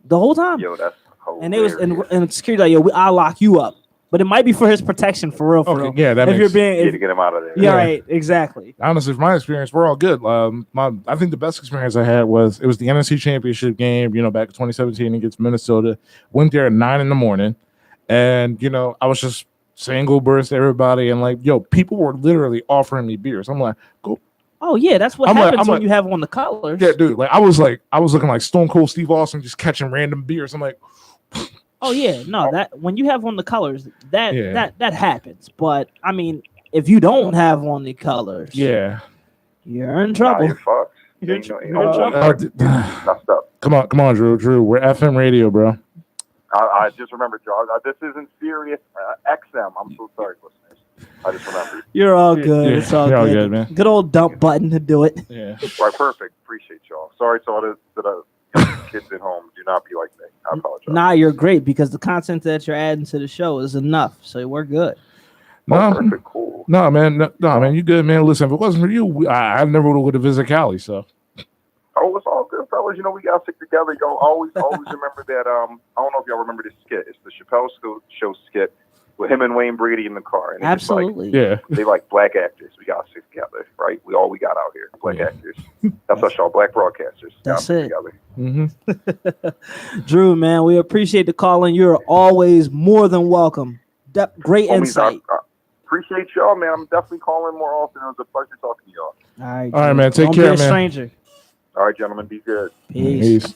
the whole time. Yo, that's hilarious. And they was and security like, "Yo, I'll lock you up." But it might be for his protection, for real. For real. Yeah, that if makes you're being, to get him out of there. yeah, right, exactly. Honestly, from my experience, we're all good. I think the best experience I had was the NFC Championship game. Back in 2017 against Minnesota. Went there at 9 a.m, and I was just saying go burst to everybody, and like, yo, people were literally offering me beers. I'm like, go. Oh yeah, that's what I'm happens like- when you have on the colors. Yeah, dude. I was looking like Stone Cold Steve Austin, just catching random beers. I'm like, Oh yeah, no, that when you have on the colors, that Yeah. that happens. But I mean, if you don't have on the colors, yeah. you're in Nah, trouble. you're fucked. You're Ain't no- in ain't no trouble. messed up. Come on, Drew. We're FM radio, bro. I just remembered, y'all. This isn't serious. XM. I'm so sorry, listeners. I just remembered. You're all good. Yeah, It's all you're all good. good, man. Good old dump button to do it. Yeah. Right, perfect. Appreciate y'all. Sorry to all the kids at home. Do not be like me. I apologize. Nah, you're great because the content that you're adding to the show is enough. So we're good. No, Perfect. Cool. no, man. No, man. You good, man. Listen, if it wasn't for you, I never would have visited Cali. So Oh, it's all good, fellas. We got to stick together. Y'all always remember that. I don't know if y'all remember this skit. It's the Chappelle Show skit with him and Wayne Brady in the car. And it's just like, Absolutely. yeah. they like black actors. We got to stick together, right? We got out here, black actors. That's us, y'all, black broadcasters. That's Gotta it. stick together. Drew, man, we appreciate the calling. You're always more than welcome. Great Homies, insight. I appreciate y'all, man. I'm definitely calling more often. It was a pleasure talking to y'all. All right, All right, Drew. man. Take Don't care, be a man. stranger. All right, gentlemen, be good. Peace.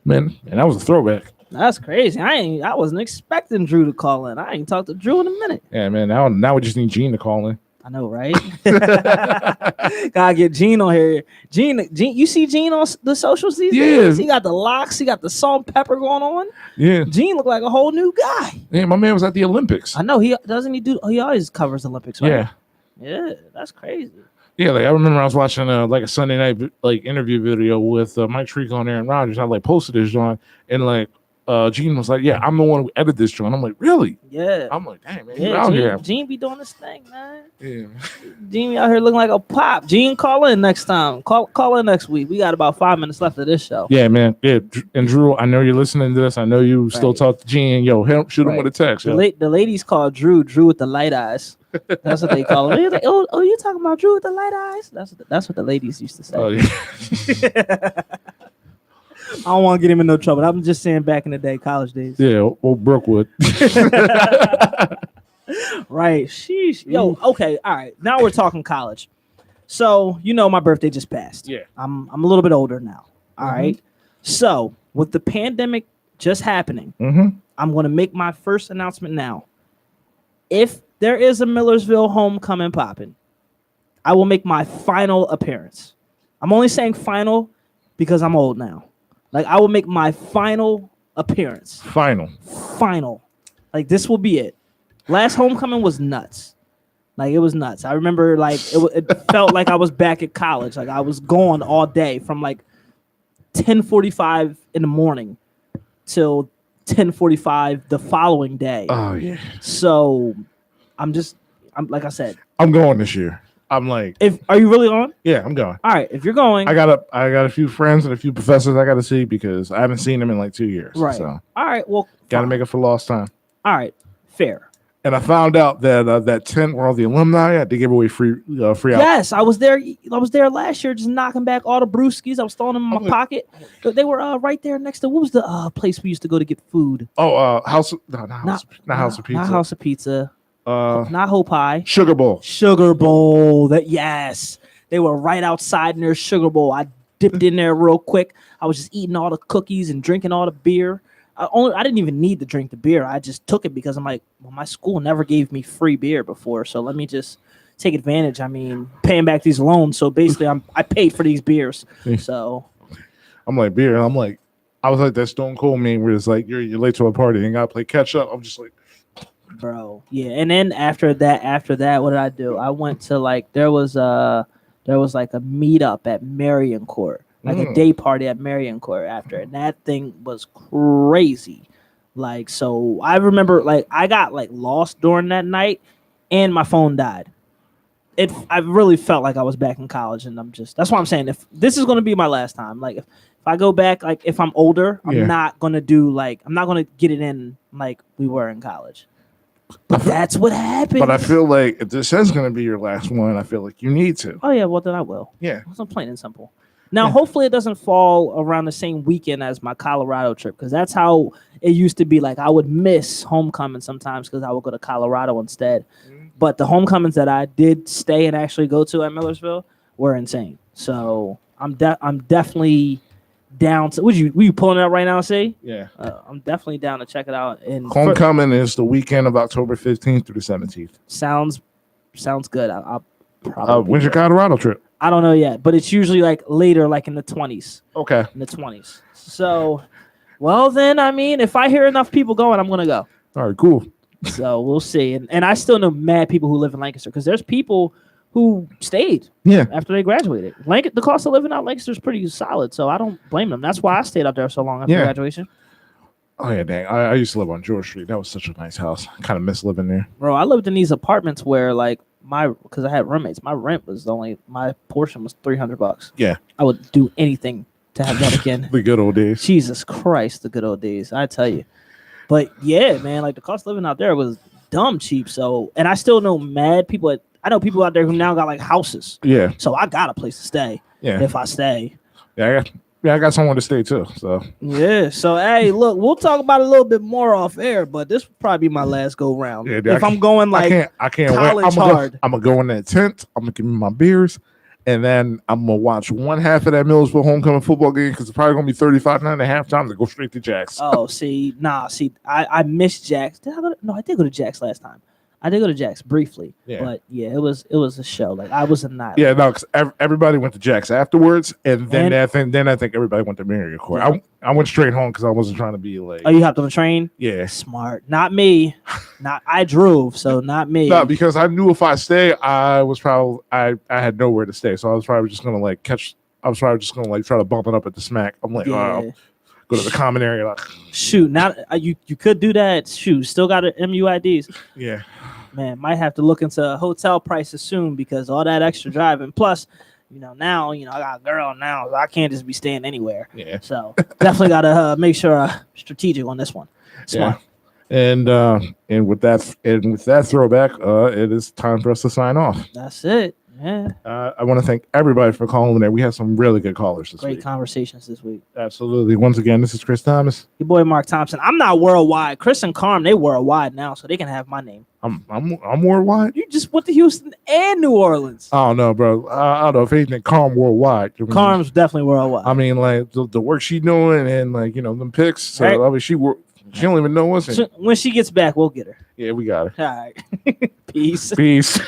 Man, and that was a throwback. That's crazy. I wasn't expecting Drew to call in. I ain't talked to Drew in a minute. Yeah, man. Now we just need Gene to call in. I know, right? Gotta get Gene on here. Gene, you see Gene on the socials these days? He got the locks. He got the salt and pepper going on. Yeah. Gene look like a whole new guy. Yeah, my man was at the Olympics. I know he doesn't. He always covers Olympics, right? Yeah. Yeah, that's crazy. Yeah, like I remember I was watching like a Sunday night interview video with Mike Tirico and Aaron Rodgers. I posted this joint, and Gene was like, "Yeah, I'm the one who edited this joint." I'm like, "Really?" Yeah. I'm like, "Dang, man, you Yeah, out here?" Gene be doing this thing, man. Yeah. Gene be out here looking like a pop. Gene, call in next time. Call in next week. We got about 5 minutes left of this show. Yeah, man. Yeah, and Drew, I know you're listening to this. I know you still Right. talk to Gene. Yo, shoot him Right. with a text. Yo. The ladies call Drew with the light eyes. That's what they call him. They're like, oh, you talking about Drew with the light eyes? That's what the ladies used to say. Oh, yeah. I don't want to get him in no trouble. I'm just saying back in the day, college days. Yeah, old Brookwood. Right. Sheesh. Yo, okay. All right. Now we're talking college. So, my birthday just passed. Yeah. I'm a little bit older now. All right. So with the pandemic just happening, Mm-hmm. I'm going to make my first announcement now. If there is a Millersville homecoming popping, I will make my final appearance. I'm only saying final because I'm old now. Like, I will make my final appearance. Final. Final. Like, this will be it. Last homecoming was nuts. Like, it was nuts. I remember, like, it felt like I was back at college. Like, I was gone all day from, like, 10:45 in the morning till 10:45 the following day. Oh yeah. So, I'm like I said. I'm going this year. I'm like, Are you really on? yeah, I'm going. All right, if you're going, I got a few friends and a few professors I got to see because I haven't seen them in like 2 years. right. So All right, well, got to fine. make it for lost time. All right, fair. And I found out that that tent where all the alumni at, they gave away free out. Yes, I was there. I was there last year, just knocking back all the brewskis. I was throwing them in my pocket. They were right there next to what was the place we used to go to get food? Oh, not House of Pizza. Not House of Pizza. Not Hope High. Sugar Bowl. Sugar Bowl. Yes, they were right outside in their Sugar Bowl. I dipped in there real quick. I was just eating all the cookies and drinking all the beer. I didn't even need to drink the beer. I just took it because I'm like, well, my school never gave me free beer before, so let me just take advantage. I mean, paying back these loans, so basically, I paid for these beers. So I'm like beer. I'm like, I was like that Stone Cold meme where it's like you're late to a party and gotta play catch up. I'm just like, bro, yeah. And then after that, what did I do? I went to like there was like a meetup at Marion Court. Like a day party at Marion Court after, and that thing was crazy. Like, so I remember, like, I got like lost during that night, and my phone died. I really felt like I was back in college, and that's why I'm saying if this is gonna be my last time, like if I go back, like if I'm older, I'm not gonna get it in like we were in college. But that's what happened. But I feel like if this is gonna be your last one, I feel like you need to. Oh yeah, well then I will. Yeah, I'm plain and simple. Now, hopefully, it doesn't fall around the same weekend as my Colorado trip, because that's how it used to be. Like, I would miss homecoming sometimes because I would go to Colorado instead. But the homecomings that I did stay and actually go to at Millersville were insane. So I'm definitely down to. Were you pulling it up right now? See? Yeah. I'm definitely down to check it out. And homecoming is the weekend of October 15th through the 17th. Sounds good. I'll probably. When's your Colorado trip? I don't know yet, but it's usually like later, like in the 20s. Okay. In the 20s. So, well, then, I mean, if I hear enough people going, I'm going to go. All right, cool. So we'll see. And I still know mad people who live in Lancaster because there's people who stayed after they graduated. The cost of living out Lancaster is pretty solid, so I don't blame them. That's why I stayed out there so long after graduation. Oh, yeah, dang. I used to live on George Street. That was such a nice house. I kind of miss living there. Bro, I lived in these apartments where, like, because I had roommates, my rent was my portion was $300. Yeah. I would do anything to have that again. The good old days. Jesus Christ, the good old days. I tell you. But yeah, man, like the cost of living out there was dumb cheap. So, and I still know mad people. I know people out there who now got like houses. Yeah. So I got a place to stay. Yeah. If I stay. Yeah, I got somewhere to stay too. So yeah. So hey, look, we'll talk about it a little bit more off air, but this will probably be my last go round. Yeah, if I'm going like I can't college wait. hard. I'm gonna go in that tent. I'm gonna give me my beers, and then I'm gonna watch one half of that Millersville homecoming football game because it's probably gonna be 35-9 at halftime to go straight to Jax. Oh, I missed Jax. I did go to Jax last time. I did go to Jax briefly, but yeah, it was a show. Like I was a night. Yeah, no, because everybody went to Jax afterwards, and then I think everybody went to Marion Court. Yeah. I went straight home because I wasn't trying to be like. Oh, you hopped on the train? Yeah, smart. Not me. I drove, so not me. No, because I knew if I stay, I had nowhere to stay, so I was probably just gonna like catch. I was probably just gonna like try to bump it up at the smack. I'm like, go to the common area. Like, shoot, now you could do that. Shoot, still got MUIDs. Yeah. Man, might have to look into hotel prices soon because all that extra driving. Plus, now, I got a girl now, so I can't just be staying anywhere. Yeah. So definitely got to make sure I'm strategic on this one. Smart. Yeah. And with that throwback, it is time for us to sign off. That's it. Yeah, I want to thank everybody for calling there. We had some really good callers this great week. conversations this week. Absolutely. Once again, this is Chris Thomas. Your boy Mark Thompson. I'm not worldwide. Chris and Carm, they worldwide now, so they can have my name. I'm worldwide. You just went to Houston and New Orleans. I don't know, bro. I don't know if anything. Calm worldwide. I mean, Carm's definitely worldwide. I mean, like the work she doing and like them picks. So Right. I mean, she don't even know what's in. When she gets back, we'll get her. Yeah, we got her. All right. Peace. Peace.